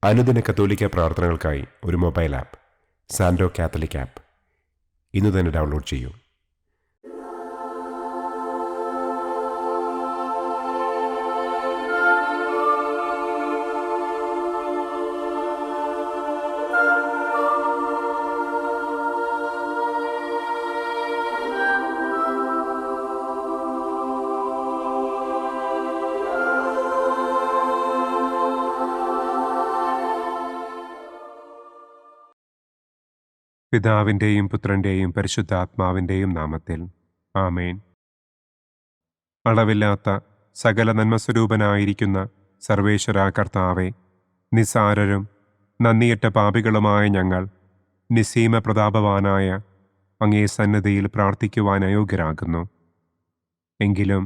അനുദിന കത്തോലിക്ക പ്രാർത്ഥനകൾക്കായി ഒരു മൊബൈൽ ആപ്പ് സാൻഡോ കാത്തലിക് ആപ്പ് ഇന്ന് തന്നെ ഡൗൺലോഡ് ചെയ്യൂ. പിതാവിൻ്റെയും പുത്രൻ്റെയും പരിശുദ്ധാത്മാവിൻ്റെയും നാമത്തിൽ ആമേൻ. അളവില്ലാത്ത സകല നന്മസ്വരൂപനായിരിക്കുന്ന സർവേശ്വര കർത്താവെ, നിസ്സാരരും നന്ദിയറ്റ പാപികളുമായ ഞങ്ങൾ നിസ്സീമ പ്രതാപവാനായ അങ്ങേ സന്നിധിയിൽ പ്രാർത്ഥിക്കുവാൻ അയോഗ്യരാകുന്നു. എങ്കിലും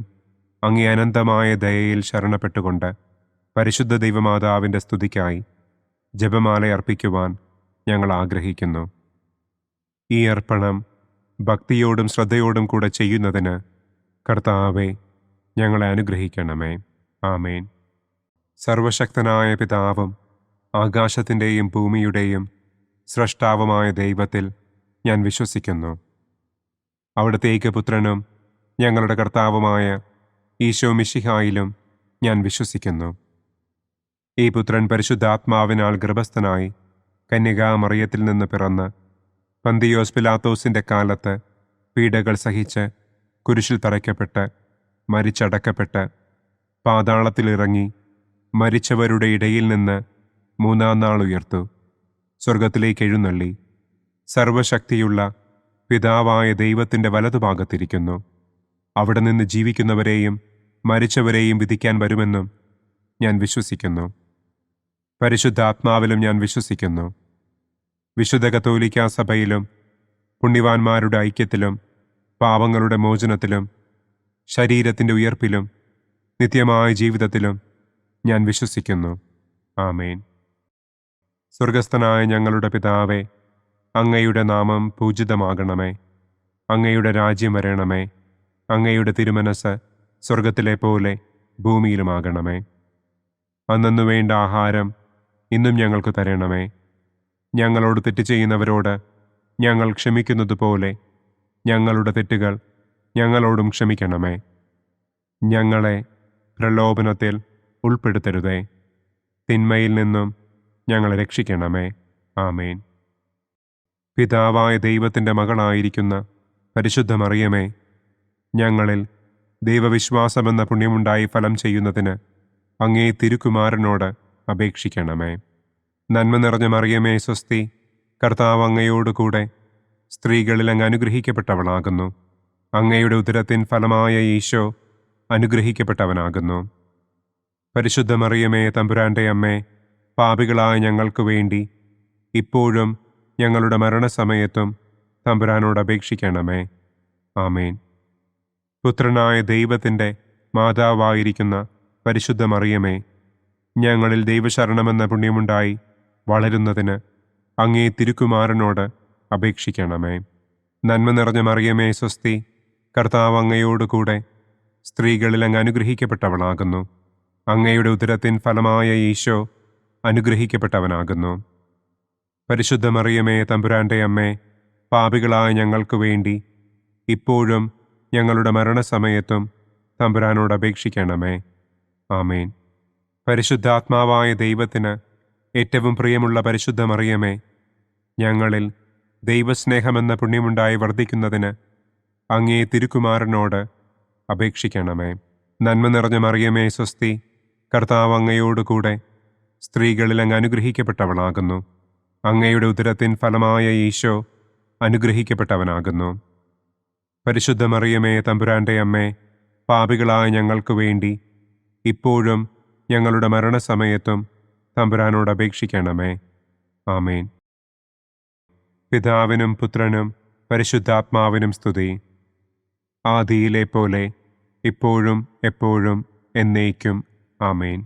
അങ്ങേ അനന്തമായ ദയയിൽ ശരണപ്പെട്ടുകൊണ്ട് പരിശുദ്ധ ദൈവമാതാവിൻ്റെ സ്തുതിക്കായി ജപമാല അർപ്പിക്കുവാൻ ഞങ്ങൾ ആഗ്രഹിക്കുന്നു. ഈ അർപ്പണം ഭക്തിയോടും ശ്രദ്ധയോടും കൂടെ ചെയ്യുന്നതിന് കർത്താവെ ഞങ്ങളെ അനുഗ്രഹിക്കണമേ. ആമേൻ. സർവശക്തനായ പിതാവും ആകാശത്തിൻ്റെയും ഭൂമിയുടെയും സ്രഷ്ടാവുമായ ദൈവത്തിൽ ഞാൻ വിശ്വസിക്കുന്നു. അവിടുത്തെ ഏകപുത്രനും ഞങ്ങളുടെ കർത്താവുമായ ഈശോ മിശിഹായിലും ഞാൻ വിശ്വസിക്കുന്നു. ഈ പുത്രൻ പരിശുദ്ധാത്മാവിനാൽ ഗർഭസ്ഥനായി കന്യകാമറിയത്തിൽ നിന്ന് പിറന്ന് പന്തിയോസ് പിലാത്തോസിൻ്റെ കാലത്ത് പീഡകൾ സഹിച്ച് കുരിശിൽ തറയ്ക്കപ്പെട്ട് മരിച്ചടക്കപ്പെട്ട് പാതാളത്തിലിറങ്ങി മരിച്ചവരുടെ ഇടയിൽ നിന്ന് മൂന്നാം നാൾ ഉയർത്തു, സ്വർഗത്തിലേക്ക് എഴുന്നള്ളി, സർവശക്തിയുള്ള പിതാവായ ദൈവത്തിൻ്റെ വലതുഭാഗത്തിരിക്കുന്നു. അവിടെ നിന്ന് ജീവിക്കുന്നവരെയും മരിച്ചവരെയും വിധിക്കാൻ വരുമെന്നും ഞാൻ വിശ്വസിക്കുന്നു. പരിശുദ്ധാത്മാവിലും ഞാൻ വിശ്വസിക്കുന്നു. വിശുദ്ധ കത്തോലിക്കാ സഭയിലും പുണ്യവാന്മാരുടെ ഐക്യത്തിലും പാപങ്ങളുടെ മോചനത്തിലും ശരീരത്തിൻ്റെ ഉയർപ്പിലും നിത്യമായ ജീവിതത്തിലും ഞാൻ വിശ്വസിക്കുന്നു. ആമേൻ. സ്വർഗസ്ഥനായ ഞങ്ങളുടെ പിതാവേ, അങ്ങയുടെ നാമം പൂജിതമാകണമേ. അങ്ങയുടെ രാജ്യം വരണമേ. അങ്ങയുടെ തിരുമനസ് സ്വർഗത്തിലെ പോലെ ഭൂമിയിലുമാകണമേ. അന്നന്നു വേണ്ട ആഹാരം ഇന്നും ഞങ്ങൾക്ക് തരണമേ. ഞങ്ങളോട് തെറ്റ് ചെയ്യുന്നവരോട് ഞങ്ങൾ ക്ഷമിക്കുന്നത് പോലെ ഞങ്ങളുടെ തെറ്റുകൾ ഞങ്ങളോടും ക്ഷമിക്കണമേ. ഞങ്ങളെ പ്രലോഭനത്തിൽ ഉൾപ്പെടുത്തരുതേ, തിന്മയിൽ നിന്നും ഞങ്ങളെ രക്ഷിക്കണമേ. ആമേൻ. പിതാവായ ദൈവത്തിൻ്റെ മകളായിരിക്കുന്ന പരിശുദ്ധ മറിയമേ, ഞങ്ങളിൽ ദൈവവിശ്വാസമെന്ന പുണ്യമുണ്ടായി ഫലം ചെയ്യുന്നതിന് അങ്ങേ തിരുക്കുമാരനോട് അപേക്ഷിക്കണമേ. നന്മ നിറഞ്ഞ മറിയമേ സ്വസ്തി, കർത്താവ് അങ്ങയോടുകൂടെ സ്ത്രീകളിൽ അങ്ങ് അനുഗ്രഹിക്കപ്പെട്ടവളാകുന്നു. അങ്ങയുടെ ഉദരത്തിൻ ഫലമായ ഈശോ അനുഗ്രഹിക്കപ്പെട്ടവനാകുന്നു. പരിശുദ്ധ മറിയമേ തമ്പുരാൻ്റെ അമ്മേ, പാപികളായ ഞങ്ങൾക്ക് വേണ്ടി ഇപ്പോഴും ഞങ്ങളുടെ മരണസമയത്തും തമ്പുരാനോട് അപേക്ഷിക്കണമേ. ആമേൻ. പുത്രനായ ദൈവത്തിൻ്റെ മാതാവായിരിക്കുന്ന പരിശുദ്ധ മറിയമേ, ഞങ്ങളിൽ ദൈവശരണമെന്ന പുണ്യമുണ്ടായി വളരുന്നതിന് അങ്ങേ തിരുക്കുമാരനോട് അപേക്ഷിക്കണമേ. നന്മ നിറഞ്ഞ മറിയമേ സ്വസ്തി, കർത്താവ് അങ്ങയോടുകൂടെ സ്ത്രീകളിൽ അങ്ങ് അനുഗ്രഹിക്കപ്പെട്ടവളാകുന്നു. അങ്ങയുടെ ഉദരത്തിൻ ഫലമായ ഈശോ അനുഗ്രഹിക്കപ്പെട്ടവനാകുന്നു. പരിശുദ്ധ മറിയമേ തമ്പുരാൻ്റെ അമ്മേ, പാപികളായ ഞങ്ങൾക്ക് വേണ്ടി ഇപ്പോഴും ഞങ്ങളുടെ മരണസമയത്തും തമ്പുരാനോട് അപേക്ഷിക്കണമേ. ആമേൻ. പരിശുദ്ധാത്മാവായ ദൈവത്തിന് ഏറ്റവും പ്രിയമുള്ള പരിശുദ്ധ മറിയമേ, ഞങ്ങളിൽ ദൈവസ്നേഹമെന്ന പുണ്യമുണ്ടായി വർദ്ധിക്കുന്നതിന് അങ്ങേ തിരുക്കുമാരനോട് അപേക്ഷിക്കണമേ. നന്മ നിറഞ്ഞ മറിയമേ സ്വസ്തി, കർത്താവ് അങ്ങയോടുകൂടെ സ്ത്രീകളിൽ അങ്ങ് അനുഗ്രഹിക്കപ്പെട്ടവളാകുന്നു. അങ്ങയുടെ ഉദരത്തിൻ ഫലമായ ഈശോ അനുഗ്രഹിക്കപ്പെട്ടവനാകുന്നു. പരിശുദ്ധ മറിയമേ തമ്പുരാൻ്റെ അമ്മേ, പാപികളായ ഞങ്ങൾക്ക് വേണ്ടി ഇപ്പോഴും ഞങ്ങളുടെ മരണസമയത്തും തമ്പുരാനോട് അപേക്ഷിക്കണമേ. ആമേൻ. പിതാവിനും പുത്രനും പരിശുദ്ധാത്മാവിനും സ്തുതി, ആദിയിലെ പോലെ ഇപ്പോഴും എപ്പോഴും എന്നേക്കും. ആമേൻ.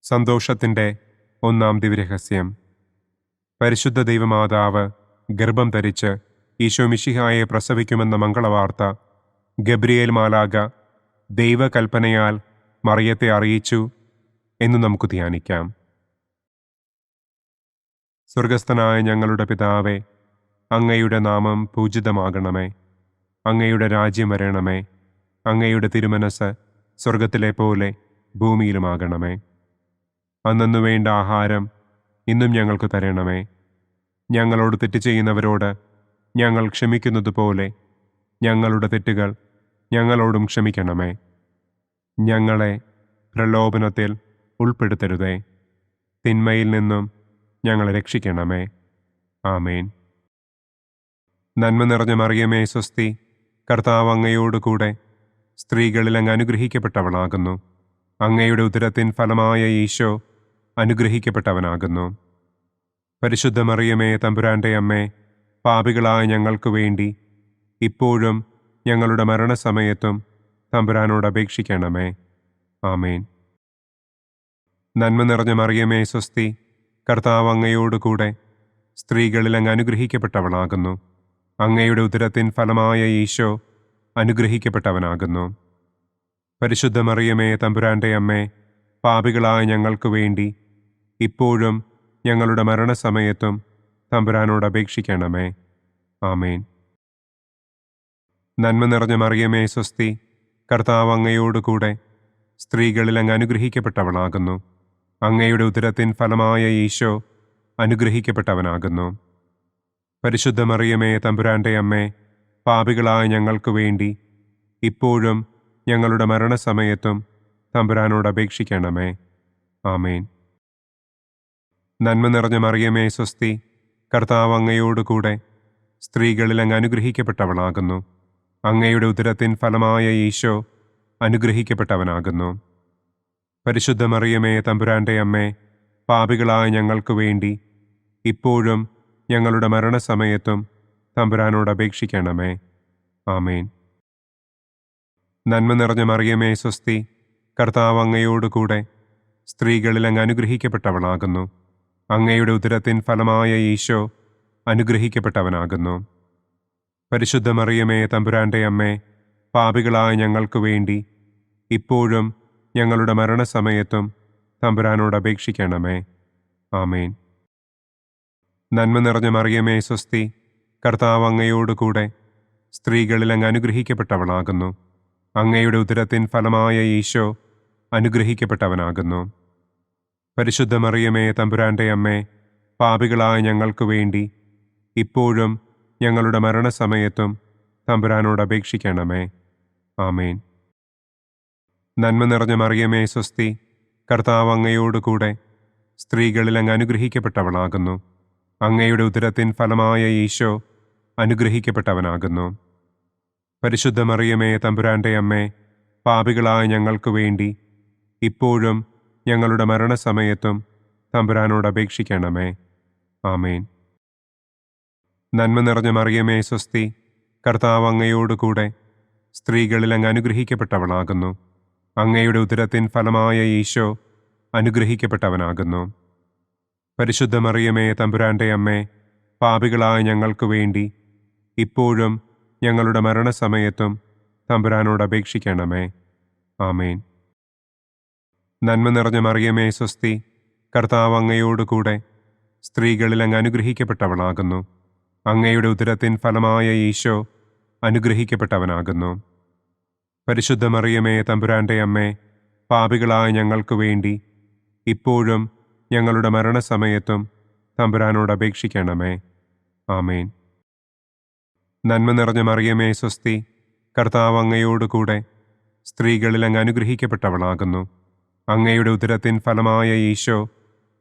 സന്തോഷത്തിൻ്റെ ഒന്നാം ദിവ്യരഹസ്യം. പരിശുദ്ധ ദൈവമാതാവ് ഗർഭം ധരിച്ച് ഈശോ മിശിഹായെ പ്രസവിക്കുമെന്ന മംഗളവാർത്ത ഗബ്രിയേൽ മാലാഖ ദൈവകൽപ്പനയാൽ മറിയത്തെ അറിയിച്ചു എന്ന് നമുക്ക് ധ്യാനിക്കാം. സ്വർഗസ്ഥനായ ഞങ്ങളുടെ പിതാവേ, അങ്ങയുടെ നാമം പൂജിതമാകണമേ. അങ്ങയുടെ രാജ്യം വരണമേ. അങ്ങയുടെ തിരുമനസ് സ്വർഗത്തിലെ പോലെ ഭൂമിയിലുമാകണമേ. അന്നന്നു വേണ്ട ആഹാരം ഇന്നും ഞങ്ങൾക്ക് തരണമേ. ഞങ്ങളോട് തെറ്റ് ചെയ്യുന്നവരോട് ഞങ്ങൾ ക്ഷമിക്കുന്നതുപോലെ ഞങ്ങളുടെ തെറ്റുകൾ ഞങ്ങളോടും ക്ഷമിക്കണമേ. ഞങ്ങളെ പ്രലോഭനത്തിൽ ഉൾപ്പെടുത്തരുതേ. തിന്മയിൽ നിന്നും ഞങ്ങളെ രക്ഷിക്കണമേ. ആമേൻ. നന്മ നിറഞ്ഞ മറിയമേ സ്വസ്തി, കർത്താവ് അങ്ങയോടുകൂടെ സ്ത്രീകളിൽ അങ്ങ് അനുഗ്രഹിക്കപ്പെട്ടവളാകുന്നു. അങ്ങയുടെ ഉദരത്തിൻ ഫലമായ ഈശോ അനുഗ്രഹിക്കപ്പെട്ടവനാകുന്നു. പരിശുദ്ധ മറിയമേ തമ്പുരാന്റെ അമ്മേ, പാപികളായ ഞങ്ങൾക്ക് വേണ്ടി ഇപ്പോഴും ഞങ്ങളുടെ മരണസമയത്തും തമ്പുരാനോട് അപേക്ഷിക്കണമേ. ആമേൻ. നന്മ നിറഞ്ഞ മറിയമേ സ്വസ്തി, കർത്താവ് അങ്ങയോടുകൂടെ സ്ത്രീകളിൽ അങ്ങ് അനുഗ്രഹിക്കപ്പെട്ടവളാകുന്നു. അങ്ങയുടെ ഉദരത്തിൻ ഫലമായ ഈശോ അനുഗ്രഹിക്കപ്പെട്ടവനാകുന്നു. പരിശുദ്ധ മറിയമേ തമ്പുരാന്റെ അമ്മേ, പാപികളായ ഞങ്ങൾക്ക് വേണ്ടി ഇപ്പോഴും ഞങ്ങളുടെ മരണസമയത്തും തമ്പുരാനോട് അപേക്ഷിക്കണമേ. ആമേൻ. നന്മ നിറഞ്ഞ മറിയമേ സ്വസ്തി, കർത്താവ് അങ്ങയോടുകൂടെ സ്ത്രീകളിൽ അങ്ങ് അനുഗ്രഹിക്കപ്പെട്ടവളാകുന്നു. അങ്ങയുടെ ഉദരത്തിൻ ഫലമായ ഈശോ അനുഗ്രഹിക്കപ്പെട്ടവനാകുന്നു. പരിശുദ്ധ മറിയമേ തമ്പുരാന്റെ അമ്മേ, പാപികളായ ഞങ്ങൾക്ക് വേണ്ടി ഇപ്പോഴും ഞങ്ങളുടെ മരണസമയത്തും തമ്പുരാനോട് അപേക്ഷിക്കണമേ. ആമേൻ. നന്മ നിറഞ്ഞ മറിയമേ സ്വസ്തി, കർത്താവ് അങ്ങയോടുകൂടെ സ്ത്രീകളിൽ അങ്ങ് അനുഗ്രഹിക്കപ്പെട്ടവളാകുന്നു. അങ്ങയുടെ ഉദരത്തിൻ ഫലമായ ഈശോ അനുഗ്രഹിക്കപ്പെട്ടവനാകുന്നു. പരിശുദ്ധ മറിയമേ തമ്പുരാന്റെ അമ്മേ, പാപികളായ ഞങ്ങൾക്ക് വേണ്ടി ഇപ്പോഴും ഞങ്ങളുടെ മരണസമയത്തും തമ്പുരാനോട് അപേക്ഷിക്കണമേ. ആമേൻ. നന്മ നിറഞ്ഞ മറിയമേ സ്വസ്തി, കർത്താവ് അങ്ങയോടുകൂടെ സ്ത്രീകളിൽ അങ്ങ് അനുഗ്രഹിക്കപ്പെട്ടവളാകുന്നു. അങ്ങയുടെ ഉദരത്തിൻ ഫലമായ ഈശോ അനുഗ്രഹിക്കപ്പെട്ടവനാകുന്നു. പരിശുദ്ധ മറിയമേ തമ്പുരാന്റെ അമ്മേ, പാപികളായ ഞങ്ങൾക്ക് വേണ്ടി ഇപ്പോഴും ഞങ്ങളുടെ മരണസമയത്തും തമ്പുരാനോട് അപേക്ഷിക്കണമേ. ആമേൻ. നന്മ നിറഞ്ഞ മറിയമേ സ്വസ്തി, കർത്താവ് അങ്ങയോടുകൂടെ സ്ത്രീകളിൽ അങ്ങ് അനുഗ്രഹിക്കപ്പെട്ടവളാകുന്നു. അങ്ങയുടെ ഉദരത്തിൻ ഫലമായ ഈശോ അനുഗ്രഹിക്കപ്പെട്ടവനാകുന്നു. പരിശുദ്ധ മറിയമേ തമ്പുരാന്റെ അമ്മേ, പാപികളായ ഞങ്ങൾക്ക് വേണ്ടി ഇപ്പോഴും ഞങ്ങളുടെ മരണസമയത്തും തമ്പുരാനോട് അപേക്ഷിക്കണമേ. ആമേൻ. നന്മ നിറഞ്ഞ മറിയമേ സ്വസ്തി, കർത്താവ് അങ്ങയോടുകൂടെ സ്ത്രീകളിൽ അങ്ങ് അനുഗ്രഹിക്കപ്പെട്ടവളാകുന്നു. അങ്ങയുടെ ഉദരത്തിൻ ഫലമായ ഈശോ അനുഗ്രഹിക്കപ്പെട്ടവനാകുന്നു. പരിശുദ്ധ മറിയമേ തമ്പുരാന്റെ അമ്മേ, പാപികളായ ഞങ്ങൾക്ക് വേണ്ടി ഇപ്പോഴും ഞങ്ങളുടെ മരണസമയത്തും തമ്പുരാനോട് അപേക്ഷിക്കണമേ. ആമേൻ. നന്മ നിറഞ്ഞ മറിയമേ സ്വസ്തി, കർത്താവ് അങ്ങയോടുകൂടെ സ്ത്രീകളിൽ അങ്ങ് അനുഗ്രഹിക്കപ്പെട്ടവളാകുന്നു. അങ്ങയുടെ ഉദരത്തിൻ ഫലമായ ഈശോ അനുഗ്രഹിക്കപ്പെട്ടവനാകുന്നു. പരിശുദ്ധ മറിയമേ തമ്പുരാന്റെ അമ്മേ, പാപികളായ ഞങ്ങൾക്ക് വേണ്ടി ഇപ്പോഴും ഞങ്ങളുടെ മരണസമയത്തും തമ്പുരാനോട് അപേക്ഷിക്കണമേ. ആമേൻ. നന്മ നിറഞ്ഞ മറിയമേ സ്വസ്തി, കർത്താവ് അങ്ങയോടുകൂടെ സ്ത്രീകളിൽ അങ്ങ് അനുഗ്രഹിക്കപ്പെട്ടവളാകുന്നു. അങ്ങയുടെ ഉദരത്തിൻ ഫലമായ ഈശോ അനുഗ്രഹിക്കപ്പെട്ടവനാകുന്നു. പരിശുദ്ധ മറിയമേ തമ്പുരാന്റെ അമ്മേ, പാപികളായ ഞങ്ങൾക്ക് വേണ്ടി ഇപ്പോഴും ഞങ്ങളുടെ മരണസമയത്തും തമ്പുരാനോട് അപേക്ഷിക്കണമേ. ആമേൻ. നന്മ നിറഞ്ഞ മറിയമേ സ്വസ്തി, കർത്താവ് അങ്ങയോടുകൂടെ സ്ത്രീകളിൽ അങ്ങ് അനുഗ്രഹിക്കപ്പെട്ടവളാകുന്നു. അങ്ങയുടെ ഉദരത്തിൻ ഫലമായ ഈശോ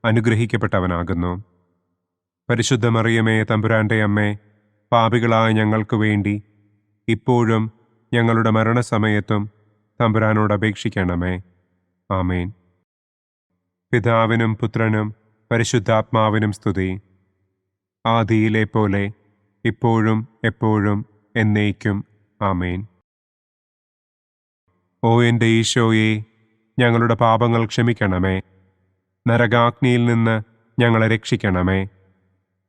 അനുഗ്രഹിക്കപ്പെട്ടവനാകുന്നു. പരിശുദ്ധ മറിയമേ തമ്പുരാന്റെ അമ്മേ, പാപികളായ ഞങ്ങൾക്ക് വേണ്ടി ഇപ്പോഴും ഞങ്ങളുടെ മരണസമയത്തും തമ്പുരാനോട് അപേക്ഷിക്കണമേ. ആമേൻ. പിതാവിനും പുത്രനും പരിശുദ്ധാത്മാവിനും സ്തുതി. ആദിയിലെ പോലെ ഇപ്പോഴും എപ്പോഴും എന്നേക്കും. ആമേൻ. ഓ എൻ്റെ ഈശോയെ, ഞങ്ങളുടെ പാപങ്ങൾ ക്ഷമിക്കണമേ. നരകാഗ്നിയിൽ നിന്ന് ഞങ്ങളെ രക്ഷിക്കണമേ.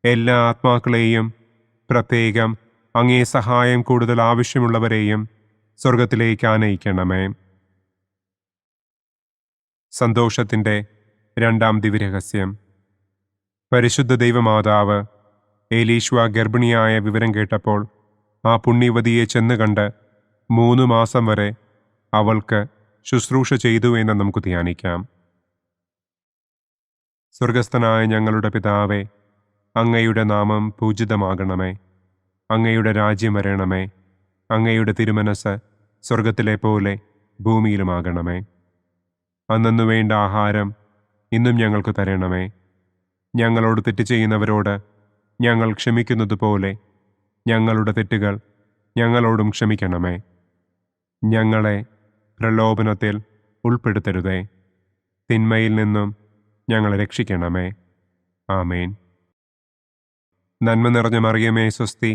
എല്ലാ ആത്മാക്കളെയും, പ്രത്യേകം അങ്ങേ സഹായം കൂടുതൽ ആവശ്യമുള്ളവരെയും സ്വർഗത്തിലേക്ക് ആനയിക്കണമേ. സന്തോഷത്തിൻ്റെ രണ്ടാം ദിവ്യരഹസ്യം. പരിശുദ്ധ ദൈവമാതാവ് ഏലീശ്വ ഗർഭിണിയായ വിവരം കേട്ടപ്പോൾ ആ പുണ്യവതിയെ ചെന്ന് കണ്ട് 3 മാസം വരെ അവൾക്ക് ശുശ്രൂഷ ചെയ്തു എന്ന് നമുക്ക് ധ്യാനിക്കാം. സ്വർഗസ്ഥനായ ഞങ്ങളുടെ പിതാവേ, അങ്ങയുടെ നാമം പൂജിതമാകണമേ. അങ്ങയുടെ രാജ്യം വരണമേ. അങ്ങയുടെ തിരുമനസ് സ്വർഗത്തിലെ പോലെ ഭൂമിയിലുമാകണമേ. അന്നന്നു വേണ്ട ആഹാരം ഇന്നും ഞങ്ങൾക്ക് തരണമേ. ഞങ്ങളോട് തെറ്റ് ചെയ്യുന്നവരോട് ഞങ്ങൾ ക്ഷമിക്കുന്നത് പോലെ ഞങ്ങളുടെ തെറ്റുകൾ ഞങ്ങളോടും ക്ഷമിക്കണമേ. ഞങ്ങളെ പ്രലോഭനത്തിൽ ഉൾപ്പെടുത്തരുതേ. തിന്മയിൽ നിന്നും ഞങ്ങളെ രക്ഷിക്കണമേ. ആമേൻ. നന്മ നിറഞ്ഞ മറിയമേ സ്വസ്തി,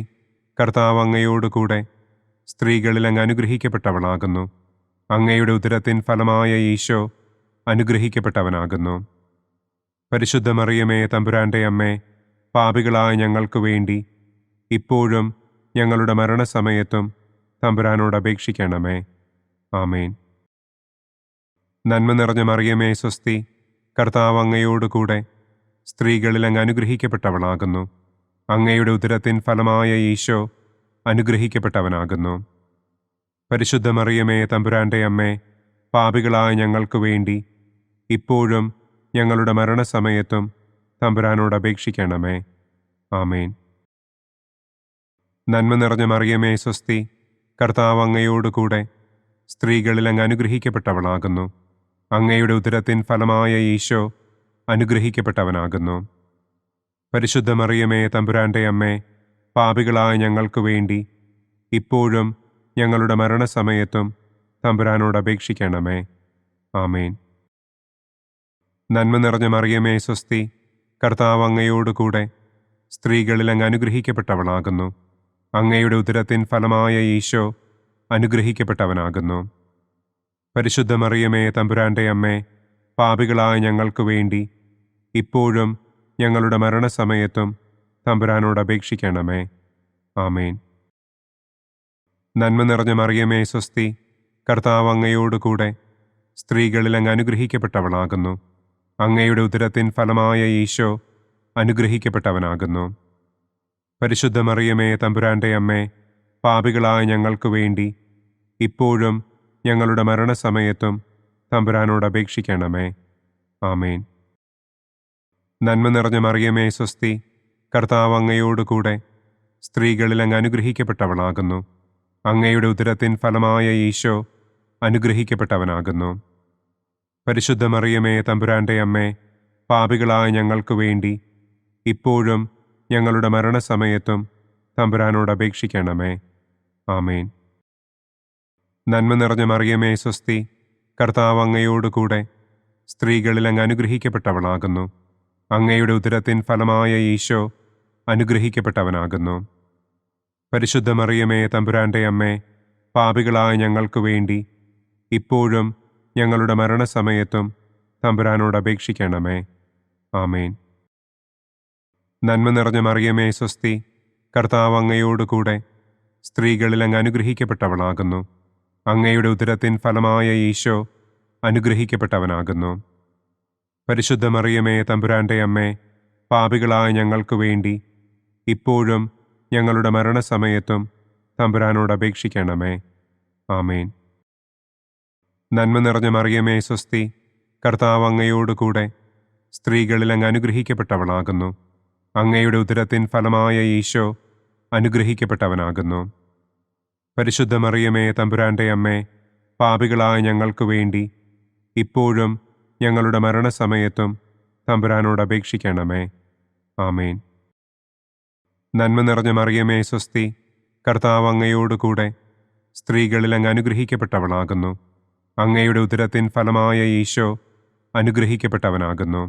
കർത്താവ് അങ്ങയോടുകൂടെ സ്ത്രീകളിൽ അങ്ങ് അനുഗ്രഹിക്കപ്പെട്ടവളാകുന്നു. അങ്ങയുടെ ഉദരത്തിൻ ഫലമായ ഈശോ അനുഗ്രഹിക്കപ്പെട്ടവനാകുന്നു. പരിശുദ്ധ മറിയമേ തമ്പുരാൻ്റെ അമ്മേ, പാപികളായ ഞങ്ങൾക്ക് വേണ്ടി ഇപ്പോഴും ഞങ്ങളുടെ മരണസമയത്തും തമ്പുരാനോട് അപേക്ഷിക്കണമേ. ആമേൻ. നന്മ നിറഞ്ഞ മറിയമേ സ്വസ്തി, കർത്താവ് അങ്ങയോടുകൂടെ സ്ത്രീകളിൽ അങ്ങ് അനുഗ്രഹിക്കപ്പെട്ടവളാകുന്നു. അങ്ങയുടെ ഉദരത്തിൻ ഫലമായ ഈശോ അനുഗ്രഹിക്കപ്പെട്ടവനാകുന്നു. പരിശുദ്ധ മറിയമേ തമ്പുരാൻ്റെ അമ്മേ, പാപികളായ ഞങ്ങൾക്ക് വേണ്ടി ഇപ്പോഴും ഞങ്ങളുടെ മരണസമയത്തും തമ്പുരാനോട് അപേക്ഷിക്കണമേ. ആമേൻ. നന്മ നിറഞ്ഞ മറിയമേ സ്വസ്തി, കർത്താവ് അങ്ങയോടുകൂടെ സ്ത്രീകളിൽ അങ്ങ് അനുഗ്രഹിക്കപ്പെട്ടവളാകുന്നു. അങ്ങയുടെ ഉദരത്തിൻ ഫലമായ ഈശോ അനുഗ്രഹിക്കപ്പെട്ടവനാകുന്നു. പരിശുദ്ധ മറിയമേ തമ്പുരാൻ്റെ അമ്മേ, പാപികളായ ഞങ്ങൾക്ക് വേണ്ടി ഇപ്പോഴും ഞങ്ങളുടെ മരണസമയത്തും തമ്പുരാനോട് അപേക്ഷിക്കണമേ. ആമേൻ. നന്മ നിറഞ്ഞ മറിയമേ സ്വസ്തി, കർത്താവ് അങ്ങയോടുകൂടെ സ്ത്രീകളിൽ അങ്ങ് അനുഗ്രഹിക്കപ്പെട്ടവളാകുന്നു. അങ്ങയുടെ ഉദരത്തിൻ ഫലമായ ഈശോ അനുഗ്രഹിക്കപ്പെട്ടവനാകുന്നു. പരിശുദ്ധ മറിയമേ തമ്പുരാൻ്റെ അമ്മേ, പാപികളായ ഞങ്ങൾക്ക് വേണ്ടി ഇപ്പോഴും ഞങ്ങളുടെ മരണസമയത്തും തമ്പുരാനോട് അപേക്ഷിക്കണമേ. ആമേൻ. നന്മ നിറഞ്ഞ മറിയമേ സ്വസ്തി, കർത്താവ് അങ്ങയോടുകൂടെ സ്ത്രീകളിൽ അങ്ങ് അനുഗ്രഹിക്കപ്പെട്ടവളാകുന്നു. അങ്ങയുടെ ഉദരത്തിൻ ഫലമായ ഈശോ അനുഗ്രഹിക്കപ്പെട്ടവനാകുന്നു. പരിശുദ്ധ മറിയമേ തമ്പുരാൻ്റെ അമ്മേ, പാപികളായ ഞങ്ങൾക്ക് വേണ്ടി ഇപ്പോഴും ഞങ്ങളുടെ മരണസമയത്തും തമ്പുരാനോട് അപേക്ഷിക്കണമേ. ആമേൻ. നന്മ നിറഞ്ഞ മറിയമേ സ്വസ്തി, കർത്താവ് അങ്ങയോടുകൂടെ സ്ത്രീകളിൽ അങ്ങ് അനുഗ്രഹിക്കപ്പെട്ടവളാകുന്നു. അങ്ങയുടെ ഉദരത്തിൻ ഫലമായ ഈശോ അനുഗ്രഹിക്കപ്പെട്ടവനാകുന്നു. പരിശുദ്ധ മറിയമേ തമ്പുരാൻ്റെ അമ്മേ, പാപികളായ ഞങ്ങൾക്ക് വേണ്ടി ഇപ്പോഴും ഞങ്ങളുടെ മരണസമയത്തും തമ്പുരാനോട് അപേക്ഷിക്കണമേ. ആമേൻ. നന്മ നിറഞ്ഞ മറിയമേ സ്വസ്തി, കർത്താവ് അങ്ങയോടുകൂടെ സ്ത്രീകളിൽ അങ്ങ് അനുഗ്രഹിക്കപ്പെട്ടവളാകുന്നു. അങ്ങയുടെ ഉദരത്തിൻ ഫലമായ ഈശോ അനുഗ്രഹിക്കപ്പെട്ടവനാകുന്നു. പരിശുദ്ധ മറിയമേ തമ്പുരാൻ്റെ അമ്മേ, പാപികളായ ഞങ്ങൾക്ക് വേണ്ടി ഇപ്പോഴും ഞങ്ങളുടെ മരണസമയത്തും തമ്പുരാനോട് അപേക്ഷിക്കണമേ. ആമേൻ. നന്മ നിറഞ്ഞ മറിയമേ സ്വസ്തി, കർത്താവ് അങ്ങയോടുകൂടെ സ്ത്രീകളിൽ അങ്ങ് അനുഗ്രഹിക്കപ്പെട്ടവളാകുന്നു. അങ്ങയുടെ ഉദരത്തിൻ ഫലമായ ഈശോ അനുഗ്രഹിക്കപ്പെട്ടവനാകുന്നു. പരിശുദ്ധ മറിയമേ തമ്പുരാൻ്റെ അമ്മേ, പാപികളായ ഞങ്ങൾക്ക് വേണ്ടി ഇപ്പോഴും ഞങ്ങളുടെ മരണസമയത്തും തമ്പുരാനോട് അപേക്ഷിക്കണമേ. ആമേൻ. നന്മ നിറഞ്ഞ മറിയമേ സ്വസ്തി, കർത്താവ് അങ്ങയോടുകൂടെ സ്ത്രീകളിൽ അങ്ങ് അനുഗ്രഹിക്കപ്പെട്ടവളാകുന്നു. അങ്ങയുടെ ഉദരത്തിൻ ഫലമായ ഈശോ അനുഗ്രഹിക്കപ്പെട്ടവനാകുന്നു. പരിശുദ്ധ മറിയമേ തമ്പുരാൻ്റെ അമ്മേ, പാപികളായ ഞങ്ങൾക്ക് വേണ്ടി ഇപ്പോഴും ഞങ്ങളുടെ മരണസമയത്തും തമ്പുരാനോട് അപേക്ഷിക്കണമേ. ആമേൻ. നന്മ നിറഞ്ഞ മറിയമേ സ്വസ്തി, കർത്താവ് അങ്ങയോടുകൂടെ സ്ത്രീകളിൽ അങ്ങ് അനുഗ്രഹിക്കപ്പെട്ടവളാകുന്നു. അങ്ങയുടെ ഉദരത്തിൻ ഫലമായ ഈശോ അനുഗ്രഹിക്കപ്പെട്ടവനാകുന്നു.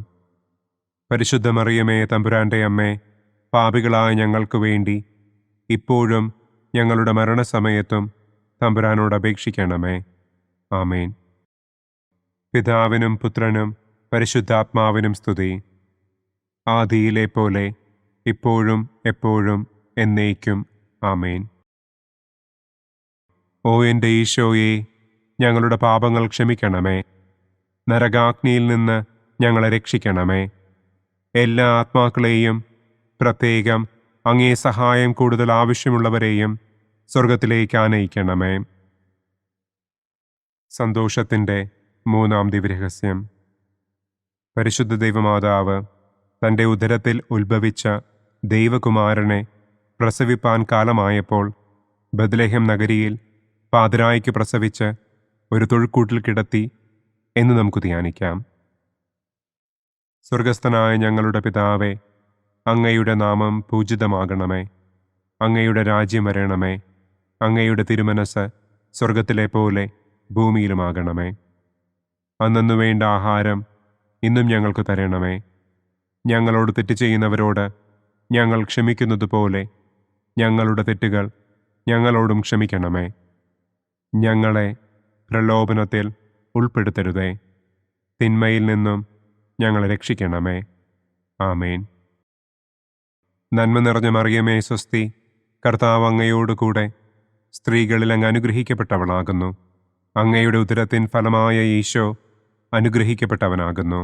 പരിശുദ്ധ മറിയമേ തമ്പുരാൻ്റെ അമ്മേ, പാപികളായ ഞങ്ങൾക്ക് വേണ്ടി ഇപ്പോഴും ഞങ്ങളുടെ മരണസമയത്തും തമ്പുരാനോട് അപേക്ഷിക്കണമേ. ആമേൻ. പിതാവിനും പുത്രനും പരിശുദ്ധാത്മാവിനും സ്തുതി. ആദിയിലെ പോലെ ഇപ്പോഴും എപ്പോഴും എന്നേക്കും. ആമേൻ. ഓ എൻ്റെ ഈശോയെ, ഞങ്ങളുടെ പാപങ്ങൾ ക്ഷമിക്കണമേ. നരകാഗ്നിയിൽ നിന്ന് ഞങ്ങളെ രക്ഷിക്കണമേ. എല്ലാ ആത്മാക്കളെയും, പ്രത്യേകം അങ്ങേ സഹായം കൂടുതൽ ആവശ്യമുള്ളവരെയും സ്വർഗത്തിലേക്ക് ആനയിക്കണമേ. സന്തോഷത്തിൻ്റെ മൂന്നാം ദിവ്യരഹസ്യം. പരിശുദ്ധ ദൈവമാതാവ് തൻ്റെ ഉദരത്തിൽ ഉത്ഭവിച്ച ദൈവകുമാരനെ പ്രസവിപ്പാൻ കാലമായപ്പോൾ ബത്ലഹേം നഗരിയിൽ പാതിരായ്ക്ക് പ്രസവിച്ച് ഒരു തൊഴുക്കൂട്ടിൽ കിടത്തി എന്ന് നമുക്ക് ധ്യാനിക്കാം. സ്വർഗസ്ഥനായ ഞങ്ങളുടെ പിതാവേ, അങ്ങയുടെ നാമം പൂജിതമാകണമേ. അങ്ങയുടെ രാജ്യം വരണമേ. അങ്ങയുടെ തിരുമനസ് സ്വർഗത്തിലെ പോലെ ഭൂമിയിലുമാകണമേ. അന്നന്നു വേണ്ട ആഹാരം ഇന്നും ഞങ്ങൾക്ക് തരണമേ. ഞങ്ങളോട് തെറ്റ് ചെയ്യുന്നവരോട് ഞങ്ങൾ ക്ഷമിക്കുന്നത് പോലെ ഞങ്ങളുടെ തെറ്റുകൾ ഞങ്ങളോടും ക്ഷമിക്കണമേ. ഞങ്ങളെ പ്രലോഭനത്തിൽ ഉൾപ്പെടുത്തരുതേ. തിന്മയിൽ നിന്നും ഞങ്ങളെ രക്ഷിക്കണമേ. ആമേൻ. നന്മ നിറഞ്ഞ മറിയമേ സ്വസ്തി, കർത്താവ് അങ്ങയോടുകൂടെ സ്ത്രീകളിൽ അങ്ങ് അനുഗ്രഹിക്കപ്പെട്ടവളാകുന്നു. അങ്ങയുടെ ഉദരത്തിൻ ഫലമായ ഈശോ അനുഗ്രഹിക്കപ്പെട്ടവനാകുന്നു.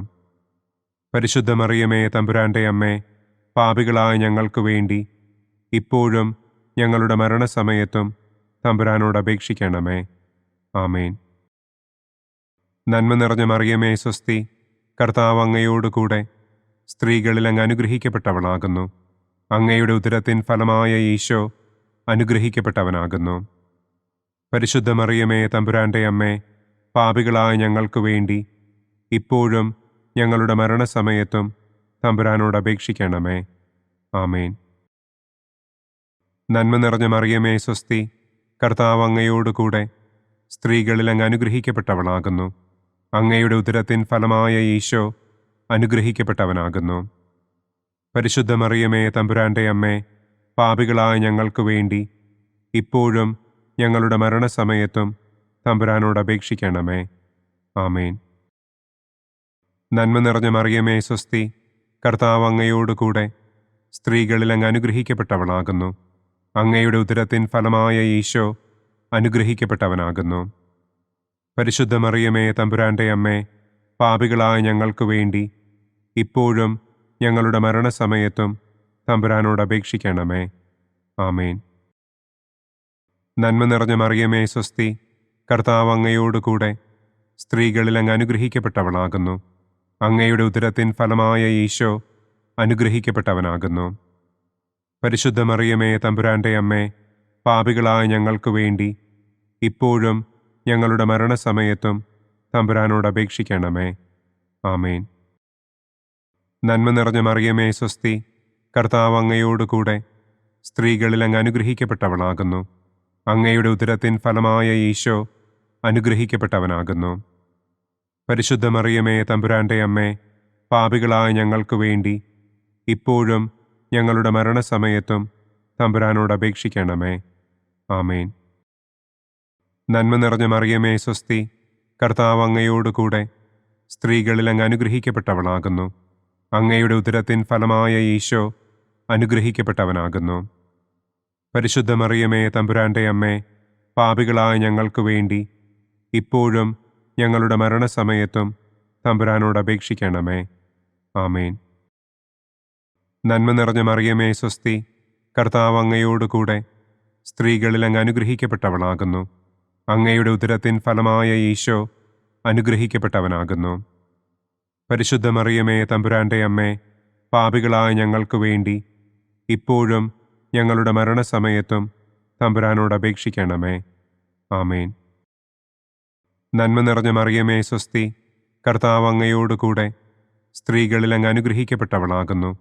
പരിശുദ്ധ മറിയമേ തമ്പുരാൻ്റെ അമ്മേ, പാപികളായ ഞങ്ങൾക്ക് വേണ്ടി ഇപ്പോഴും ഞങ്ങളുടെ മരണസമയത്തും തമ്പുരാനോട് അപേക്ഷിക്കണമേ. ആമേൻ. നന്മ നിറഞ്ഞ മറിയമേ സ്വസ്തി, കർത്താവ് അങ്ങയോടുകൂടെ സ്ത്രീകളിൽ അങ്ങ് അനുഗ്രഹിക്കപ്പെട്ടവളാകുന്നു. അങ്ങയുടെ ഉദരത്തിൻ ഫലമായ ഈശോ അനുഗ്രഹിക്കപ്പെട്ടവനാകുന്നു. പരിശുദ്ധ മറിയമേ തമ്പുരാൻ്റെ അമ്മേ, പാപികളായ ഞങ്ങൾക്ക് വേണ്ടി ഇപ്പോഴും ഞങ്ങളുടെ മരണസമയത്തും തമ്പുരാനോട് അപേക്ഷിക്കണമേ. ആമേൻ. നന്മ നിറഞ്ഞ മറിയമേ സ്വസ്തി, കർത്താവ് അങ്ങയോടുകൂടെ സ്ത്രീകളിൽ അങ്ങ് അനുഗ്രഹിക്കപ്പെട്ടവളാകുന്നു. അങ്ങയുടെ ഉദരത്തിൻ ഫലമായ ഈശോ അനുഗ്രഹിക്കപ്പെട്ടവനാകുന്നു. പരിശുദ്ധ മറിയമേ തമ്പുരാൻ്റെ അമ്മേ, പാപികളായ ഞങ്ങൾക്ക് വേണ്ടി ഇപ്പോഴും ഞങ്ങളുടെ മരണസമയത്തും തമ്പുരാനോട് അപേക്ഷിക്കണമേ. ആമേൻ. നന്മ നിറഞ്ഞ മറിയമേ സ്വസ്തി, കർത്താവ് അങ്ങയോടുകൂടെ സ്ത്രീകളിൽ അങ്ങ് അനുഗ്രഹിക്കപ്പെട്ടവളാകുന്നു. അങ്ങയുടെ ഉദരത്തിൻ ഫലമായ ഈശോ അനുഗ്രഹിക്കപ്പെട്ടവനാകുന്നു. പരിശുദ്ധ മറിയമേ തമ്പുരാൻ്റെ അമ്മേ, പാപികളായ ഞങ്ങൾക്ക് വേണ്ടി ഇപ്പോഴും ഞങ്ങളുടെ മരണസമയത്തും തമ്പുരാനോട് അപേക്ഷിക്കണമേ. ആമേൻ. നന്മ നിറഞ്ഞ മറിയമേ സ്വസ്തി, കർത്താവ് അങ്ങയോടുകൂടെ സ്ത്രീകളിൽ അങ്ങ് അനുഗ്രഹിക്കപ്പെട്ടവളാകുന്നു. അങ്ങയുടെ ഉദരത്തിൻ ഫലമായ ഈശോ അനുഗ്രഹിക്കപ്പെട്ടവനാകുന്നു. പരിശുദ്ധ മറിയമേ തമ്പുരാൻ്റെ അമ്മേ, പാപികളായ ഞങ്ങൾക്ക് വേണ്ടി ഇപ്പോഴും ഞങ്ങളുടെ മരണസമയത്തും തമ്പുരാനോട് അപേക്ഷിക്കണമേ. ആമേൻ. നന്മ നിറഞ്ഞ മറിയമേ സ്വസ്തി, കർത്താവ് അങ്ങയോടുകൂടെ സ്ത്രീകളിൽ അങ്ങ് അനുഗ്രഹിക്കപ്പെട്ടവളാകുന്നു. അങ്ങയുടെ ഉദരത്തിൻ ഫലമായ ഈശോ അനുഗ്രഹിക്കപ്പെട്ടവനാകുന്നു. പരിശുദ്ധ മറിയമേ തമ്പുരാൻ്റെ അമ്മേ, പാപികളായ ഞങ്ങൾക്ക് വേണ്ടി ഇപ്പോഴും ഞങ്ങളുടെ മരണസമയത്തും തമ്പുരാനോട് അപേക്ഷിക്കണമേ. ആമേൻ. നന്മ നിറഞ്ഞ മറിയമേ സ്വസ്തി, കർത്താവ് അങ്ങയോടുകൂടെ സ്ത്രീകളിൽ അങ്ങ് അനുഗ്രഹിക്കപ്പെട്ടവളാകുന്നു. അങ്ങയുടെ ഉദരത്തിൻ ഫലമായ ഈശോ അനുഗ്രഹിക്കപ്പെട്ടവനാകുന്നു. പരിശുദ്ധ മറിയമേ തമ്പുരാൻ്റെ അമ്മേ, പാപികളായ ഞങ്ങൾക്ക് വേണ്ടി ഇപ്പോഴും ഞങ്ങളുടെ മരണസമയത്തും തമ്പുരാനോട് അപേക്ഷിക്കണമേ. ആമേൻ. നന്മ നിറഞ്ഞ മറിയമേ സ്വസ്തി, കർത്താവ് അങ്ങയോടുകൂടെ സ്ത്രീകളിൽ അങ്ങ് അനുഗ്രഹിക്കപ്പെട്ടവളാകുന്നു. അങ്ങയുടെ ഉദരത്തിൻ ഫലമായ ഈശോ അനുഗ്രഹിക്കപ്പെട്ടവനാകുന്നു. പരിശുദ്ധ മറിയമേ തമ്പുരാൻ്റെ അമ്മേ, പാപികളായ ഞങ്ങൾക്ക് വേണ്ടി ഇപ്പോഴും ഞങ്ങളുടെ മരണസമയത്തും തമ്പുരാനോട് അപേക്ഷിക്കണമേ. ആമേൻ. നന്മ നിറഞ്ഞ മറിയമേ സ്വസ്തി, കർത്താവ് അങ്ങയോടുകൂടെ സ്ത്രീകളിൽ അങ്ങ് അനുഗ്രഹിക്കപ്പെട്ടവളാകുന്നു.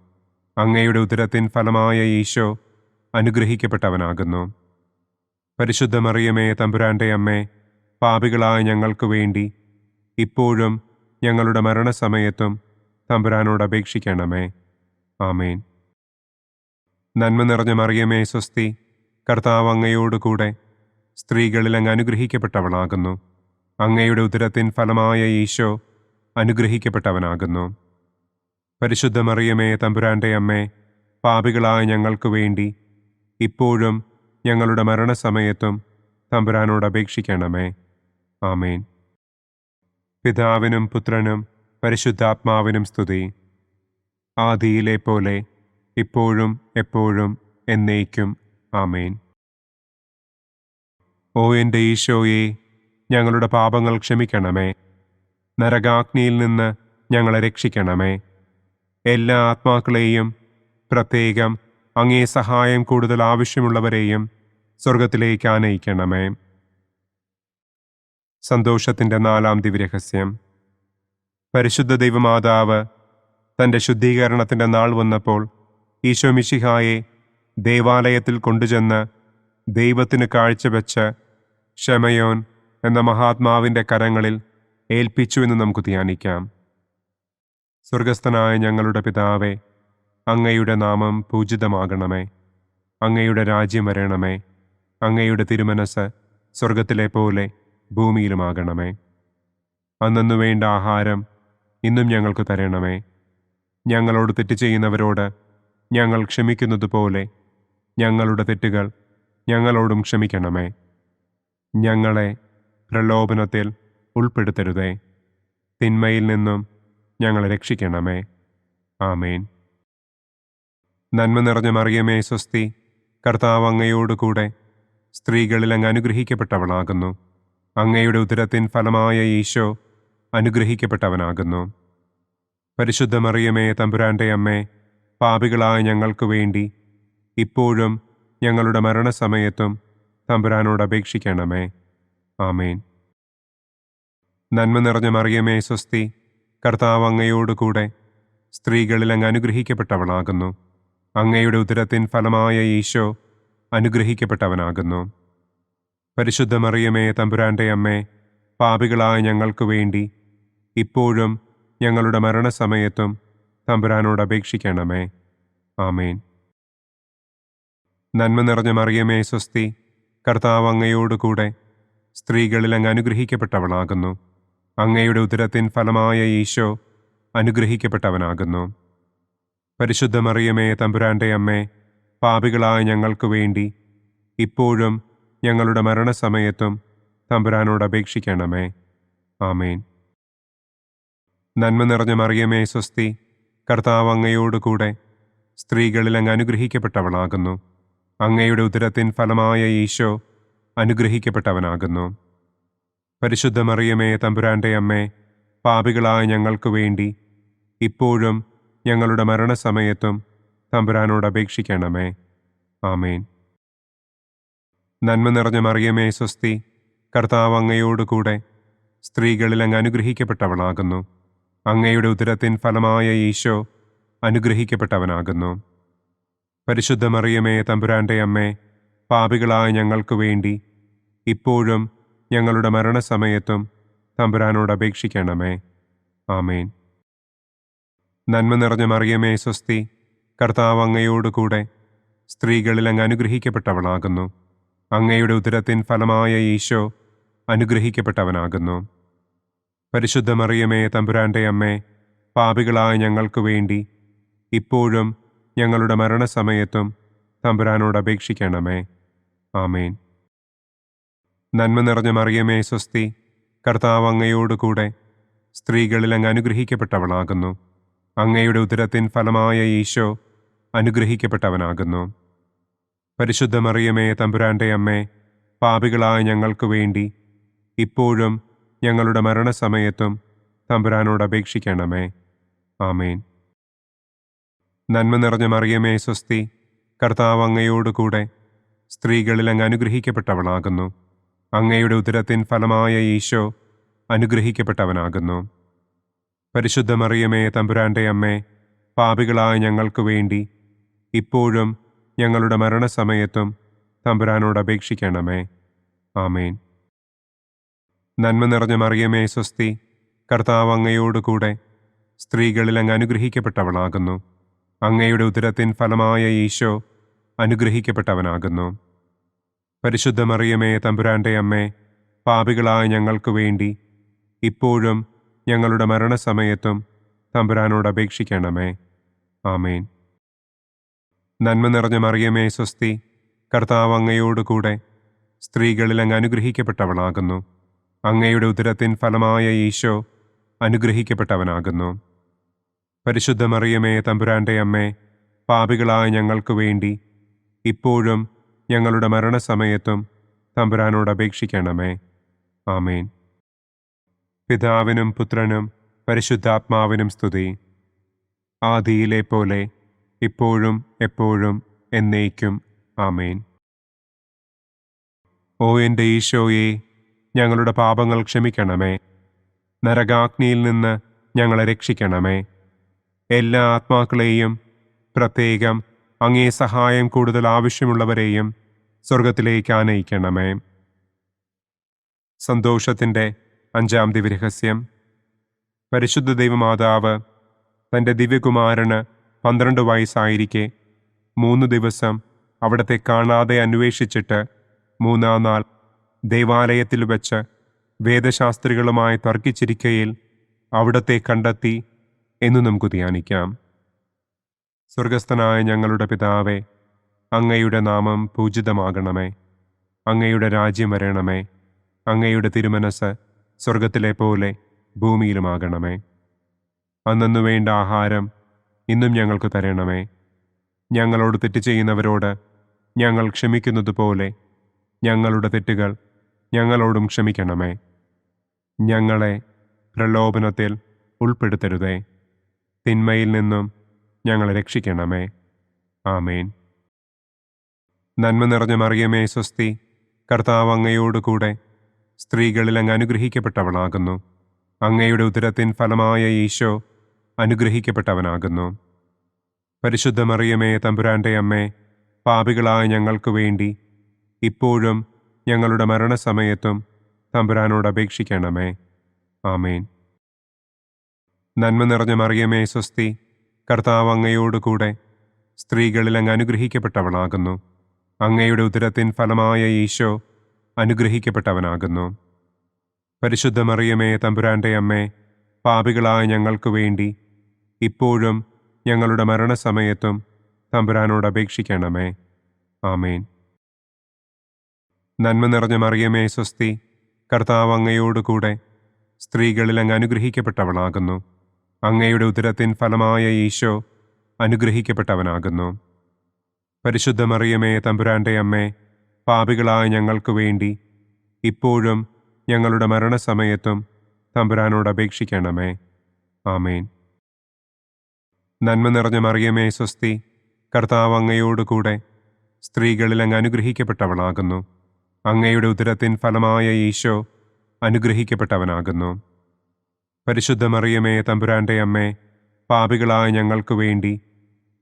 അങ്ങയുടെ ഉദരത്തിൻ ഫലമായ ഈശോ അനുഗ്രഹിക്കപ്പെട്ടവനാകുന്നു. പരിശുദ്ധ മറിയമേ തമ്പുരാൻ്റെ അമ്മേ, പാപികളായ ഞങ്ങൾക്ക് വേണ്ടി ഇപ്പോഴും ഞങ്ങളുടെ മരണസമയത്തും തമ്പുരാനോട് അപേക്ഷിക്കണമേ. ആമേൻ. നന്മ നിറഞ്ഞ മറിയമേ സ്വസ്തി, കർത്താവ് അങ്ങയോടുകൂടെ സ്ത്രീകളിൽ അങ്ങ് അനുഗ്രഹിക്കപ്പെട്ടവളാകുന്നു. അങ്ങയുടെ ഉദരത്തിൻ ഫലമായ ഈശോ അനുഗ്രഹിക്കപ്പെട്ടവനാകുന്നു. പരിശുദ്ധ മറിയമേ തമ്പുരാൻ്റെ അമ്മേ, പാപികളായ ഞങ്ങൾക്ക് വേണ്ടി ഇപ്പോഴും ഞങ്ങളുടെ മരണസമയത്തും തമ്പുരാനോട് അപേക്ഷിക്കണമേ. ആമേൻ. പിതാവിനും പുത്രനും പരിശുദ്ധാത്മാവിനും സ്തുതി. ആദിയിലെ പോലെ ഇപ്പോഴും എപ്പോഴും എന്നേക്കും. ആമേൻ. ഓ എൻ്റെ ഈശോയെ, ഞങ്ങളുടെ പാപങ്ങൾ ക്ഷമിക്കണമേ. നരകാഗ്നിയിൽ നിന്ന് ഞങ്ങളെ രക്ഷിക്കണമേ. എല്ലാ ആത്മാക്കളെയും, പ്രത്യേകം അങ്ങേ സഹായം കൂടുതൽ ആവശ്യമുള്ളവരെയും സ്വർഗത്തിലേക്ക് ആനയിക്കണമേ. സന്തോഷത്തിൻ്റെ 4-ാം ദിവ്യരഹസ്യം. പരിശുദ്ധ ദൈവമാതാവ് തൻ്റെ ശുദ്ധീകരണത്തിൻ്റെ നാൾ വന്നപ്പോൾ ഈശോ മിശിഹായെ ദേവാലയത്തിൽ കൊണ്ടുചെന്ന് ദൈവത്തിന് കാഴ്ചവെച്ച് ശമയോൻ എന്ന മഹാത്മാവിൻ്റെ കരങ്ങളിൽ ഏൽപ്പിച്ചു എന്ന് നമുക്ക് ധ്യാനിക്കാം. സ്വർഗസ്ഥനായ ഞങ്ങളുടെ പിതാവേ, അങ്ങയുടെ നാമം പൂജിതമാകണമേ. അങ്ങയുടെ രാജ്യം വരണമേ. അങ്ങയുടെ തിരുമനസ് സ്വർഗത്തിലെ പോലെ ഭൂമിയിലുമാകണമേ. അന്നന്നു വേണ്ട ആഹാരം ഇന്നും ഞങ്ങൾക്ക് തരണമേ. ഞങ്ങളോട് തെറ്റ് ചെയ്യുന്നവരോട് ഞങ്ങൾ ക്ഷമിക്കുന്നത് പോലെ ഞങ്ങളുടെ തെറ്റുകൾ ഞങ്ങളോടും ക്ഷമിക്കണമേ. ഞങ്ങളെ പ്രലോഭനത്തിൽ ഉൾപ്പെടുത്തരുതേ. തിന്മയിൽ നിന്നും ഞങ്ങളെ രക്ഷിക്കണമേ. ആമേൻ. നന്മ നിറഞ്ഞ മറിയമേ സ്വസ്തി, കർത്താവ് അങ്ങയോടുകൂടെ സ്ത്രീകളിൽ അങ്ങ് അനുഗ്രഹിക്കപ്പെട്ടവളാകുന്നു. അങ്ങയുടെ ഉദരത്തിൻ ഫലമായ ഈശോ അനുഗ്രഹിക്കപ്പെട്ടവനാകുന്നു. പരിശുദ്ധ മറിയമേ തമ്പുരാൻ്റെ അമ്മേ, പാപികളായ ഞങ്ങൾക്ക് വേണ്ടി ഇപ്പോഴും ഞങ്ങളുടെ മരണസമയത്തും തമ്പുരാനോട് അപേക്ഷിക്കണമേ. ആമേൻ. നന്മ നിറഞ്ഞ മറിയമേ സ്വസ്തി, കർത്താവ് അങ്ങയോടുകൂടെ സ്ത്രീകളിൽ അങ്ങ് അനുഗ്രഹിക്കപ്പെട്ടവളാകുന്നു. അങ്ങയുടെ ഉദരത്തിൻ ഫലമായ ഈശോ അനുഗ്രഹിക്കപ്പെട്ടവനാകുന്നു. പരിശുദ്ധ മറിയമേ തമ്പുരാൻ്റെ അമ്മേ, പാപികളായ ഞങ്ങൾക്ക് വേണ്ടി ഇപ്പോഴും ഞങ്ങളുടെ മരണസമയത്തും തമ്പുരാനോട് അപേക്ഷിക്കണമേ. ആമേൻ. നന്മ നിറഞ്ഞ മറിയമേ സ്വസ്തി, കർത്താവ് അങ്ങയോടുകൂടെ സ്ത്രീകളിൽ അങ്ങ് അനുഗ്രഹിക്കപ്പെട്ടവളാകുന്നു. അങ്ങയുടെ ഉദരത്തിൻ ഫലമായ ഈശോ അനുഗ്രഹിക്കപ്പെട്ടവനാകുന്നു. പരിശുദ്ധ മറിയമേ തമ്പുരാൻ്റെ അമ്മേ, പാപികളായ ഞങ്ങൾക്ക് വേണ്ടി ഇപ്പോഴും ഞങ്ങളുടെ മരണസമയത്തും തമ്പുരാനോട് അപേക്ഷിക്കണമേ. ആമേൻ. നന്മ നിറഞ്ഞ മറിയമേ സ്വസ്തി, കർത്താവ് അങ്ങയോടുകൂടെ സ്ത്രീകളിൽ അങ്ങ് അനുഗ്രഹിക്കപ്പെട്ടവളാകുന്നു. അങ്ങയുടെ ഉദരത്തിൻ ഫലമായ ഈശോ അനുഗ്രഹിക്കപ്പെട്ടവനാകുന്നു. പരിശുദ്ധ മറിയമേ തമ്പുരാൻ്റെ അമ്മേ, പാപികളായ ഞങ്ങൾക്ക് വേണ്ടി ഇപ്പോഴും ഞങ്ങളുടെ മരണസമയത്തും തമ്പുരാനോട് അപേക്ഷിക്കണമേ. ആമേൻ. നന്മ നിറഞ്ഞ മറിയമേ സ്വസ്തി, കർത്താവ് അങ്ങയോടുകൂടെ സ്ത്രീകളിൽ അങ്ങ് അനുഗ്രഹിക്കപ്പെട്ടവളാകുന്നു. അങ്ങയുടെ ഉദരത്തിൻ ഫലമായ ഈശോ അനുഗ്രഹിക്കപ്പെട്ടവനാകുന്നു. പരിശുദ്ധ മറിയമേ തമ്പുരാൻ്റെ അമ്മേ, പാപികളായ ഞങ്ങൾക്ക് വേണ്ടി ഇപ്പോഴും ഞങ്ങളുടെ മരണസമയത്തും തമ്പുരാനോട് അപേക്ഷിക്കണമേ. ആമേൻ. നന്മ നിറഞ്ഞ മറിയമേ സ്വസ്തി, കർത്താവ് അങ്ങയോടുകൂടെ സ്ത്രീകളിൽ അങ്ങ് അനുഗ്രഹിക്കപ്പെട്ടവളാകുന്നു. അങ്ങയുടെ ഉദരത്തിൻ ഫലമായ ഈശോ അനുഗ്രഹിക്കപ്പെട്ടവനാകുന്നു. പരിശുദ്ധ മറിയമേ തമ്പുരാൻ്റെ അമ്മേ, പാപികളായ ഞങ്ങൾക്ക് വേണ്ടി ഇപ്പോഴും ഞങ്ങളുടെ മരണസമയത്തും തമ്പുരാനോട് അപേക്ഷിക്കണമേ. ആമേൻ. നന്മ നിറഞ്ഞ മറിയമേ സ്വസ്തി, കർത്താവ് അങ്ങയോടുകൂടെ സ്ത്രീകളിൽ അങ്ങ് അനുഗ്രഹിക്കപ്പെട്ടവളാകുന്നു. അങ്ങയുടെ ഉദരത്തിൻ ഫലമായ ഈശോ അനുഗ്രഹിക്കപ്പെട്ടവനാകുന്നു. പരിശുദ്ധ മറിയമേ തമ്പുരാൻ്റെ അമ്മേ, പാപികളായ ഞങ്ങൾക്ക് വേണ്ടി ഇപ്പോഴും ഞങ്ങളുടെ മരണസമയത്തും തമ്പുരാനോട് അപേക്ഷിക്കണമേ. ആമേൻ. നന്മ നിറഞ്ഞ മറിയമേ സ്വസ്തി, കർത്താവ് അങ്ങയോടുകൂടെ സ്ത്രീകളിൽ അങ്ങ് അനുഗ്രഹിക്കപ്പെട്ടവളാകുന്നു. അങ്ങയുടെ ഉദരത്തിൻ ഫലമായ ഈശോ അനുഗ്രഹിക്കപ്പെട്ടവനാകുന്നു. പരിശുദ്ധ മറിയമേ തമ്പുരാൻ്റെ അമ്മേ, പാപികളായ ഞങ്ങൾക്ക് വേണ്ടി ഇപ്പോഴും ഞങ്ങളുടെ മരണസമയത്തും തമ്പുരാനോട് അപേക്ഷിക്കണമേ. ആമേൻ. നന്മ നിറഞ്ഞ മറിയമേ സ്വസ്തി, കർത്താവ് അങ്ങയോടുകൂടെ സ്ത്രീകളിൽ അങ്ങ് അനുഗ്രഹിക്കപ്പെട്ടവളാകുന്നു. അങ്ങയുടെ ഉദരത്തിൻ ഫലമായ ഈശോ അനുഗ്രഹിക്കപ്പെട്ടവനാകുന്നു. പരിശുദ്ധ മറിയമേ തമ്പുരാൻ്റെ അമ്മേ, പാപികളായ ഞങ്ങൾക്ക് വേണ്ടി ഇപ്പോഴും ഞങ്ങളുടെ മരണസമയത്തും തമ്പുരാനോട് അപേക്ഷിക്കണമേ. ആമേൻ. നന്മ നിറഞ്ഞ മറിയമേ സ്വസ്തി, കർത്താവ് അങ്ങയോടുകൂടെ സ്ത്രീകളിൽ അങ്ങ് അനുഗ്രഹിക്കപ്പെട്ടവളാകുന്നു. അങ്ങയുടെ ഉദരത്തിൻ ഫലമായ ഈശോ അനുഗ്രഹിക്കപ്പെട്ടവനാകുന്നു. പരിശുദ്ധ മറിയമേ തമ്പുരാന്റെ അമ്മേ, പാപികളായ ഞങ്ങൾക്ക് വേണ്ടി ഇപ്പോഴും ഞങ്ങളുടെ മരണസമയത്തും തമ്പുരാനോട് അപേക്ഷിക്കണമേ. ആമേൻ. പിതാവിനും പുത്രനും പരിശുദ്ധാത്മാവിനും സ്തുതി. ആദിയിലെ പോലെ ഇപ്പോഴും എപ്പോഴും എന്നേക്കും. ആമേൻ. ഓ എൻ്റെ ഈശോയെ, ഞങ്ങളുടെ പാപങ്ങൾ ക്ഷമിക്കണമേ. നരകാഗ്നിയിൽ നിന്ന് ഞങ്ങളെ രക്ഷിക്കണമേ. എല്ലാ ആത്മാക്കളെയും, പ്രത്യേകം അങ്ങേ സഹായം കൂടുതൽ ആവശ്യമുള്ളവരെയും സ്വർഗത്തിലേക്ക് ആനയിക്കണമേ. സന്തോഷത്തിൻ്റെ 5-ാം ദിവ്യരഹസ്യം. പരിശുദ്ധ ദൈവമാതാവ് തൻ്റെ ദിവ്യകുമാരന് 12 വയസ്സായിരിക്കെ 3 ദിവസം അവിടത്തെ കാണാതെ അന്വേഷിച്ചിട്ട് 3-ാം നാൾ ദേവാലയത്തിൽ വച്ച് വേദശാസ്ത്രികളുമായി തർക്കിച്ചിരിക്കയിൽ അവിടത്തെ കണ്ടെത്തി എന്ന് നമുക്ക് ധ്യാനിക്കാം. സ്വർഗസ്ഥനായ ഞങ്ങളുടെ പിതാവേ, അങ്ങയുടെ നാമം പൂജിതമാകണമേ. അങ്ങയുടെ രാജ്യം വരണമേ. അങ്ങയുടെ തിരുമനസ് സ്വർഗത്തിലെ പോലെ ഭൂമിയിലുമാകണമേ. അന്നു വേണ്ട ആഹാരം ഇന്നും ഞങ്ങൾക്ക് തരണമേ. ഞങ്ങളോട് തെറ്റ് ചെയ്യുന്നവരോട് ഞങ്ങൾ ക്ഷമിക്കുന്നത് പോലെ ഞങ്ങളുടെ തെറ്റുകൾ ഞങ്ങളോടും ക്ഷമിക്കണമേ. ഞങ്ങളെ പ്രലോഭനത്തിൽ ഉൾപ്പെടുത്തരുതേ. തിന്മയിൽ നിന്നും ഞങ്ങളെ രക്ഷിക്കണമേ. ആമേൻ. നന്മ നിറഞ്ഞ മറിയമേ സ്വസ്തി, കർത്താവ് അങ്ങയോടുകൂടെ സ്ത്രീകളിൽ അങ്ങ് അനുഗ്രഹിക്കപ്പെട്ടവളാകുന്നു. അങ്ങയുടെ ഉദരത്തിൻ ഫലമായ ഈശോ അനുഗ്രഹിക്കപ്പെട്ടവനാകുന്നു. പരിശുദ്ധ മറിയമേ തമ്പുരാന്റെ അമ്മേ, പാപികളായ ഞങ്ങൾക്ക് വേണ്ടി ഇപ്പോഴും ഞങ്ങളുടെ മരണസമയത്തും തമ്പുരാനോട് അപേക്ഷിക്കണമേ. ആമേൻ. നന്മ നിറഞ്ഞ മറിയമേ സ്വസ്തി, കർത്താവ് അങ്ങയോടുകൂടെ സ്ത്രീകളിൽ അങ്ങ് അനുഗ്രഹിക്കപ്പെട്ടവളാകുന്നു. അങ്ങയുടെ ഉദരത്തിൻ ഫലമായ ഈശോ അനുഗ്രഹിക്കപ്പെട്ടവനാകുന്നു. പരിശുദ്ധ മറിയമേ തമ്പുരാന്റെ അമ്മേ, പാപികളായ ഞങ്ങൾക്ക് വേണ്ടി ഇപ്പോഴും ഞങ്ങളുടെ മരണസമയത്തും തമ്പുരാനോട് അപേക്ഷിക്കണമേ. ആമേൻ. നന്മ നിറഞ്ഞ മറിയമേ സ്വസ്തി, കർത്താവ് അങ്ങയോടുകൂടെ സ്ത്രീകളിൽ അങ്ങ് അനുഗ്രഹിക്കപ്പെട്ടവളാകുന്നു. അങ്ങയുടെ ഉദരത്തിൻ ഫലമായ ഈശോ അനുഗ്രഹിക്കപ്പെട്ടവനാകുന്നു. പരിശുദ്ധ മറിയമേ തമ്പുരാന്റെ അമ്മേ, പാപികളായ ഞങ്ങൾക്ക് വേണ്ടി ഇപ്പോഴും ഞങ്ങളുടെ മരണസമയത്തും തമ്പുരാനോട് അപേക്ഷിക്കണമേ. ആമേൻ. നന്മ നിറഞ്ഞ മറിയമേ സ്വസ്തി, കർത്താവ് അങ്ങയോടുകൂടെ സ്ത്രീകളിൽ അങ്ങ് അനുഗ്രഹിക്കപ്പെട്ടവളാകുന്നു. അങ്ങയുടെ ഉദരത്തിൻ ഫലമായ ഈശോ അനുഗ്രഹിക്കപ്പെട്ടവനാകുന്നു. പരിശുദ്ധ മറിയമേ തമ്പുരാന്റെ അമ്മേ, പാപികളായ ഞങ്ങൾക്ക് വേണ്ടി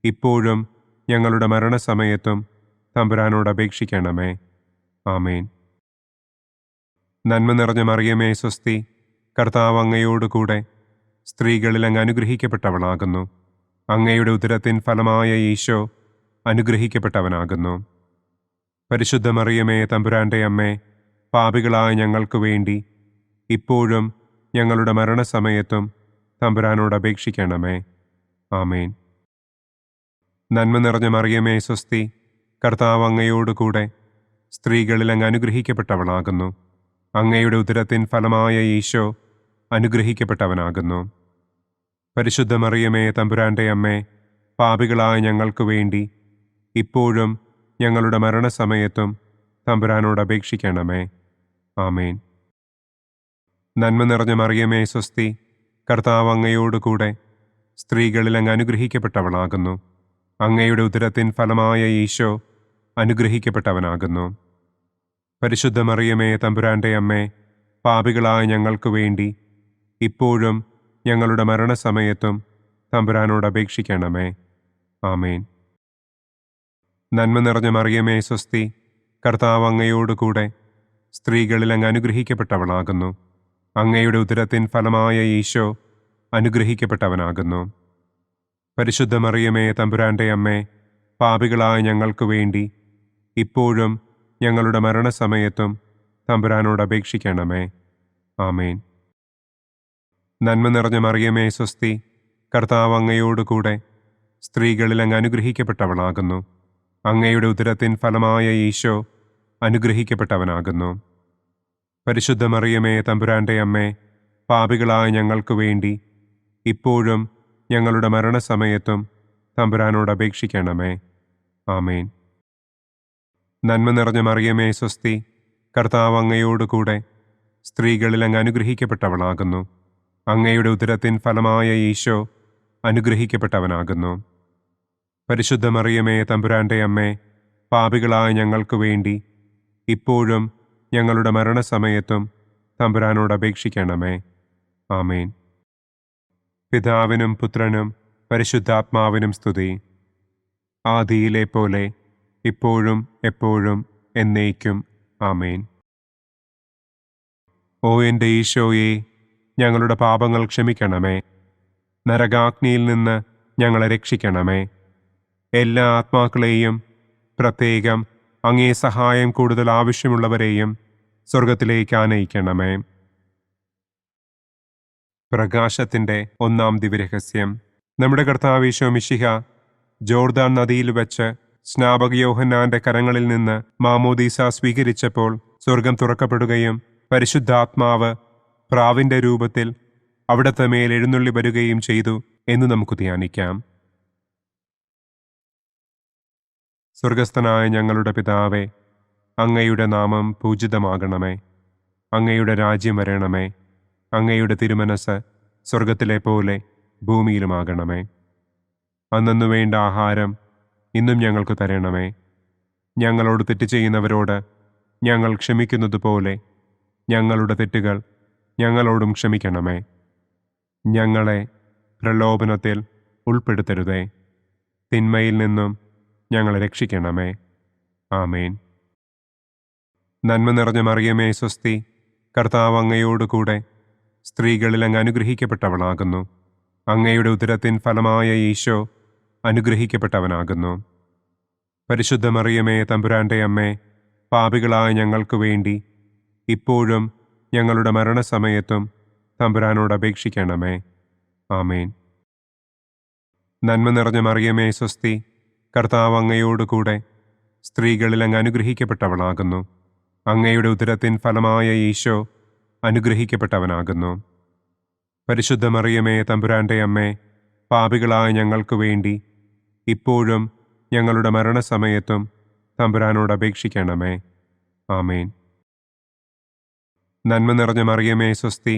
ഇപ്പോഴും ഞങ്ങളുടെ മരണസമയത്തും തമ്പുരാനോട് അപേക്ഷിക്കണമേ. ആമേൻ. നന്മ നിറഞ്ഞ മറിയമേ സ്വസ്തി, കർത്താവ് അങ്ങയോടുകൂടെ സ്ത്രീകളിൽ അങ്ങ് അനുഗ്രഹിക്കപ്പെട്ടവളാകുന്നു. അങ്ങയുടെ ഉദരത്തിൻ ഫലമായ ഈശോ അനുഗ്രഹിക്കപ്പെട്ടവനാകുന്നു. പരിശുദ്ധ മറിയമേ തമ്പുരാന്റെ അമ്മേ, പാപികളായ ഞങ്ങൾക്ക് വേണ്ടി ഇപ്പോഴും ഞങ്ങളുടെ മരണസമയത്തും തമ്പുരാനോട് അപേക്ഷിക്കണമേ. ആമേൻ. നന്മ നിറഞ്ഞ മറിയമേ സ്വസ്തി, കർത്താവ് അങ്ങയോടുകൂടെ സ്ത്രീകളിൽ അങ്ങ് അനുഗ്രഹിക്കപ്പെട്ടവളാകുന്നു. അങ്ങയുടെ ഉദരത്തിൻ ഫലമായ ഈശോ അനുഗ്രഹിക്കപ്പെട്ടവനാകുന്നു. പരിശുദ്ധ മറിയമേ തമ്പുരാന്റെ അമ്മേ, പാപികളായ ഞങ്ങൾക്ക് വേണ്ടി ഇപ്പോഴും ഞങ്ങളുടെ മരണസമയത്തും തമ്പുരാനോട് അപേക്ഷിക്കണമേ. ആമേൻ. നന്മ നിറഞ്ഞ മറിയമേ സ്വസ്തി, കർത്താവ് അങ്ങയോടുകൂടെ സ്ത്രീകളിൽ അങ്ങ് അനുഗ്രഹിക്കപ്പെട്ടവളാകുന്നു. അങ്ങയുടെ ഉദരത്തിൻ ഫലമായ ഈശോ അനുഗ്രഹിക്കപ്പെട്ടവനാകുന്നു. പരിശുദ്ധ മറിയമേ തമ്പുരാന്റെ അമ്മേ, പാപികളായ ഞങ്ങൾക്ക് വേണ്ടി ഇപ്പോഴും ഞങ്ങളുടെ മരണസമയത്തും തമ്പുരാനോട് അപേക്ഷിക്കണമേ. ആമേൻ. നന്മ നിറഞ്ഞ മറിയമേ സ്വസ്തി, കർത്താവ് അങ്ങയോടുകൂടെ സ്ത്രീകളിൽ അങ്ങ് അനുഗ്രഹിക്കപ്പെട്ടവളാകുന്നു. അങ്ങയുടെ ഉദരത്തിൻ ഫലമായ ഈശോ അനുഗ്രഹിക്കപ്പെട്ടവനാകുന്നു. പരിശുദ്ധ മറിയമേ തമ്പുരാന്റെ അമ്മേ, പാപികളായ ഞങ്ങൾക്ക് വേണ്ടി ഇപ്പോഴും ഞങ്ങളുടെ മരണസമയത്തും തമ്പുരാനോട് അപേക്ഷിക്കണമേ. ആമേൻ. നന്മ നിറഞ്ഞ മറിയമേ സ്വസ്തി, കർത്താവ് അങ്ങയോടുകൂടെ സ്ത്രീകളിൽ അങ്ങ് അനുഗ്രഹിക്കപ്പെട്ടവളാകുന്നു. അങ്ങയുടെ ഉദരത്തിൻ ഫലമായ ഈശോ അനുഗ്രഹിക്കപ്പെട്ടവനാകുന്നു. പരിശുദ്ധ മറിയമേ തമ്പുരാന്റെ അമ്മേ, പാപികളായ ഞങ്ങൾക്ക് വേണ്ടി ഇപ്പോഴും ഞങ്ങളുടെ മരണസമയത്തും തമ്പുരാനോട് അപേക്ഷിക്കണമേ. ആമേൻ. നന്മ നിറഞ്ഞ മറിയമേ സ്വസ്തി, കർത്താവ് അങ്ങയോടുകൂടെ സ്ത്രീകളിൽ അങ്ങ് അനുഗ്രഹിക്കപ്പെട്ടവളാകുന്നു. അങ്ങയുടെ ഉദരത്തിൻ ഫലമായ ഈശോ അനുഗ്രഹിക്കപ്പെട്ടവനാകുന്നു. പരിശുദ്ധ മറിയമേ തമ്പുരാന്റെ അമ്മേ, പാപികളായ ഞങ്ങൾക്ക് വേണ്ടി ഇപ്പോഴും ഞങ്ങളുടെ മരണസമയത്തും തമ്പുരാനോട് അപേക്ഷിക്കണമേ. ആമേൻ. പിതാവിനും പുത്രനും പരിശുദ്ധാത്മാവിനും സ്തുതി. ആദിയിലെ പോലെ ഇപ്പോഴും എപ്പോഴും എന്നേക്കും. ആമേൻ. ഓ എൻ്റെ ഈശോയെ, ഞങ്ങളുടെ പാപങ്ങൾ ക്ഷമിക്കണമേ. നരകാഗ്നിയിൽ നിന്ന് ഞങ്ങളെ രക്ഷിക്കണമേ. എല്ലാ ആത്മാക്കളെയും, പ്രത്യേകം അങ്ങേ സഹായം കൂടുതൽ ആവശ്യമുള്ളവരെയും സ്വർഗത്തിലേക്ക് ആനയിക്കണമേ. പ്രകാശത്തിൻ്റെ ഒന്നാം ദിവ്യരഹസ്യം. നമ്മുടെ കർത്താവ് ഈശോ മിശിഹ ജോർദാൻ നദിയിൽ വെച്ച് സ്നാപക യോഹന്നാന്റെ കരങ്ങളിൽ നിന്ന് മാമോദീസ സ്വീകരിച്ചപ്പോൾ സ്വർഗം തുറക്കപ്പെടുകയും പരിശുദ്ധാത്മാവ് പ്രാവിന്റെ രൂപത്തിൽ അവിടത്തെ മേൽ എഴുന്നള്ളി വരികയും ചെയ്തു എന്ന് നമുക്ക് ധ്യാനിക്കാം. സ്വർഗസ്ഥനായ ഞങ്ങളുടെ പിതാവേ, അങ്ങയുടെ നാമം പൂജിതമാകണമേ. അങ്ങയുടെ രാജ്യം വരണമേ. അങ്ങയുടെ തിരുമനസ് സ്വർഗത്തിലെ പോലെ ഭൂമിയിലുമാകണമേ. അന്നന്നു വേണ്ട ആഹാരം ഇന്നും ഞങ്ങൾക്ക് തരണമേ. ഞങ്ങളോട് തെറ്റ് ചെയ്യുന്നവരോട് ഞങ്ങൾ ക്ഷമിക്കുന്നത് പോലെ ഞങ്ങളുടെ തെറ്റുകൾ ഞങ്ങളോടും ക്ഷമിക്കണമേ. ഞങ്ങളെ പ്രലോഭനത്തിൽ ഉൾപ്പെടുത്തരുതേ, തിന്മയിൽ നിന്നും ഞങ്ങളെ രക്ഷിക്കണമേ. ആമേൻ. നന്മ നിറഞ്ഞ മറിയമേ സ്വസ്തി, കർത്താവ് അങ്ങയോടുകൂടെ സ്ത്രീകളിൽ അങ്ങ് അനുഗ്രഹിക്കപ്പെട്ടവളാകുന്നു. അങ്ങയുടെ ഉദരത്തിൻ ഫലമായ ഈശോ അനുഗ്രഹിക്കപ്പെട്ടവനാകുന്നു. പരിശുദ്ധ മറിയമേ തമ്പുരാന്റെ അമ്മേ, പാപികളായ ഞങ്ങൾക്ക് വേണ്ടി ഇപ്പോഴും ഞങ്ങളുടെ മരണസമയത്തും തമ്പുരാനോട് അപേക്ഷിക്കണമേ. ആമേൻ. നന്മ നിറഞ്ഞ മറിയമേ സ്വസ്തി, കർത്താവ് അങ്ങയോടുകൂടെ സ്ത്രീകളിൽ അങ്ങ് അനുഗ്രഹിക്കപ്പെട്ടവളാകുന്നു. അങ്ങയുടെ ഉദരത്തിൻ ഫലമായ ഈശോ അനുഗ്രഹിക്കപ്പെട്ടവനാകുന്നു. പരിശുദ്ധ മറിയമേ തമ്പുരാന്റെ അമ്മേ, പാപികളായ ഞങ്ങൾക്ക് വേണ്ടി ഇപ്പോഴും ഞങ്ങളുടെ മരണസമയത്തും തമ്പുരാനോട് അപേക്ഷിക്കണമേ. ആമേൻ. നന്മ നിറഞ്ഞ മറിയമേ സ്വസ്തി,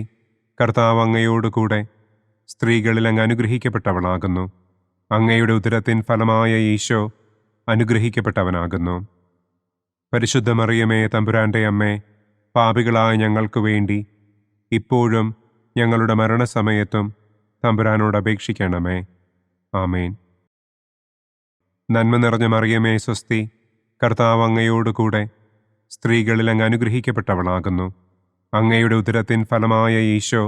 കർത്താവ് അങ്ങയോടുകൂടെ സ്ത്രീകളിൽ അങ്ങ് അനുഗ്രഹിക്കപ്പെട്ടവളാകുന്നു. അങ്ങയുടെ ഉദരത്തിൻ ഫലമായ ഈശോ അനുഗ്രഹിക്കപ്പെട്ടവനാകുന്നു. പരിശുദ്ധ മറിയമേ തമ്പുരാന്റെ അമ്മേ, പാപികളായ ഞങ്ങൾക്ക് വേണ്ടി ഇപ്പോഴും ഞങ്ങളുടെ മരണസമയത്തും തമ്പുരാനോട് അപേക്ഷിക്കണമേ. ആമേൻ. നന്മ നിറഞ്ഞ മറിയമേ സ്വസ്തി, കർത്താവ് അങ്ങയോടുകൂടെ സ്ത്രീകളിൽ അങ്ങ് അനുഗ്രഹിക്കപ്പെട്ടവളാകുന്നു. അങ്ങയുടെ ഉദരത്തിൻ ഫലമായ ഈശോ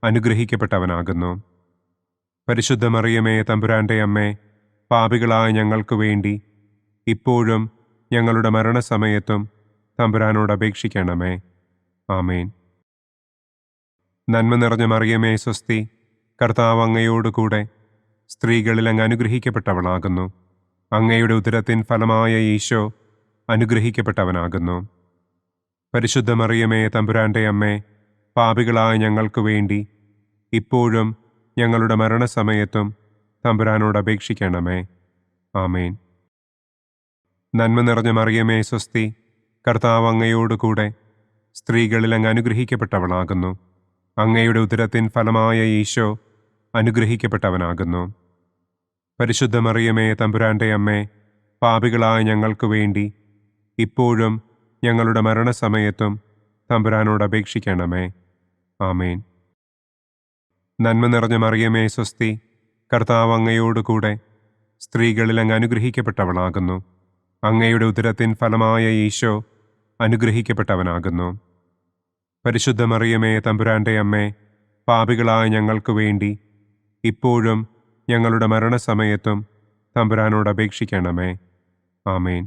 അനുഗ്രഹിക്കപ്പെട്ടവനാകുന്നു. പരിശുദ്ധ മറിയമേ തമ്പുരാന്റെ അമ്മേ, പാപികളായ ഞങ്ങൾക്ക് വേണ്ടി ഇപ്പോഴും ഞങ്ങളുടെ മരണസമയത്തും തമ്പുരാനോട് അപേക്ഷിക്കണമേ. ആമേൻ. നന്മ നിറഞ്ഞ മറിയമേ സ്വസ്തി, കർത്താവ് അങ്ങയോടുകൂടെ സ്ത്രീകളിൽ അങ്ങ് അനുഗ്രഹിക്കപ്പെട്ടവളാകുന്നു. അങ്ങയുടെ ഉദരത്തിൻ ഫലമായ ഈശോ അനുഗ്രഹിക്കപ്പെട്ടവനാകുന്നു. പരിശുദ്ധ മറിയമേ തമ്പുരാന്റെ അമ്മേ, പാപികളായ ഞങ്ങൾക്ക് വേണ്ടി ഇപ്പോഴും ഞങ്ങളുടെ മരണസമയത്തും തമ്പുരാനോട് അപേക്ഷിക്കണമേ. ആമേൻ. നന്മ നിറഞ്ഞ മറിയമേ സ്വസ്തി, കർത്താവ് അങ്ങയോടുകൂടെ സ്ത്രീകളിൽ അങ്ങ് അനുഗ്രഹിക്കപ്പെട്ടവളാകുന്നു. അങ്ങയുടെ ഉദരത്തിൻ ഫലമായ ഈശോ അനുഗ്രഹിക്കപ്പെട്ടവനാകുന്നു. പരിശുദ്ധ മറിയമേ തമ്പുരാന്റെ അമ്മേ, പാപികളായ ഞങ്ങൾക്ക് വേണ്ടി ഇപ്പോഴും ഞങ്ങളുടെ മരണസമയത്തും തമ്പുരാനോട് അപേക്ഷിക്കണമേ. ആമേൻ. നന്മ നിറഞ്ഞ മറിയമേ സ്വസ്തി, കർത്താവ് അങ്ങയോടുകൂടെ സ്ത്രീകളിൽ അങ്ങ് അനുഗ്രഹിക്കപ്പെട്ടവളാകുന്നു. അങ്ങയുടെ ഉദരത്തിൻ ഫലമായ ഈശോ അനുഗ്രഹിക്കപ്പെട്ടവനാകുന്നു. പരിശുദ്ധ മറിയമേ തമ്പുരാന്റെ അമ്മേ, പാപികളായ ഞങ്ങൾക്ക് വേണ്ടി ഇപ്പോഴും ഞങ്ങളുടെ മരണസമയത്തും തമ്പുരാനോട് അപേക്ഷിക്കണമേ. ആമേൻ.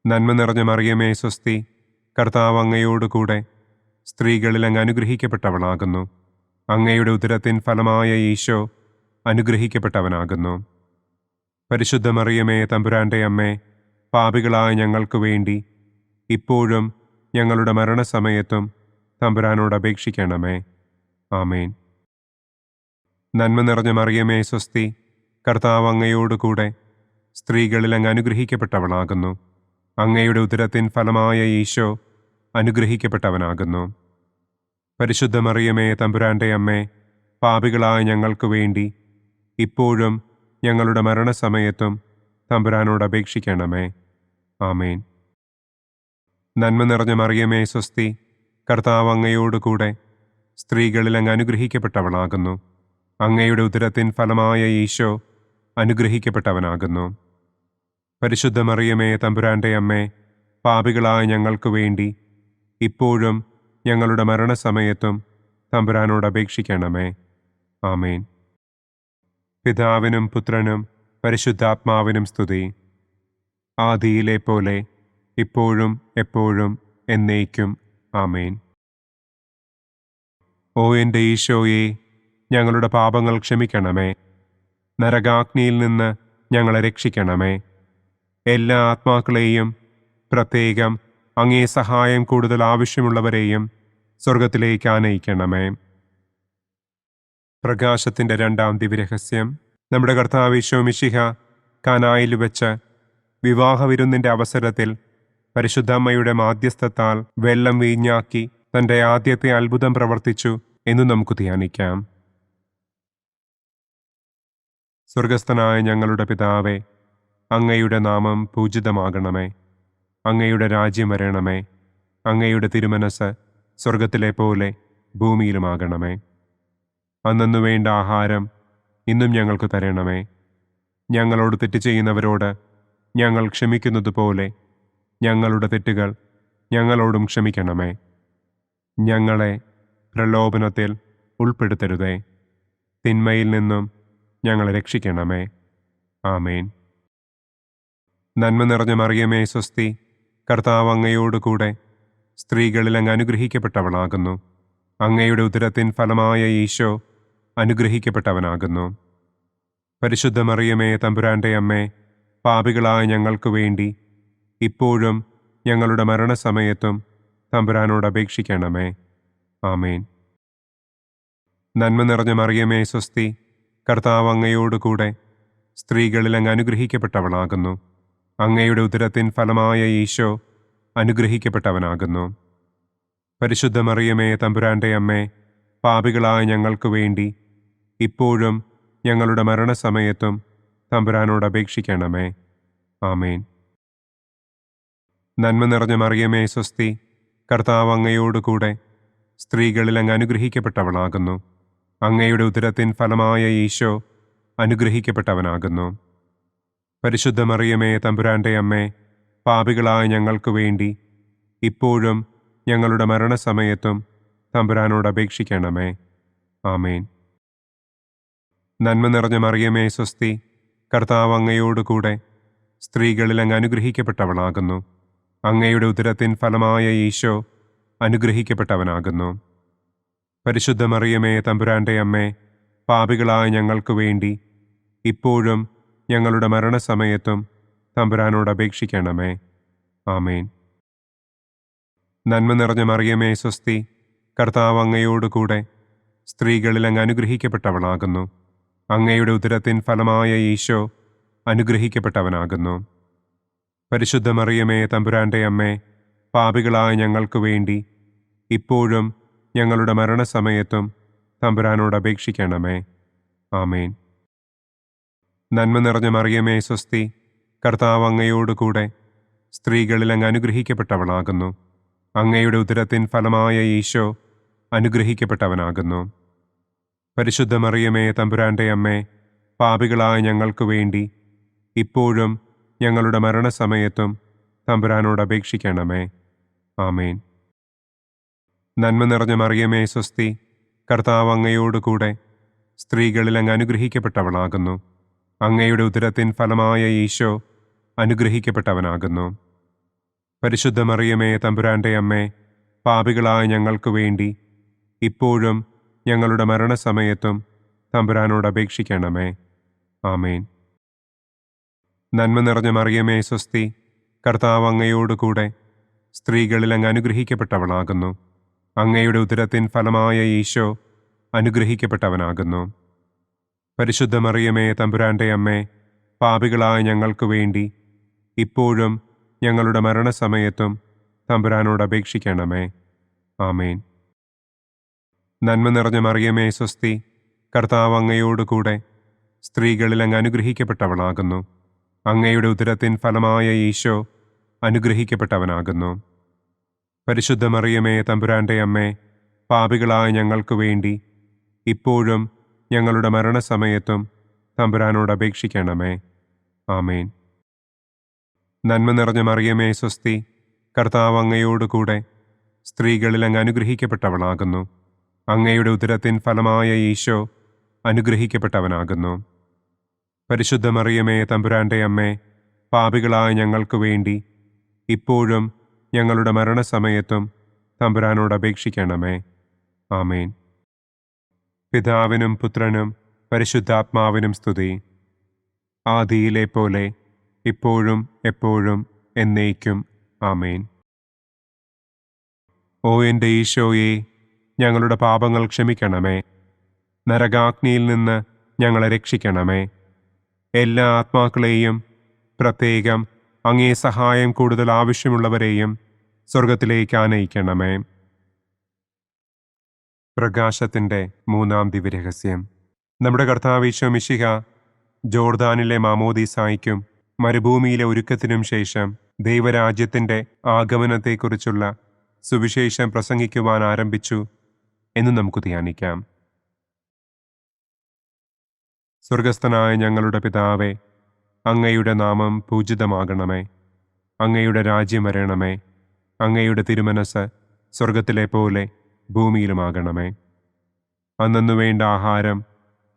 നന്മ നിറഞ്ഞ മറിയമേ സ്വസ്തി, കർത്താവ് അങ്ങയോടുകൂടെ സ്ത്രീകളിൽ അങ്ങ് അനുഗ്രഹിക്കപ്പെട്ടവളാകുന്നു. അങ്ങയുടെ ഉദരത്തിൻ ഫലമായ ഈശോ അനുഗ്രഹിക്കപ്പെട്ടവനാകുന്നു. പരിശുദ്ധ മറിയമേ തമ്പുരാന്റെ അമ്മേ, പാപികളായ ഞങ്ങൾക്ക് വേണ്ടി ഇപ്പോഴും ഞങ്ങളുടെ മരണസമയത്തും തമ്പുരാനോട് അപേക്ഷിക്കണമേ. ആമേൻ. നന്മ നിറഞ്ഞ മറിയമേ സ്വസ്തി, കർത്താവ് അങ്ങയോടുകൂടെ സ്ത്രീകളിൽ അങ്ങ് അനുഗ്രഹിക്കപ്പെട്ടവളാകുന്നു. അങ്ങയുടെ ഉദരത്തിൻ ഫലമായ ഈശോ അനുഗ്രഹിക്കപ്പെട്ടവനാകുന്നു. പരിശുദ്ധ മറിയമേ തമ്പുരാന്റെ അമ്മേ, പാപികളായ ഞങ്ങൾക്ക് വേണ്ടി ഇപ്പോഴും ഞങ്ങളുടെ മരണസമയത്തും തമ്പുരാനോട് അപേക്ഷിക്കണമേ. ആമേൻ. നന്മ നിറഞ്ഞ മറിയമേ സ്വസ്തി, കർത്താവ് അങ്ങയോടുകൂടെ സ്ത്രീകളിൽ അങ്ങ് അനുഗ്രഹിക്കപ്പെട്ടവളാകുന്നു. അങ്ങയുടെ ഉദരത്തിൻ ഫലമായ ഈശോ അനുഗ്രഹിക്കപ്പെട്ടവനാകുന്നു. പരിശുദ്ധ മറിയമേ തമ്പുരാന്റെ അമ്മേ, പാപികളായ ഞങ്ങൾക്ക് വേണ്ടി ഇപ്പോഴും ഞങ്ങളുടെ മരണസമയത്തും തമ്പുരാനോട് അപേക്ഷിക്കണമേ. ആമേൻ. പിതാവിനും പുത്രനും പരിശുദ്ധാത്മാവിനും സ്തുതി. ആദിയിലെ പോലെ ഇപ്പോഴും എപ്പോഴും എന്നേക്കും. ആമേൻ. ഓ എൻ്റെ ഈശോയെ, ഞങ്ങളുടെ പാപങ്ങൾ ക്ഷമിക്കണമേ. നരകാഗ്നിയിൽ നിന്ന് ഞങ്ങളെ രക്ഷിക്കണമേ. എല്ലാ ആത്മാക്കളെയും, പ്രത്യേകം അങ്ങേ സഹായം കൂടുതൽ ആവശ്യമുള്ളവരെയും സ്വർഗത്തിലേക്ക് ആനയിക്കണമേ. പ്രകാശത്തിൻ്റെ രണ്ടാം ദിവ്യരഹസ്യം. നമ്മുടെ കർത്താവ് ഈശോ മിശിഹ കാനായിൽ വെച്ച് വിവാഹവിരുന്നിൻ്റെ അവസരത്തിൽ പരിശുദ്ധമ്മയുടെ മാധ്യസ്ഥത്താൽ വെള്ളം വീഞ്ഞാക്കി തൻ്റെ ആദ്യത്തെ അത്ഭുതം പ്രവർത്തിച്ചു എന്ന് നമുക്ക് ധ്യാനിക്കാം. സ്വർഗസ്ഥനായ ഞങ്ങളുടെ പിതാവേ, അങ്ങയുടെ നാമം പൂജിതമാകണമേ. അങ്ങയുടെ രാജ്യം വരണമേ. അങ്ങയുടെ തിരുമനസ് സ്വർഗത്തിലെ പോലെ ഭൂമിയിലുമാകണമേ. അന്നു വേണ്ട ആഹാരം ഇന്നും ഞങ്ങൾക്ക് തരണമേ. ഞങ്ങളോട് തെറ്റ് ചെയ്യുന്നവരോട് ഞങ്ങൾ ക്ഷമിക്കുന്നത് പോലെ ഞങ്ങളുടെ തെറ്റുകൾ ഞങ്ങളോടും ക്ഷമിക്കണമേ. ഞങ്ങളെ പ്രലോഭനത്തിൽ ഉൾപ്പെടുത്തരുതേ. തിന്മയിൽ നിന്നും ഞങ്ങളെ രക്ഷിക്കണമേ. ആമേൻ. നന്മ നിറഞ്ഞ മറിയമേ സ്വസ്തി, കർത്താവ് അങ്ങയോടുകൂടെ സ്ത്രീകളിൽ അങ്ങ് അനുഗ്രഹിക്കപ്പെട്ടവളാകുന്നു. അങ്ങയുടെ ഉദരത്തിൻ ഫലമായ ഈശോ അനുഗ്രഹിക്കപ്പെട്ടവനാകുന്നു. പരിശുദ്ധ മറിയമേ തമ്പുരാന്റെ അമ്മേ, പാപികളായ ഞങ്ങൾക്ക് വേണ്ടി ഇപ്പോഴും ഞങ്ങളുടെ മരണസമയത്തും തമ്പുരാനോട് അപേക്ഷിക്കണമേ. ആമേൻ. നന്മ നിറഞ്ഞ മറിയമേ സ്വസ്തി, കർത്താവ് അങ്ങയോടുകൂടെ സ്ത്രീകളിൽ അങ്ങ് അനുഗ്രഹിക്കപ്പെട്ടവളാകുന്നു. അങ്ങയുടെ ഉദരത്തിൻ ഫലമായ ഈശോ അനുഗ്രഹിക്കപ്പെട്ടവനാകുന്നു. പരിശുദ്ധ മറിയമേ തമ്പുരാന്റെ അമ്മേ, പാപികളായ ഞങ്ങൾക്ക് വേണ്ടി ഇപ്പോഴും ഞങ്ങളുടെ മരണസമയത്തും തമ്പുരാനോട് അപേക്ഷിക്കണമേ. ആമേൻ. നന്മ നിറഞ്ഞ മറിയമേ സ്വസ്തി, കർത്താവ് അങ്ങയോടുകൂടെ സ്ത്രീകളിൽ അങ്ങ് അനുഗ്രഹിക്കപ്പെട്ടവളാകുന്നു. അങ്ങയുടെ ഉദരത്തിൻ ഫലമായ ഈശോ അനുഗ്രഹിക്കപ്പെട്ടവനാകുന്നു. പരിശുദ്ധ മറിയമേ തമ്പുരാന്റെ അമ്മേ, പാപികളായ ഞങ്ങൾക്ക് വേണ്ടി ഇപ്പോഴും ഞങ്ങളുടെ മരണസമയത്തും തമ്പുരാനോട് അപേക്ഷിക്കണമേ. ആമേൻ. നന്മ നിറഞ്ഞ മറിയമേ സ്വസ്തി, കർത്താവ് അങ്ങയോടുകൂടെ സ്ത്രീകളിൽ അങ്ങ് അനുഗ്രഹിക്കപ്പെട്ടവളാകുന്നു. അങ്ങയുടെ ഉദരത്തിൻ ഫലമായ ഈശോ അനുഗ്രഹിക്കപ്പെട്ടവനാകുന്നു. പരിശുദ്ധ മറിയമേ തമ്പുരാന്റെ അമ്മേ, പാപികളായ ഞങ്ങൾക്ക് വേണ്ടി ഇപ്പോഴും ഞങ്ങളുടെ മരണസമയത്തും തമ്പുരാനോട് അപേക്ഷിക്കണമേ. ആമേൻ. നന്മ നിറഞ്ഞ മറിയമേ സ്വസ്തി, കർത്താവ് അങ്ങയോടുകൂടെ സ്ത്രീകളിൽ അങ്ങ് അനുഗ്രഹിക്കപ്പെട്ടവളാകുന്നു. അങ്ങയുടെ ഉദരത്തിൻ ഫലമായ ഈശോ അനുഗ്രഹിക്കപ്പെട്ടവനാകുന്നു. പരിശുദ്ധ മറിയമേ തമ്പുരാന്റെ അമ്മേ, പാപികളായ ഞങ്ങൾക്ക് വേണ്ടി ഇപ്പോഴും ഞങ്ങളുടെ മരണസമയത്തും തമ്പുരാനോട് അപേക്ഷിക്കണമേ. ആമേൻ. നന്മ നിറഞ്ഞ മറിയമേ സ്വസ്തി, കർത്താവ് അങ്ങയോടുകൂടെ സ്ത്രീകളിൽ അങ്ങ് അനുഗ്രഹിക്കപ്പെട്ടവളാകുന്നു. അങ്ങയുടെ ഉദരത്തിൻ ഫലമായ ഈശോ അനുഗ്രഹിക്കപ്പെട്ടവനാകുന്നു. പരിശുദ്ധ മറിയമേ തമ്പുരാന്റെ അമ്മേ, പാപികളായ ഞങ്ങൾക്ക് വേണ്ടി ഇപ്പോഴും ഞങ്ങളുടെ മരണസമയത്തും തമ്പുരാനോട് അപേക്ഷിക്കണമേ. ആമേൻ. നന്മ നിറഞ്ഞ മറിയമേ സ്വസ്തി, കർത്താവ് അങ്ങയോടുകൂടെ സ്ത്രീകളിൽ അങ്ങ് അനുഗ്രഹിക്കപ്പെട്ടവളാകുന്നു. അങ്ങയുടെ ഉദരത്തിൻ ഫലമായ ഈശോ അനുഗ്രഹിക്കപ്പെട്ടവനാകുന്നു. പരിശുദ്ധ മറിയമേ തമ്പുരാന്റെ അമ്മേ, പാപികളായ ഞങ്ങൾക്ക് വേണ്ടി ഇപ്പോഴും ഞങ്ങളുടെ മരണസമയത്തും തമ്പുരാനോട് അപേക്ഷിക്കണമേ. ആമേൻ. നന്മ നിറഞ്ഞ മറിയമേ സ്വസ്തി, കർത്താവ് അങ്ങയോടുകൂടെ സ്ത്രീകളിൽ അങ്ങ് അനുഗ്രഹിക്കപ്പെട്ടവളാകുന്നു. അങ്ങയുടെ ഉദരത്തിൻ ഫലമായ ഈശോ അനുഗ്രഹിക്കപ്പെട്ടവനാകുന്നു. പരിശുദ്ധ മറിയമേ തമ്പുരാന്റെ അമ്മേ, പാപികളായ ഞങ്ങൾക്ക് വേണ്ടി ഇപ്പോഴും ഞങ്ങളുടെ മരണസമയത്തും തമ്പുരാനോട് അപേക്ഷിക്കണമേ. ആമേൻ. നന്മ നിറഞ്ഞ മറിയമേ സ്വസ്തി, കർത്താവ് അങ്ങയോടുകൂടെ സ്ത്രീകളിൽ അങ്ങ് അനുഗ്രഹിക്കപ്പെട്ടവളാകുന്നു. അങ്ങയുടെ ഉദരത്തിൻ ഫലമായ ഈശോ അനുഗ്രഹിക്കപ്പെട്ടവനാകുന്നു. പരിശുദ്ധ മറിയമേ തമ്പുരാന്റെ അമ്മേ, പാപികളായ ഞങ്ങൾക്ക് വേണ്ടി ഇപ്പോഴും ഞങ്ങളുടെ മരണസമയത്തും തമ്പുരാനോട് അപേക്ഷിക്കണമേ. ആമേൻ. നന്മ നിറഞ്ഞ മറിയമേ സ്വസ്തി, കർത്താവ് അങ്ങയോടുകൂടെ സ്ത്രീകളിൽ അങ്ങ് അനുഗ്രഹിക്കപ്പെട്ടവളാകുന്നു. അങ്ങയുടെ ഉദരത്തിൻ ഫലമായ ഈശോ അനുഗ്രഹിക്കപ്പെട്ടവനാകുന്നു. പരിശുദ്ധ മറിയമേ തമ്പുരാന്റെ അമ്മേ, പാപികളായ ഞങ്ങൾക്ക് വേണ്ടി ഇപ്പോഴും ഞങ്ങളുടെ മരണസമയത്തും തമ്പുരാനോട് അപേക്ഷിക്കണമേ. ആമേൻ. പിതാവിനും പുത്രനും പരിശുദ്ധാത്മാവിനും സ്തുതി. ആദിയിലെ പോലെ ഇപ്പോഴും എപ്പോഴും എന്നേക്കും. ആമേൻ. ഓ എൻ്റെ ഈശോയെ, ഞങ്ങളുടെ പാപങ്ങൾ ക്ഷമിക്കണമേ. നരകാഗ്നിയിൽ നിന്ന് ഞങ്ങളെ രക്ഷിക്കണമേ. എല്ലാ ആത്മാക്കളെയും, പ്രത്യേകം അങ്ങേ സഹായം കൂടുതൽ ആവശ്യമുള്ളവരെയും സ്വർഗത്തിലേക്ക് ആനയിക്കണമേ. പ്രകാശത്തിൻ്റെ മൂന്നാം ദിവ്യരഹസ്യം. നമ്മുടെ കർത്താവ് ഈശോ മിശിഹ ജോർദാനിലെ മാമോദീസായ്ക്കും മരുഭൂമിയിലെ ഒരുക്കത്തിനും ശേഷം ദൈവരാജ്യത്തിൻ്റെ ആഗമനത്തെക്കുറിച്ചുള്ള സുവിശേഷം പ്രസംഗിക്കുവാൻ ആരംഭിച്ചു എന്ന് നമുക്ക് ധ്യാനിക്കാം. സ്വർഗസ്ഥനായ ഞങ്ങളുടെ പിതാവേ, അങ്ങയുടെ നാമം പൂജിതമാകണമേ. അങ്ങയുടെ രാജ്യം വരണമേ. അങ്ങയുടെ തിരുമനസ് സ്വർഗത്തിലെ പോലെ ഭൂമിയിലുമാകണമേ. അന്നന്നു വേണ്ട ആഹാരം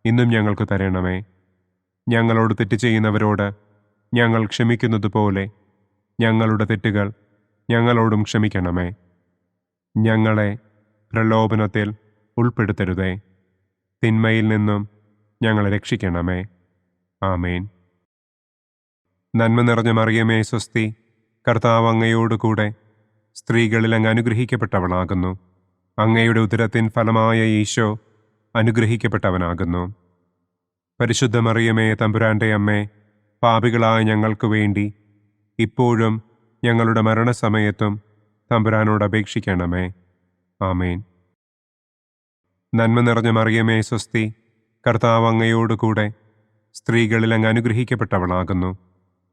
ഇന്നും ഞങ്ങൾക്ക് തരണമേ. ഞങ്ങളോട് തെറ്റ് ചെയ്യുന്നവരോട് ഞങ്ങൾ ക്ഷമിക്കുന്നതുപോലെ ഞങ്ങളുടെ തെറ്റുകൾ ഞങ്ങളോടും ക്ഷമിക്കണമേ. ഞങ്ങളെ പ്രലോഭനത്തിൽ ഉൾപ്പെടുത്തരുതേ. തിന്മയിൽ നിന്നും ഞങ്ങളെ രക്ഷിക്കണമേ. ആമേൻ. നന്മ നിറഞ്ഞ മറിയമേ സ്വസ്തി, കർത്താവ് അങ്ങയോടുകൂടെ സ്ത്രീകളിൽ അങ്ങ് അനുഗ്രഹിക്കപ്പെട്ടവളാകുന്നു. അങ്ങയുടെ ഉദരത്തിൻ ഫലമായ ഈശോ അനുഗ്രഹിക്കപ്പെട്ടവനാകുന്നു. പരിശുദ്ധ മറിയമേ തമ്പുരാന്റെ അമ്മേ, പാപികളായ ഞങ്ങൾക്ക് വേണ്ടി ഇപ്പോഴും ഞങ്ങളുടെ മരണസമയത്തും തമ്പുരാനോട് അപേക്ഷിക്കണമേ. ആമേൻ. നന്മ നിറഞ്ഞ മറിയമേ സ്വസ്തി, കർത്താവ് അങ്ങയോടുകൂടെ സ്ത്രീകളിൽ അങ്ങ് അനുഗ്രഹിക്കപ്പെട്ടവളാകുന്നു.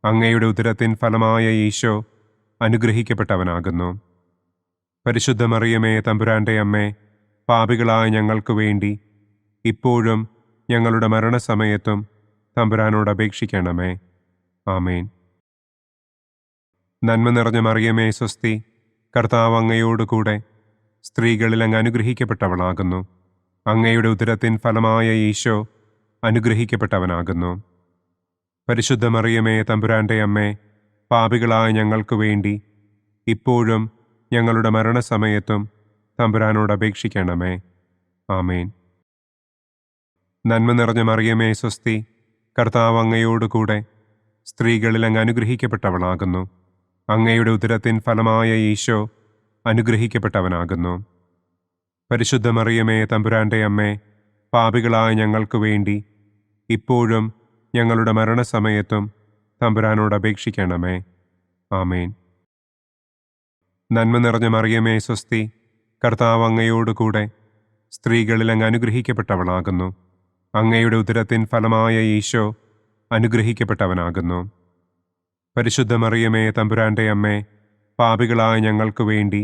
അങ്ങയുടെ ഉദരത്തിൻ ഫലമായ ഈശോ അനുഗ്രഹിക്കപ്പെട്ടവനാകുന്നു. പരിശുദ്ധ മറിയമേ തമ്പുരാന്റെ അമ്മേ, പാപികളായ ഞങ്ങൾക്ക് വേണ്ടി ഇപ്പോഴും ഞങ്ങളുടെ മരണസമയത്തും തമ്പുരാനോട് അപേക്ഷിക്കണമേ. ആമേൻ. നന്മ നിറഞ്ഞ മറിയമേ സ്വസ്തി, കർത്താവ് അങ്ങയോടുകൂടെ സ്ത്രീകളിൽ അങ്ങ് അനുഗ്രഹിക്കപ്പെട്ടവളാകുന്നു. അങ്ങയുടെ ഉദരത്തിൻ ഫലമായ ഈശോ അനുഗ്രഹിക്കപ്പെട്ടവനാകുന്നു. പരിശുദ്ധ മറിയമേ തമ്പുരാന്റെ അമ്മേ, പാപികളായ ഞങ്ങൾക്ക് വേണ്ടി ഇപ്പോഴും ഞങ്ങളുടെ മരണസമയത്തും തമ്പുരാനോട് അപേക്ഷിക്കണമേ. ആമേൻ. നന്മ നിറഞ്ഞ മറിയമേ സ്വസ്തി, കർത്താവ് അങ്ങയോടുകൂടെ സ്ത്രീകളിൽ അങ്ങ് അനുഗ്രഹിക്കപ്പെട്ടവളാകുന്നു. അങ്ങയുടെ ഉദരത്തിൻ ഫലമായ ഈശോ അനുഗ്രഹിക്കപ്പെട്ടവനാകുന്നു. പരിശുദ്ധ മറിയമേ തമ്പുരാന്റെ അമ്മേ, പാപികളായ ഞങ്ങൾക്ക് വേണ്ടി ഇപ്പോഴും ഞങ്ങളുടെ മരണസമയത്തും തമ്പുരാനോട് അപേക്ഷിക്കണമേ. ആമേൻ. നന്മ നിറഞ്ഞ മറിയമേ സ്വസ്തി, കർത്താവ് അങ്ങയോടുകൂടെ സ്ത്രീകളിൽ അങ്ങ് അനുഗ്രഹിക്കപ്പെട്ടവളാകുന്നു. അങ്ങയുടെ ഉദരത്തിൻ ഫലമായ ഈശോ അനുഗ്രഹിക്കപ്പെട്ടവനാകുന്നു. പരിശുദ്ധ മറിയമേ തമ്പുരാന്റെ അമ്മേ, പാപികളായ ഞങ്ങൾക്ക് വേണ്ടി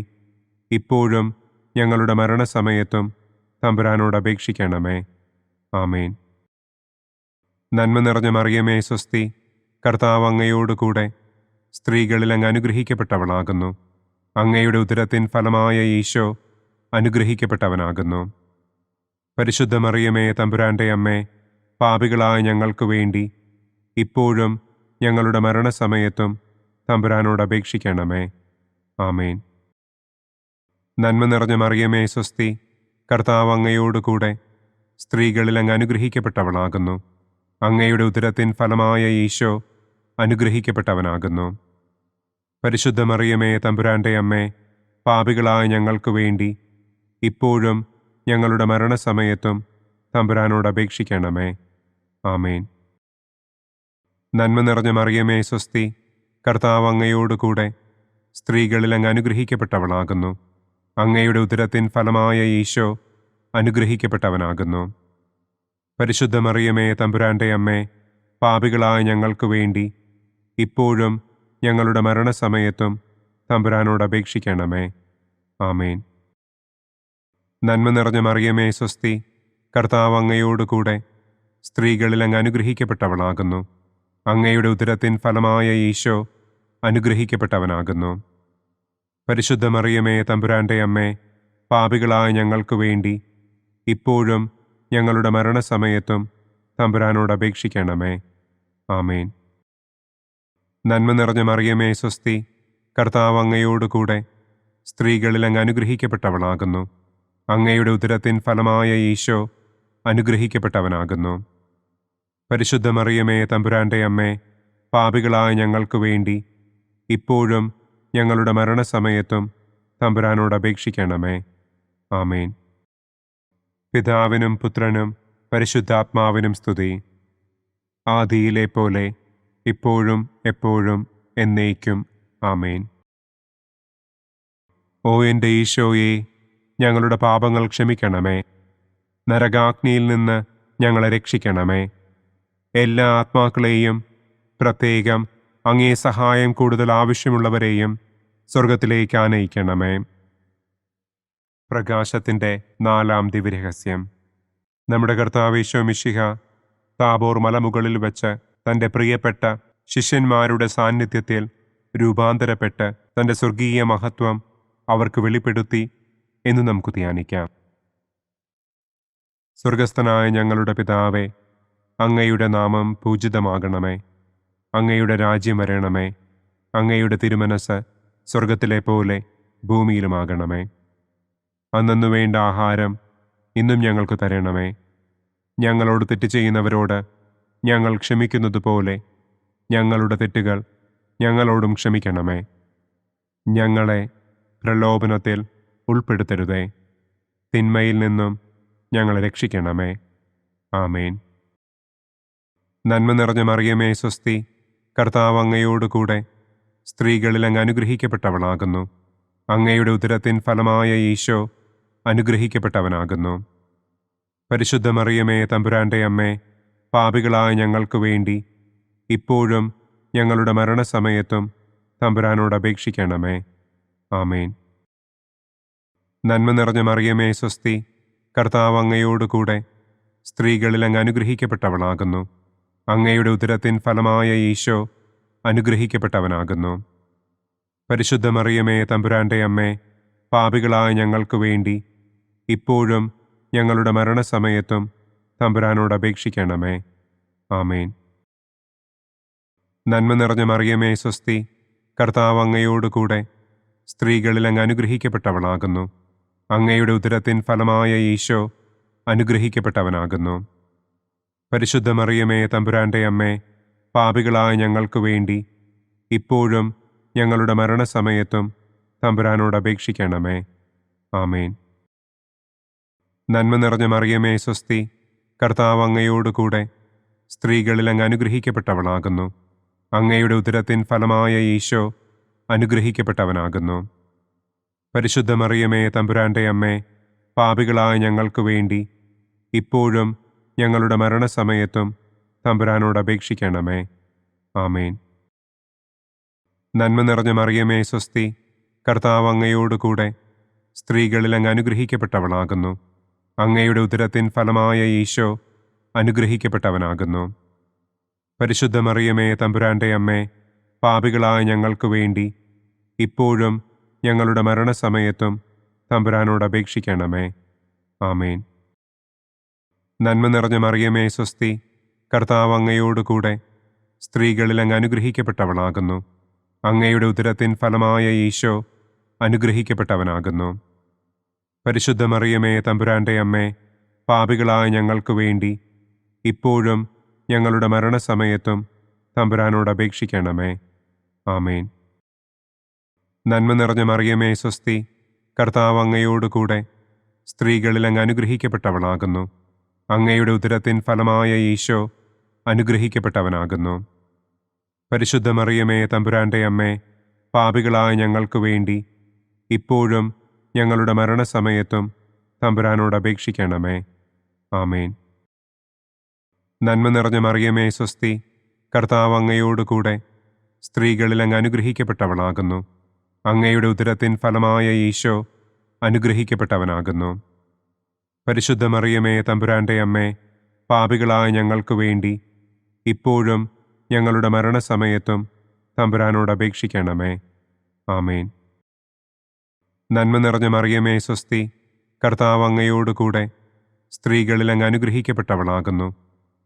ഇപ്പോഴും ഞങ്ങളുടെ മരണസമയത്തും തമ്പുരാനോട് അപേക്ഷിക്കണമേ. ആമേൻ. നന്മ നിറഞ്ഞ മറിയമേ സ്വസ്തി, കർത്താവ് അങ്ങയോടുകൂടെ സ്ത്രീകളിൽ അങ്ങ് അനുഗ്രഹിക്കപ്പെട്ടവളാകുന്നു. അങ്ങയുടെ ഉദരത്തിൻ ഫലമായ ഈശോ അനുഗ്രഹിക്കപ്പെട്ടവനാകുന്നു. പരിശുദ്ധ മറിയമേ തമ്പുരാന്റെ അമ്മേ, പാപികളായ ഞങ്ങൾക്ക് വേണ്ടി ഇപ്പോഴും ഞങ്ങളുടെ മരണസമയത്തും തമ്പുരാനോട് അപേക്ഷിക്കണമേ. ആമേൻ. നന്മ നിറഞ്ഞ മറിയമേ സ്വസ്തി, കർത്താവ് അങ്ങയോടുകൂടെ സ്ത്രീകളിൽ അങ്ങ് അനുഗ്രഹിക്കപ്പെട്ടവളാകുന്നു. അങ്ങയുടെ ഉദരത്തിൻ ഫലമായ ഈശോ അനുഗ്രഹിക്കപ്പെട്ടവനാകുന്നു. പരിശുദ്ധ മറിയമേ തമ്പുരാന്റെ അമ്മേ, പാപികളായ ഞങ്ങൾക്ക് വേണ്ടി ഇപ്പോഴും ഞങ്ങളുടെ മരണസമയത്തും തമ്പുരാനോട് അപേക്ഷിക്കണമേ. ആമേൻ. നന്മ നിറഞ്ഞ മറിയമേ സ്വസ്തി, കർത്താവ് അങ്ങയോടുകൂടെ സ്ത്രീകളിൽ അങ്ങ് അനുഗ്രഹിക്കപ്പെട്ടവളാകുന്നു. അങ്ങയുടെ ഉദരത്തിൻ ഫലമായ ഈശോ അനുഗ്രഹിക്കപ്പെട്ടവനാകുന്നു. പരിശുദ്ധ മറിയമേ തമ്പുരാന്റെ അമ്മേ, പാപികളായ ഞങ്ങൾക്ക് വേണ്ടി ഇപ്പോഴും ഞങ്ങളുടെ മരണസമയത്തും തമ്പുരാനോട് അപേക്ഷിക്കണമേ. ആമേൻ. നന്മ നിറഞ്ഞ മറിയമേ സ്വസ്തി, കർത്താവ് അങ്ങയോടുകൂടെ സ്ത്രീകളിൽ അങ്ങ് അനുഗ്രഹിക്കപ്പെട്ടവളാകുന്നു. അങ്ങയുടെ ഉദരത്തിൻ ഫലമായ ഈശോ അനുഗ്രഹിക്കപ്പെട്ടവനാകുന്നു. പരിശുദ്ധ മറിയമേ തമ്പുരാന്റെ അമ്മേ, പാപികളായ ഞങ്ങൾക്ക് വേണ്ടി ഇപ്പോഴും ഞങ്ങളുടെ മരണസമയത്തും തമ്പുരാനോട് അപേക്ഷിക്കണമേ. ആമേൻ. നന്മ നിറഞ്ഞ മറിയമേ സ്വസ്തി, കർത്താവ് അങ്ങയോടുകൂടെ സ്ത്രീകളിൽ അങ്ങ് അനുഗ്രഹിക്കപ്പെട്ടവളാകുന്നു. അങ്ങയുടെ ഉദരത്തിൻ ഫലമായ ഈശോ അനുഗ്രഹിക്കപ്പെട്ടവനാകുന്നു. പരിശുദ്ധ മറിയമേ തമ്പുരാന്റെ അമ്മേ, പാപികളായ ഞങ്ങൾക്ക് വേണ്ടി ഇപ്പോഴും ഞങ്ങളുടെ മരണസമയത്തും തമ്പുരാനോട് അപേക്ഷിക്കണമേ. ആമേൻ. പിതാവിനും പുത്രനും പരിശുദ്ധാത്മാവിനും സ്തുതി. ആദിയിലെ പോലെ ഇപ്പോഴും എപ്പോഴും എന്നേക്കും. ആമേൻ. ഓ എൻ്റെ ഈശോയെ, ഞങ്ങളുടെ പാപങ്ങൾ ക്ഷമിക്കണമേ. നരകാഗ്നിയിൽ നിന്ന് ഞങ്ങളെ രക്ഷിക്കണമേ. എല്ലാ ആത്മാക്കളെയും, പ്രത്യേകം അങ്ങേ സഹായം കൂടുതൽ ആവശ്യമുള്ളവരെയും സ്വർഗത്തിലേക്ക് ആനയിക്കണമേ. പ്രകാശത്തിൻ്റെ 4-ാം ദിവ്യരഹസ്യം. നമ്മുടെ കർത്താവ് ഈശോ മിശിഹ താബോർ മലമുകളിൽ വെച്ച് തൻ്റെ പ്രിയപ്പെട്ട ശിഷ്യന്മാരുടെ സാന്നിധ്യത്തിൽ രൂപാന്തരപ്പെട്ട് തൻ്റെ സ്വർഗീയ മഹത്വം അവർക്ക് വെളിപ്പെടുത്തി എന്ന് നമുക്ക് ധ്യാനിക്കാം. സ്വർഗസ്ഥനായ ഞങ്ങളുടെ പിതാവേ, അങ്ങയുടെ നാമം പൂജിതമാകണമേ. അങ്ങയുടെ രാജ്യം വരണമേ. അങ്ങയുടെ തിരുമനസ് സ്വർഗത്തിലെ പോലെ ഭൂമിയിലുമാകണമേ. അന്നു വേണ്ട ആഹാരം ഇന്നും ഞങ്ങൾക്ക് തരണമേ. ഞങ്ങളോട് തെറ്റ് ചെയ്യുന്നവരോട് ഞങ്ങൾ ക്ഷമിക്കുന്നത് പോലെ ഞങ്ങളുടെ തെറ്റുകൾ ഞങ്ങളോടും ക്ഷമിക്കണമേ. ഞങ്ങളെ പ്രലോഭനത്തിൽ ഉൾപ്പെടുത്തരുതേ. തിന്മയിൽ നിന്നും ഞങ്ങളെ രക്ഷിക്കണമേ. ആമേൻ. നന്മ നിറഞ്ഞ മറിയമേ സ്വസ്തി, കർത്താവ് അങ്ങയോടുകൂടെ സ്ത്രീകളിൽ അങ്ങ് അനുഗ്രഹിക്കപ്പെട്ടവളാകുന്നു. അങ്ങയുടെ ഉദരത്തിൻ ഫലമായ ഈശോ അനുഗ്രഹിക്കപ്പെട്ടവനാകുന്നു. പരിശുദ്ധ മറിയമേ തമ്പുരാന്റെ അമ്മേ, പാപികളായ ഞങ്ങൾക്ക് വേണ്ടി ഇപ്പോഴും ഞങ്ങളുടെ മരണസമയത്തും തമ്പുരാനോട് അപേക്ഷിക്കണമേ. ആമേൻ. നന്മ നിറഞ്ഞ മറിയമേ സ്വസ്തി, കർത്താവ് അങ്ങയോടുകൂടെ സ്ത്രീകളിൽ അങ്ങ് അനുഗ്രഹിക്കപ്പെട്ടവളാകുന്നു. അങ്ങയുടെ ഉദരത്തിൻ ഫലമായ ഈശോ അനുഗ്രഹിക്കപ്പെട്ടവനാകുന്നു. പരിശുദ്ധ മറിയമേ തമ്പുരാന്റെ അമ്മേ, പാപികളായ ഞങ്ങൾക്ക് വേണ്ടി ഇപ്പോഴും ഞങ്ങളുടെ മരണസമയത്തും തമ്പുരാനോട് അപേക്ഷിക്കണമേ. ആമേൻ. നന്മ നിറഞ്ഞ മറിയമേ സ്വസ്തി, കർത്താവ് അങ്ങയോടുകൂടെ സ്ത്രീകളിൽ അങ്ങ് അനുഗ്രഹിക്കപ്പെട്ടവളാകുന്നു. അങ്ങയുടെ ഉദരത്തിൻ ഫലമായ ഈശോ അനുഗ്രഹിക്കപ്പെട്ടവനാകുന്നു. പരിശുദ്ധ മറിയമേ തമ്പുരാന്റെ അമ്മേ, പാപികളായ ഞങ്ങൾക്ക് വേണ്ടി ഇപ്പോഴും ഞങ്ങളുടെ മരണസമയത്തും തമ്പുരാനോട് അപേക്ഷിക്കണമേ. ആമേൻ. നന്മ നിറഞ്ഞ മറിയമേ സ്വസ്തി, കർത്താവ് അങ്ങയോടുകൂടെ സ്ത്രീകളിൽ അങ്ങ് അനുഗ്രഹിക്കപ്പെട്ടവളാകുന്നു. അങ്ങയുടെ ഉദരത്തിൻ ഫലമായ ഈശോ അനുഗ്രഹിക്കപ്പെട്ടവനാകുന്നു. പരിശുദ്ധ മറിയമേ തമ്പുരാന്റെ അമ്മേ, പാപികളായ ഞങ്ങൾക്ക് വേണ്ടി ഇപ്പോഴും ഞങ്ങളുടെ മരണസമയത്തും തമ്പുരാനോട് അപേക്ഷിക്കണമേ. ആമേൻ. നന്മ നിറഞ്ഞ മറിയമേ സ്വസ്തി, കർത്താവ് അങ്ങയോടുകൂടെ സ്ത്രീകളിൽ അങ്ങ് അനുഗ്രഹിക്കപ്പെട്ടവളാകുന്നു. അങ്ങയുടെ ഉദരത്തിൻ ഫലമായ ഈശോ അനുഗ്രഹിക്കപ്പെട്ടവനാകുന്നു. പരിശുദ്ധ മറിയമേ തമ്പുരാന്റെ അമ്മേ, പാപികളായ ഞങ്ങൾക്ക് വേണ്ടി ഇപ്പോഴും ഞങ്ങളുടെ മരണസമയത്തും തമ്പുരാനോട് അപേക്ഷിക്കണമേ. ആമേൻ. നന്മ നിറഞ്ഞ മറിയമേ സ്വസ്തി, കർത്താവ് അങ്ങയോടുകൂടെ സ്ത്രീകളിൽ അങ്ങ് അനുഗ്രഹിക്കപ്പെട്ടവളാകുന്നു. അങ്ങയുടെ ഉദരത്തിൻ ഫലമായ ഈശോ അനുഗ്രഹിക്കപ്പെട്ടവനാകുന്നു. പരിശുദ്ധ മറിയമേ തമ്പുരാന്റെ അമ്മേ, പാപികളായ ഞങ്ങൾക്ക് വേണ്ടി ഇപ്പോഴും ഞങ്ങളുടെ മരണസമയത്തും തമ്പുരാനോട് അപേക്ഷിക്കണമേ. ആമേൻ. നന്മ നിറഞ്ഞ മറിയമേ സ്വസ്തി, കർത്താവ് അങ്ങയോടുകൂടെ സ്ത്രീകളിൽ അങ്ങ് അനുഗ്രഹിക്കപ്പെട്ടവളാകുന്നു. അങ്ങയുടെ ഉദരത്തിൻ ഫലമായ ഈശോ അനുഗ്രഹിക്കപ്പെട്ടവനാകുന്നു. പരിശുദ്ധ മറിയമേ, തമ്പുരാന്റെ അമ്മേ, പാപികളായ ഞങ്ങൾക്ക് വേണ്ടി ഇപ്പോഴും ഞങ്ങളുടെ മരണസമയത്തും തമ്പുരാനോട് അപേക്ഷിക്കണമേ. ആമേൻ. നന്മ നിറഞ്ഞ മറിയമേ, സ്വസ്തി, കർത്താവ് അങ്ങയോടുകൂടെ സ്ത്രീകളിൽ അങ്ങ് അനുഗ്രഹിക്കപ്പെട്ടവളാകുന്നു. അങ്ങയുടെ ഉദരത്തിൻ ഫലമായ ഈശോ അനുഗ്രഹിക്കപ്പെട്ടവനാകുന്നു. പരിശുദ്ധ മറിയമേ, തമ്പുരാന്റെ അമ്മേ, പാപികളായ ഞങ്ങൾക്ക് വേണ്ടി ഇപ്പോഴും ഞങ്ങളുടെ മരണസമയത്തും തമ്പുരാനോട് അപേക്ഷിക്കണമേ. ആമേൻ. നന്മ നിറഞ്ഞ മറിയമേ, സ്വസ്തി, കർത്താവ് അങ്ങയോടുകൂടെ സ്ത്രീകളിൽ അങ്ങ് അനുഗ്രഹിക്കപ്പെട്ടവളാകുന്നു.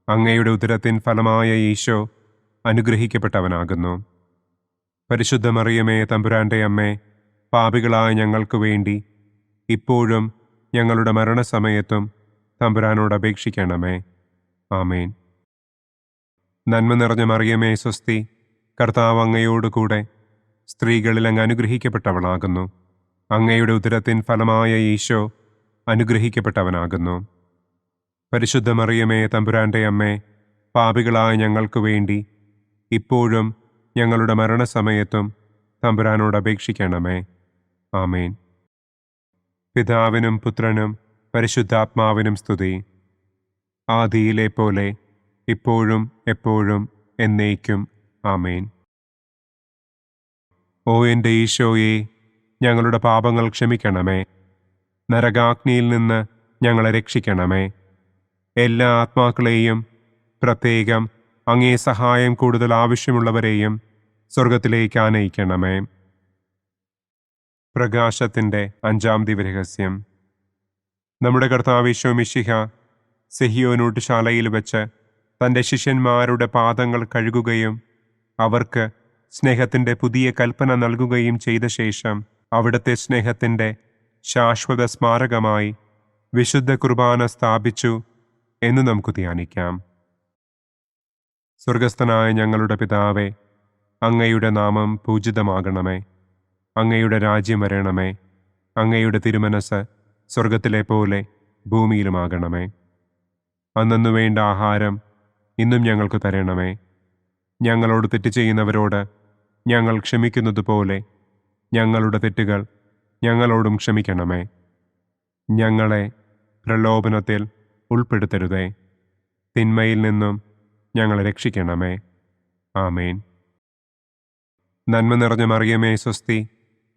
അങ്ങയുടെ ഉദരത്തിൻ ഫലമായ ഈശോ അനുഗ്രഹിക്കപ്പെട്ടവനാകുന്നു. പരിശുദ്ധ മറിയമേ, തമ്പുരാന്റെ അമ്മേ, പാപികളായ ഞങ്ങൾക്ക് വേണ്ടി ഇപ്പോഴും ഞങ്ങളുടെ മരണസമയത്തും തമ്പുരാനോട് അപേക്ഷിക്കണമേ. ആമേൻ. നന്മ നിറഞ്ഞ മറിയമേ, സ്വസ്തി, കർത്താവ് അങ്ങയോടുകൂടെ സ്ത്രീകളിൽ അങ്ങ് അനുഗ്രഹിക്കപ്പെട്ടവളാകുന്നു. അങ്ങയുടെ ഉദരത്തിൻ ഫലമായ ഈശോ അനുഗ്രഹിക്കപ്പെട്ടവനാകുന്നു. പരിശുദ്ധ മറിയമേ, തമ്പുരാന്റെ അമ്മേ, പാപികളായ ഞങ്ങൾക്ക് വേണ്ടി ഇപ്പോഴും ഞങ്ങളുടെ മരണസമയത്തും തമ്പുരാനോട് അപേക്ഷിക്കണമേ. ആമേൻ. പിതാവിനും പുത്രനും പരിശുദ്ധാത്മാവിനും സ്തുതി. ആദിയിലെ പോലെ ഇപ്പോഴും എപ്പോഴും എന്നേക്കും. ആമേൻ. ഓ എൻ്റെ ഈശോയെ, ഞങ്ങളുടെ പാപങ്ങൾ ക്ഷമിക്കണമേ. നരകാഗ്നിയിൽ നിന്ന് ഞങ്ങളെ രക്ഷിക്കണമേ. എല്ലാ ആത്മാക്കളെയും, പ്രത്യേകം അങ്ങേ സഹായം കൂടുതൽ ആവശ്യമുള്ളവരെയും സ്വർഗത്തിലേക്ക് ആനയിക്കണമേ. പ്രകാശത്തിൻ്റെ 5-ാം ദിവ്യരഹസ്യം. നമ്മുടെ കർത്താവ് ഈശോ മിശിഹ സെഹിയോനൂട്ടുശാലയിൽ വെച്ച് തൻ്റെ ശിഷ്യന്മാരുടെ പാദങ്ങൾ കഴുകുകയും അവർക്ക് സ്നേഹത്തിൻ്റെ പുതിയ കൽപ്പന നൽകുകയും ചെയ്ത ശേഷം അവിടുത്തെ സ്നേഹത്തിൻ്റെ ശാശ്വത സ്മാരകമായി വിശുദ്ധ കുർബാന സ്ഥാപിച്ചു എന്ന് നമുക്ക് ധ്യാനിക്കാം. സ്വർഗസ്ഥനായ ഞങ്ങളുടെ പിതാവേ, അങ്ങയുടെ നാമം പൂജിതമാകണമേ. അങ്ങയുടെ രാജ്യം വരണമേ. അങ്ങയുടെ തിരുമനസ് സ്വർഗത്തിലെ പോലെ ഭൂമിയിലുമാകണമേ. അന്നന്നു വേണ്ട ആഹാരം ഇന്നും ഞങ്ങൾക്ക് തരണമേ. ഞങ്ങളോട് തെറ്റ് ചെയ്യുന്നവരോട് ഞങ്ങൾ ക്ഷമിക്കുന്നത് പോലെ ഞങ്ങളുടെ തെറ്റുകൾ ഞങ്ങളോടും ക്ഷമിക്കണമേ. ഞങ്ങളെ പ്രലോഭനത്തിൽ ഉൾപ്പെടുത്തരുതേ. തിന്മയിൽ നിന്നും ഞങ്ങളെ രക്ഷിക്കണമേ. ആമേൻ. നന്മ നിറഞ്ഞ മറിയമേ, സ്വസ്തി,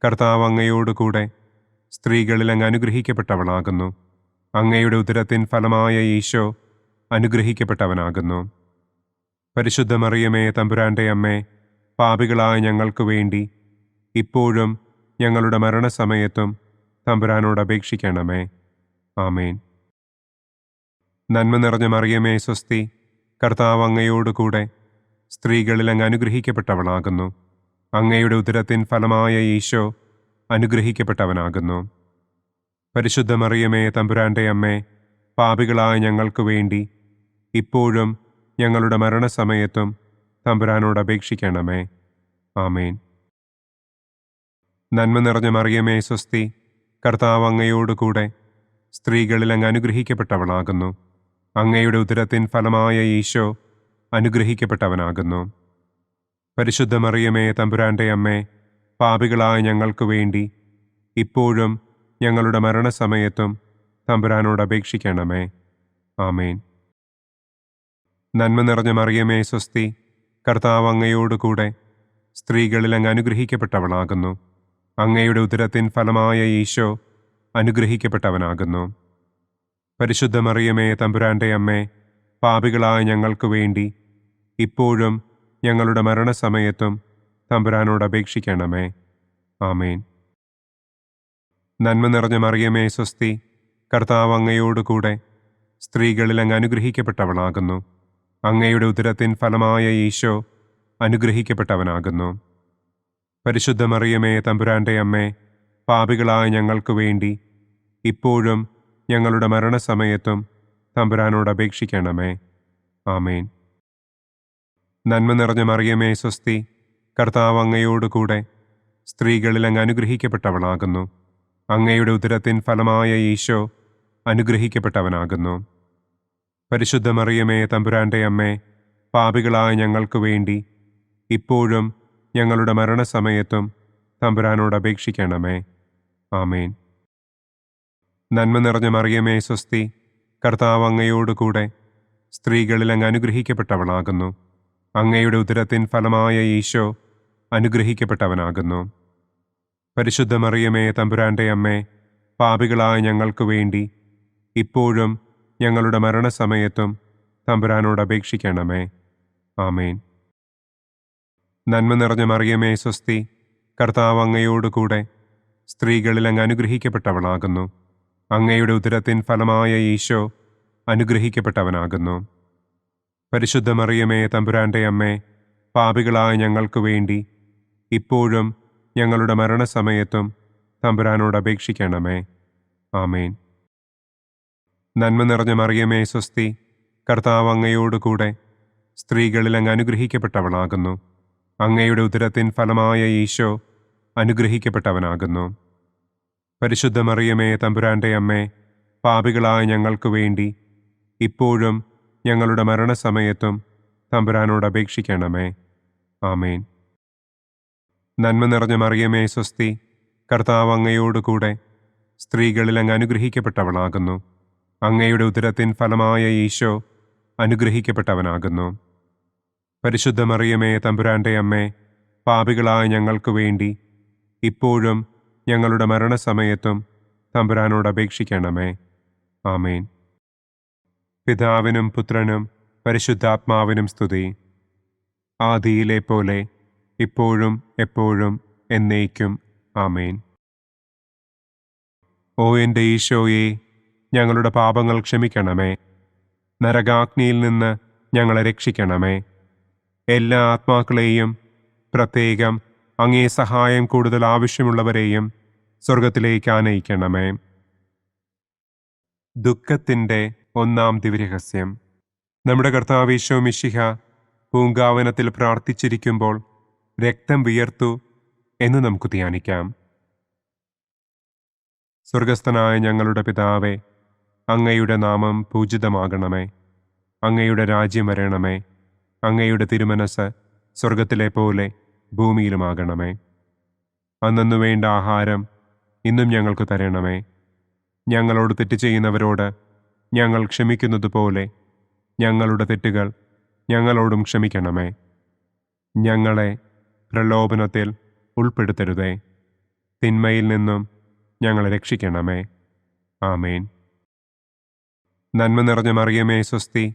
കർത്താവ് അങ്ങയോടുകൂടെ സ്ത്രീകളിൽ അങ്ങ് അനുഗ്രഹിക്കപ്പെട്ടവളാകുന്നു. അങ്ങയുടെ ഉദരത്തിൻ ഫലമായ ഈശോ അനുഗ്രഹിക്കപ്പെട്ടവനാകുന്നു. പരിശുദ്ധ മറിയമേ, തമ്പുരാന്റെ അമ്മേ, പാപികളായ ഞങ്ങൾക്ക് വേണ്ടി ഇപ്പോഴും ഞങ്ങളുടെ മരണസമയത്തും തമ്പുരാനോട് അപേക്ഷിക്കണമേ. ആമേൻ. നന്മ നിറഞ്ഞ മറിയമേ, സ്വസ്തി, കർത്താവ് അങ്ങയോടുകൂടെ സ്ത്രീകളിൽ അങ്ങ് അനുഗ്രഹിക്കപ്പെട്ടവളാകുന്നു. അങ്ങയുടെ ഉദരത്തിൻ ഫലമായ ഈശോ അനുഗ്രഹിക്കപ്പെട്ടവനാകുന്നു. പരിശുദ്ധ മറിയമേ, തമ്പുരാന്റെ അമ്മേ, പാപികളായ ഞങ്ങൾക്ക് വേണ്ടി ഇപ്പോഴും ഞങ്ങളുടെ മരണസമയത്തും തമ്പുരാനോട് അപേക്ഷിക്കണമേ. ആമേൻ. നന്മ നിറഞ്ഞ മറിയമേ, സ്വസ്തി, കർത്താവ് അങ്ങയോടുകൂടെ സ്ത്രീകളിൽ അങ്ങ് അനുഗ്രഹിക്കപ്പെട്ടവളാകുന്നു. അങ്ങയുടെ ഉദരത്തിൻ ഫലമായ ഈശോ അനുഗ്രഹിക്കപ്പെട്ടവനാകുന്നു. പരിശുദ്ധ മറിയമേ, തമ്പുരാന്റെ അമ്മേ, പാപികളായ ഞങ്ങൾക്ക് വേണ്ടി ഇപ്പോഴും ഞങ്ങളുടെ മരണസമയത്തും തമ്പുരാനോട് അപേക്ഷിക്കണമേ. ആമേൻ. നന്മ നിറഞ്ഞ മറിയമേ, സ്വസ്തി, കർത്താവ് അങ്ങയോടുകൂടെ സ്ത്രീകളിൽ അങ്ങ് അനുഗ്രഹിക്കപ്പെട്ടവളാകുന്നു. അങ്ങയുടെ ഉദരത്തിൻ ഫലമായ ഈശോ അനുഗ്രഹിക്കപ്പെട്ടവനാകുന്നു. പരിശുദ്ധ മറിയമേ, തമ്പുരാന്റെ അമ്മേ, പാപികളായ ഞങ്ങൾക്ക് വേണ്ടി ഇപ്പോഴും ഞങ്ങളുടെ മരണസമയത്തും തമ്പുരാനോട് അപേക്ഷിക്കണമേ. ആമേൻ. നന്മ നിറഞ്ഞ മറിയമേ, സ്വസ്തി, കർത്താവ് അങ്ങയോടുകൂടെ സ്ത്രീകളിൽ അങ്ങ് അനുഗ്രഹിക്കപ്പെട്ടവളാകുന്നു. അങ്ങയുടെ ഉദരത്തിൻ ഫലമായ ഈശോ അനുഗ്രഹിക്കപ്പെട്ടവനാകുന്നു. പരിശുദ്ധ മറിയമേ, തമ്പുരാന്റെ അമ്മേ, പാപികളായ ഞങ്ങൾക്ക് വേണ്ടി ഇപ്പോഴും ഞങ്ങളുടെ മരണസമയത്തും തമ്പുരാനോട് അപേക്ഷിക്കണമേ. ആമേൻ. നന്മ നിറഞ്ഞ മറിയമേ, സ്വസ്തി, കർത്താവ് അങ്ങയോടുകൂടെ സ്ത്രീകളിൽ അങ്ങ് അനുഗ്രഹിക്കപ്പെട്ടവളാകുന്നു. അങ്ങയുടെ ഉദരത്തിൻ ഫലമായ ഈശോ അനുഗ്രഹിക്കപ്പെട്ടവനാകുന്നു. പരിശുദ്ധ മറിയമേ, തമ്പുരാന്റെ അമ്മേ, പാപികളായ ഞങ്ങൾക്ക് വേണ്ടി ഇപ്പോഴും ഞങ്ങളുടെ മരണസമയത്തും തമ്പുരാനോട് അപേക്ഷിക്കണമേ. ആമേൻ. നന്മ നിറഞ്ഞ മറിയമേ സ്വസ്തി, കർത്താവ് അങ്ങയോട് കൂടെ സ്ത്രീകളിൽ അങ്ങ് അനുഗ്രഹിക്കപ്പെട്ടവളാകുന്നു. അങ്ങയുടെ ഉദരത്തിൻ ഫലമായ ഈശോ അനുഗ്രഹിക്കപ്പെട്ടവനാകുന്നു. പരിശുദ്ധ മറിയമേ തമ്പുരാൻ്റെ അമ്മേ, പാപികളായ ഞങ്ങൾക്ക് വേണ്ടി ഇപ്പോഴും ഞങ്ങളുടെ മരണസമയത്തും തമ്പുരാനോട് അപേക്ഷിക്കണമേ. ആമേൻ. നന്മ നിറഞ്ഞ മറിയമേ സ്വസ്തി, കർത്താവ് അങ്ങയോട് കൂടെ സ്ത്രീകളിൽ അങ്ങ് അനുഗ്രഹിക്കപ്പെട്ടവളാകുന്നു. അങ്ങയുടെ ഉദരത്തിൻ ഫലമായ ഈശോ അനുഗ്രഹിക്കപ്പെട്ടവനാകുന്നു. പരിശുദ്ധ മറിയമേ തമ്പുരാൻ്റെ അമ്മേ, പാപികളായ ഞങ്ങൾക്ക് വേണ്ടി ഇപ്പോഴും ഞങ്ങളുടെ മരണസമയത്തും തമ്പുരാനോട് അപേക്ഷിക്കണമേ. ആമേൻ. നന്മ നിറഞ്ഞ മറിയമേ സ്വസ്തി, കർത്താവ് അങ്ങയോട് കൂടെ സ്ത്രീകളിൽ അങ്ങ് അനുഗ്രഹിക്കപ്പെട്ടവളാകുന്നു. അങ്ങയുടെ ഉദരത്തിൻ ഫലമായ ഈശോ അനുഗ്രഹിക്കപ്പെട്ടവനാകുന്നു. പരിശുദ്ധ മറിയമേ തമ്പുരാൻ്റെ അമ്മേ, പാപികളായ ഞങ്ങൾക്ക് വേണ്ടി ഇപ്പോഴും ഞങ്ങളുടെ മരണസമയത്തും തമ്പുരാനോട് അപേക്ഷിക്കണമേ. ആമേൻ. നന്മ നിറഞ്ഞ മറിയമേ സ്വസ്തി, കർത്താവ് അങ്ങയോട് കൂടെ സ്ത്രീകളിൽ അങ്ങ് അനുഗ്രഹിക്കപ്പെട്ടവളാകുന്നു. അങ്ങയുടെ ഉദരത്തിൻ ഫലമായ ഈശോ അനുഗ്രഹിക്കപ്പെട്ടവനാകുന്നു. പരിശുദ്ധ മറിയമേ തമ്പുരാൻ്റെ അമ്മേ, പാപികളായ ഞങ്ങൾക്ക് വേണ്ടി ഇപ്പോഴും ഞങ്ങളുടെ മരണസമയത്തും തമ്പുരാനോട് അപേക്ഷിക്കണമേ. ആമേൻ. പിതാവിനും പുത്രനും പരിശുദ്ധാത്മാവിനും സ്തുതി. ആദിയിലെ പോലെ ഇപ്പോഴും എപ്പോഴും എന്നേക്കും. ആമേൻ. ഓ എൻ്റെ ഈശോയെ, ഞങ്ങളുടെ പാപങ്ങൾ ക്ഷമിക്കണമേ. നരകാഗ്നിയിൽ നിന്ന് ഞങ്ങളെ രക്ഷിക്കണമേ. എല്ലാ ആത്മാക്കളെയും, പ്രത്യേകം അങ്ങേ സഹായം കൂടുതൽ ആവശ്യമുള്ളവരെയും സ്വർഗത്തിലേക്ക് ആനയിക്കണമേ. ദുഃഖത്തിൻ്റെ ഒന്നാം ദിവ്യരഹസ്യം. നമ്മുടെ കർത്താവ് ഈശോ മിശിഹ പൂങ്കാവനത്തിൽ പ്രാർത്ഥിച്ചിരിക്കുമ്പോൾ രക്തം വിയർത്തു എന്ന് നമുക്ക് ധ്യാനിക്കാം. സ്വർഗസ്ഥനായ ഞങ്ങളുടെ പിതാവേ, അങ്ങയുടെ നാമം പൂജിതമാകണമേ. അങ്ങയുടെ രാജ്യം വരണമേ. അങ്ങയുടെ തിരുമനസ് സ്വർഗത്തിലെ പോലെ ഭൂമിയിലുമാകണമേ. അന്നു വേണ്ട ആഹാരം ഇന്നും ഞങ്ങൾക്ക് തരണമേ. ഞങ്ങളോട് തെറ്റ് ചെയ്യുന്നവരോട് ഞങ്ങൾ ക്ഷമിക്കുന്നതുപോലെ ഞങ്ങളുടെ തെറ്റുകൾ ഞങ്ങളോടും ക്ഷമിക്കണമേ. ഞങ്ങളെ പ്രലോഭനത്തിൽ ഉൾപ്പെടുത്തരുതേ. തിന്മയിൽ നിന്നും ഞങ്ങളെ രക്ഷിക്കണമേ. ആമേൻ. നന്മ നിറഞ്ഞ മറിയമേ സ്വസ്തി,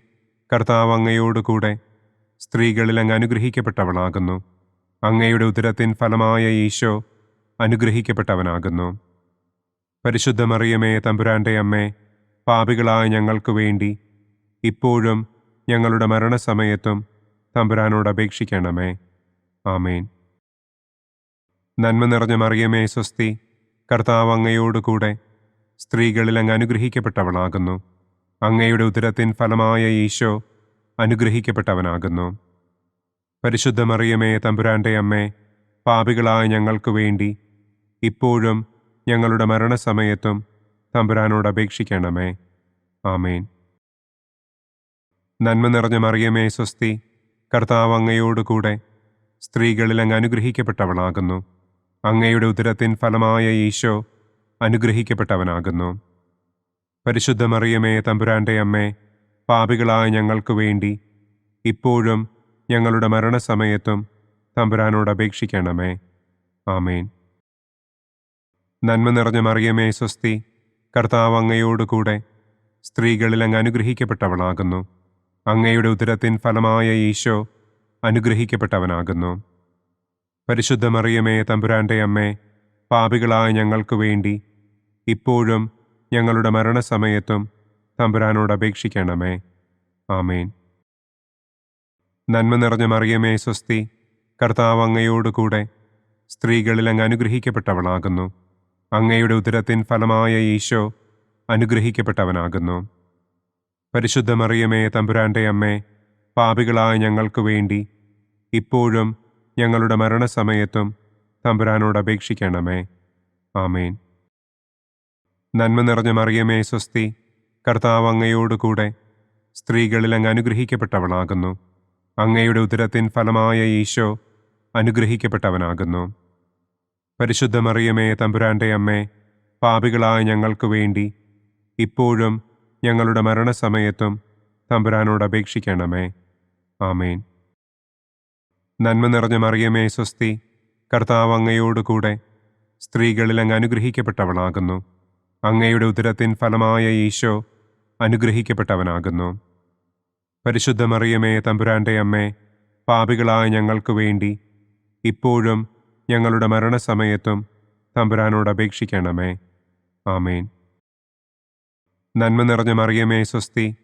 കർത്താവ് അങ്ങയോട് കൂടെ സ്ത്രീകളിൽ അങ്ങ് അനുഗ്രഹിക്കപ്പെട്ടവളാകുന്നു. അങ്ങയുടെ ഉദരത്തിൻ ഫലമായ ഈശോ അനുഗ്രഹിക്കപ്പെട്ടവനാകുന്നു. പരിശുദ്ധ മറിയമേ തമ്പുരാൻ്റെ അമ്മേ, പാപികളായ ഞങ്ങൾക്ക് വേണ്ടി ഇപ്പോഴും ഞങ്ങളുടെ മരണസമയത്തും തമ്പുരാനോട് അപേക്ഷിക്കണമേ. ആമേൻ. നന്മ നിറഞ്ഞ മറിയമേ സ്വസ്തി, കർത്താവ് അങ്ങയോട് കൂടെ സ്ത്രീകളിൽ അങ്ങ് അനുഗ്രഹിക്കപ്പെട്ടവളാകുന്നു. അങ്ങയുടെ ഉദരത്തിൻ ഫലമായ ഈശോ അനുഗ്രഹിക്കപ്പെട്ടവനാകുന്നു. പരിശുദ്ധ മറിയമേ തമ്പുരാൻ്റെ അമ്മേ, പാപികളായ ഞങ്ങൾക്ക് വേണ്ടി ഇപ്പോഴും ഞങ്ങളുടെ മരണസമയത്തും തമ്പുരാനോട് അപേക്ഷിക്കണമേ. ആമേൻ. നന്മ നിറഞ്ഞ മറിയമേ സ്വസ്തി, കർത്താവ് അങ്ങയോട് കൂടെ സ്ത്രീകളിൽ അങ്ങ് അനുഗ്രഹിക്കപ്പെട്ടവളാകുന്നു. അങ്ങയുടെ ഉദരത്തിൻ ഫലമായ ഈശോ അനുഗ്രഹിക്കപ്പെട്ടവനാകുന്നു. പരിശുദ്ധ മറിയമേ തമ്പുരാൻ്റെ അമ്മേ, പാപികളായ ഞങ്ങൾക്ക് വേണ്ടി ഇപ്പോഴും ഞങ്ങളുടെ മരണസമയത്തും തമ്പുരാനോട് അപേക്ഷിക്കണമേ. ആമേൻ. നന്മ നിറഞ്ഞ മറിയമേ സ്വസ്തി, കർത്താവ് അങ്ങയോട് കൂടെ സ്ത്രീകളിൽ അങ്ങ് അനുഗ്രഹിക്കപ്പെട്ടവളാകുന്നു. അങ്ങയുടെ ഉദരത്തിൻ ഫലമായ ഈശോ അനുഗ്രഹിക്കപ്പെട്ടവനാകുന്നു. പരിശുദ്ധ മറിയമേ തമ്പുരാൻ്റെ അമ്മേ, പാപികളായ ഞങ്ങൾക്ക് വേണ്ടി ഇപ്പോഴും ഞങ്ങളുടെ മരണസമയത്തും തമ്പുരാനോട് അപേക്ഷിക്കണമേ. ആമേൻ. നന്മ നിറഞ്ഞ മറിയമേ സ്വസ്തി, കർത്താവ് അങ്ങയോട് കൂടെ സ്ത്രീകളിൽ അങ്ങ് അനുഗ്രഹിക്കപ്പെട്ടവളാകുന്നു. അങ്ങയുടെ ഉദരത്തിൻ ഫലമായ ഈശോ അനുഗ്രഹിക്കപ്പെട്ടവനാകുന്നു. പരിശുദ്ധ മറിയമേ തമ്പുരാൻ്റെ അമ്മേ, പാപികളായ ഞങ്ങൾക്ക് വേണ്ടി ഇപ്പോഴും ഞങ്ങളുടെ മരണസമയത്തും തമ്പുരാനോട് അപേക്ഷിക്കണമേ. ആമേൻ. നന്മ നിറഞ്ഞ മറിയമേ സ്വസ്തി, കർത്താവ് അങ്ങയോട് കൂടെ സ്ത്രീകളിൽ അങ്ങ് അനുഗ്രഹിക്കപ്പെട്ടവളാകുന്നു. അങ്ങയുടെ ഉദരത്തിൻ ഫലമായ ഈശോ അനുഗ്രഹിക്കപ്പെട്ടവനാകുന്നു. പരിശുദ്ധ മറിയമേ, തമ്പുരാന്റെ അമ്മേ, പാപികളായ ഞങ്ങൾക്ക് വേണ്ടി ഇപ്പോഴും ഞങ്ങളുടെ മരണസമയത്തും തമ്പുരാനോട് അപേക്ഷിക്കണമേ. ആമേൻ. നന്മ നിറഞ്ഞ മറിയമേ, സ്വസ്തി, കർത്താവ് അങ്ങയോടുകൂടെ സ്ത്രീകളിൽ അങ്ങ് അനുഗ്രഹിക്കപ്പെട്ടവളാകുന്നു. അങ്ങയുടെ ഉദരത്തിൻ ഫലമായ ഈശോ അനുഗ്രഹിക്കപ്പെട്ടവനാകുന്നു. പരിശുദ്ധ മറിയമേ, തമ്പുരാന്റെ അമ്മേ, പാപികളായ ഞങ്ങൾക്ക് വേണ്ടി ഇപ്പോഴും ഞങ്ങളുടെ മരണസമയത്തും തമ്പുരാനോട് അപേക്ഷിക്കണമേ. ആമേൻ. നന്മ നിറഞ്ഞ മറിയമേ, സ്വസ്തി,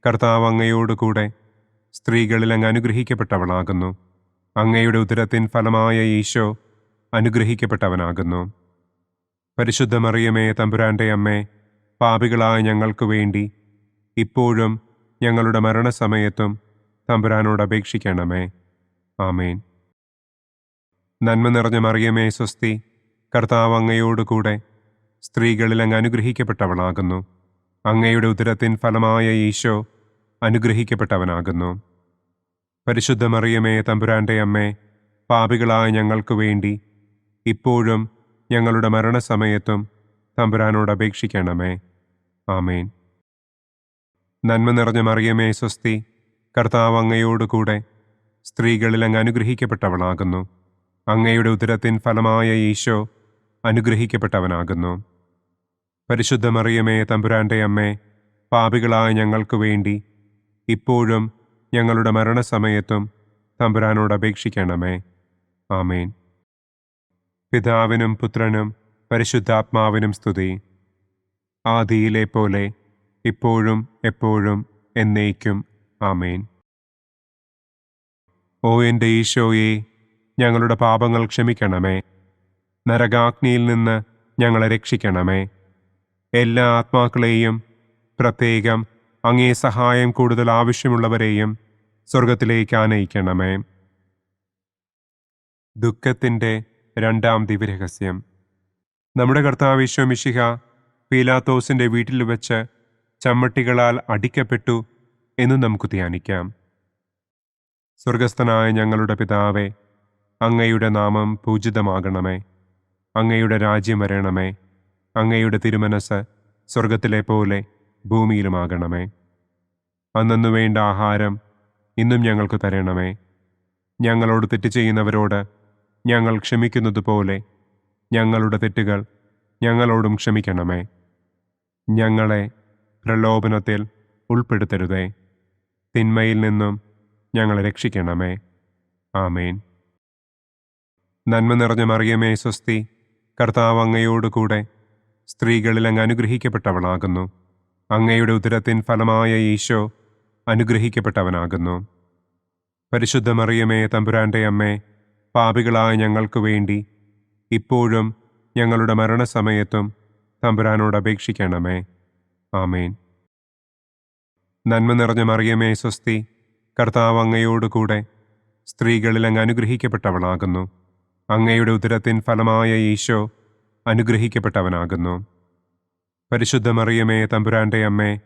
കർത്താവ് അങ്ങയോടുകൂടെ സ്ത്രീകളിൽ അങ്ങ് അനുഗ്രഹിക്കപ്പെട്ടവളാകുന്നു. അങ്ങയുടെ ഉദരത്തിൻ ഫലമായ ഈശോ അനുഗ്രഹിക്കപ്പെട്ടവനാകുന്നു. പരിശുദ്ധ മറിയമേ, തമ്പുരാന്റെ അമ്മേ, പാപികളായ ഞങ്ങൾക്ക് വേണ്ടി ഇപ്പോഴും ഞങ്ങളുടെ മരണസമയത്തും തമ്പുരാനോട് അപേക്ഷിക്കണമേ. ആമേൻ. നന്മ നിറഞ്ഞ മറിയമേ, സ്വസ്തി, കർത്താവ് അങ്ങയോടുകൂടെ സ്ത്രീകളിൽ അങ്ങ് അനുഗ്രഹിക്കപ്പെട്ടവളാകുന്നു. അങ്ങയുടെ ഉദരത്തിൻ ഫലമായ ഈശോ അനുഗ്രഹിക്കപ്പെട്ടവനാകുന്നു. പരിശുദ്ധ മറിയമേ, തമ്പുരാന്റെ അമ്മേ, പാപികളായ ഞങ്ങൾക്ക് വേണ്ടി ഇപ്പോഴും ഞങ്ങളുടെ മരണസമയത്തും തമ്പുരാനോട് അപേക്ഷിക്കണമേ. ആമേൻ. നന്മ നിറഞ്ഞ മറിയമേ, സ്വസ്തി, കർത്താവ് അങ്ങയോടുകൂടെ സ്ത്രീകളിൽ അങ്ങ് അനുഗ്രഹിക്കപ്പെട്ടവളാകുന്നു. അങ്ങയുടെ ഉദരത്തിൻ ഫലമായ ഈശോ അനുഗ്രഹിക്കപ്പെട്ടവനാകുന്നു. പരിശുദ്ധ മറിയമേ, തമ്പുരാന്റെ അമ്മേ, പാപികളായ ഞങ്ങൾക്ക് വേണ്ടി ഇപ്പോഴും ഞങ്ങളുടെ മരണസമയത്തും തമ്പുരാനോട് അപേക്ഷിക്കണമേ. ആമേൻ. പിതാവിനും പുത്രനും പരിശുദ്ധാത്മാവിനും സ്തുതി. ആദിയിലെ പോലെ ഇപ്പോഴും എപ്പോഴും എന്നേക്കും. ആമേൻ. ഓ എൻ്റെ ഈശോയെ, ഞങ്ങളുടെ പാപങ്ങൾ ക്ഷമിക്കണമേ. നരകാഗ്നിയിൽ നിന്ന് ഞങ്ങളെ രക്ഷിക്കണമേ. എല്ലാ ആത്മാക്കളെയും, പ്രത്യേകം അങ്ങേ സഹായം കൂടുതൽ ആവശ്യമുള്ളവരെയും സ്വർഗത്തിലേക്ക് ആനയിക്കണമേ. ദുഃഖത്തിൻ്റെ രണ്ടാം ദിവ്യരഹസ്യം. നമ്മുടെ കർത്താവ് ഈശോ മിശിഹ പീലാത്തോസിൻ്റെ വീട്ടിൽ വെച്ച് ചമ്മട്ടികളാൽ അടിക്കപ്പെട്ടു എന്ന് നമുക്ക് ധ്യാനിക്കാം. സ്വർഗസ്ഥനായ ഞങ്ങളുടെ പിതാവേ, അങ്ങയുടെ നാമം പൂജിതമാകണമേ. അങ്ങയുടെ രാജ്യം വരണമേ. അങ്ങയുടെ തിരുമനസ് സ്വർഗത്തിലെ പോലെ ഭൂമിയിലുമാകണമേ. അന്നന്നു വേണ്ട ആഹാരം ഇന്നും ഞങ്ങൾക്ക് തരണമേ. ഞങ്ങളോട് തെറ്റ് ചെയ്യുന്നവരോട് ഞങ്ങൾ ക്ഷമിക്കുന്നത് പോലെ ഞങ്ങളുടെ തെറ്റുകൾ ഞങ്ങളോടും ക്ഷമിക്കണമേ. ഞങ്ങളെ പ്രലോഭനത്തിൽ ഉൾപ്പെടുത്തരുതേ. തിന്മയിൽ നിന്നും ഞങ്ങളെ രക്ഷിക്കണമേ. ആമേൻ. നന്മ നിറഞ്ഞ മറിയമേ, സ്വസ്തി, കർത്താവ് അങ്ങയോടുകൂടെ സ്ത്രീകളിൽ അങ്ങ് അനുഗ്രഹിക്കപ്പെട്ടവളാകുന്നു. അങ്ങയുടെ ഉദരത്തിൻ ഫലമായ ഈശോ അനുഗ്രഹിക്കപ്പെട്ടവനാകുന്നു. പരിശുദ്ധ മറിയമേ, തമ്പുരാന്റെ അമ്മേ, പാപികളായ ഞങ്ങൾക്ക് വേണ്ടി ഇപ്പോഴും ഞങ്ങളുടെ മരണസമയത്തും തമ്പുരാനോട് അപേക്ഷിക്കണമേ. ആമേൻ. നന്മ നിറഞ്ഞ മറിയമേ, സ്വസ്തി, കർത്താവ് അങ്ങയോടുകൂടെ സ്ത്രീകളിൽ അങ്ങ് അനുഗ്രഹിക്കപ്പെട്ടവളാകുന്നു. അങ്ങയുടെ ഉദരത്തിൻ ഫലമായ ഈശോ അനുഗ്രഹിക്കപ്പെട്ടവനാകുന്നു. പരിശുദ്ധ മറിയമേ, തമ്പുരാന്റെ അമ്മേ,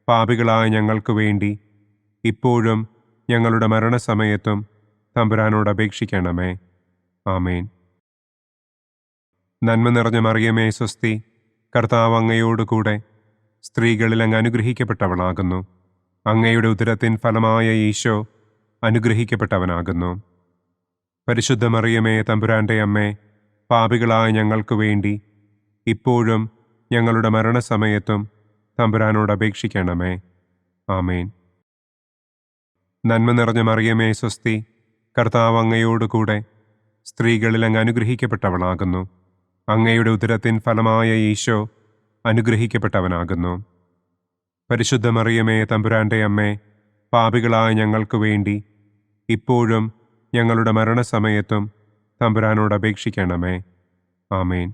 പാപികളായ ഞങ്ങൾക്ക് വേണ്ടി ഇപ്പോഴും ഞങ്ങളുടെ മരണസമയത്തും തമ്പുരാനോട് അപേക്ഷിക്കണമേ. ആമേൻ. നന്മ നിറഞ്ഞ മറിയമേ, സ്വസ്തി, കർത്താവ് അങ്ങയോടുകൂടെ സ്ത്രീകളിൽ അങ്ങ് അനുഗ്രഹിക്കപ്പെട്ടവളാകുന്നു. അങ്ങയുടെ ഉദരത്തിൻ ഫലമായ ഈശോ അനുഗ്രഹിക്കപ്പെട്ടവനാകുന്നു. പരിശുദ്ധ മറിയമേ, തമ്പുരാന്റെ അമ്മേ, പാപികളായ ഞങ്ങൾക്ക് വേണ്ടി ഇപ്പോഴും ഞങ്ങളുടെ മരണസമയത്തും തമ്പുരാനോട് അപേക്ഷിക്കണമേ. ആമേൻ. നന്മ നിറഞ്ഞ മറിയമേ, സ്വസ്തി, കർത്താവ് അങ്ങയോടുകൂടെ സ്ത്രീകളിൽ അങ്ങ് അനുഗ്രഹിക്കപ്പെട്ടവളാകുന്നു. അങ്ങയുടെ ഉദരത്തിൻ ഫലമായ ഈശോ അനുഗ്രഹിക്കപ്പെട്ടവനാകുന്നു. പരിശുദ്ധ മറിയമേ, തമ്പുരാന്റെ അമ്മേ, പാപികളായ ഞങ്ങൾക്ക് വേണ്ടി ഇപ്പോഴും ഞങ്ങളുടെ മരണസമയത്തും തമ്പുരാനോട് അപേക്ഷിക്കണമേ. ആമേൻ.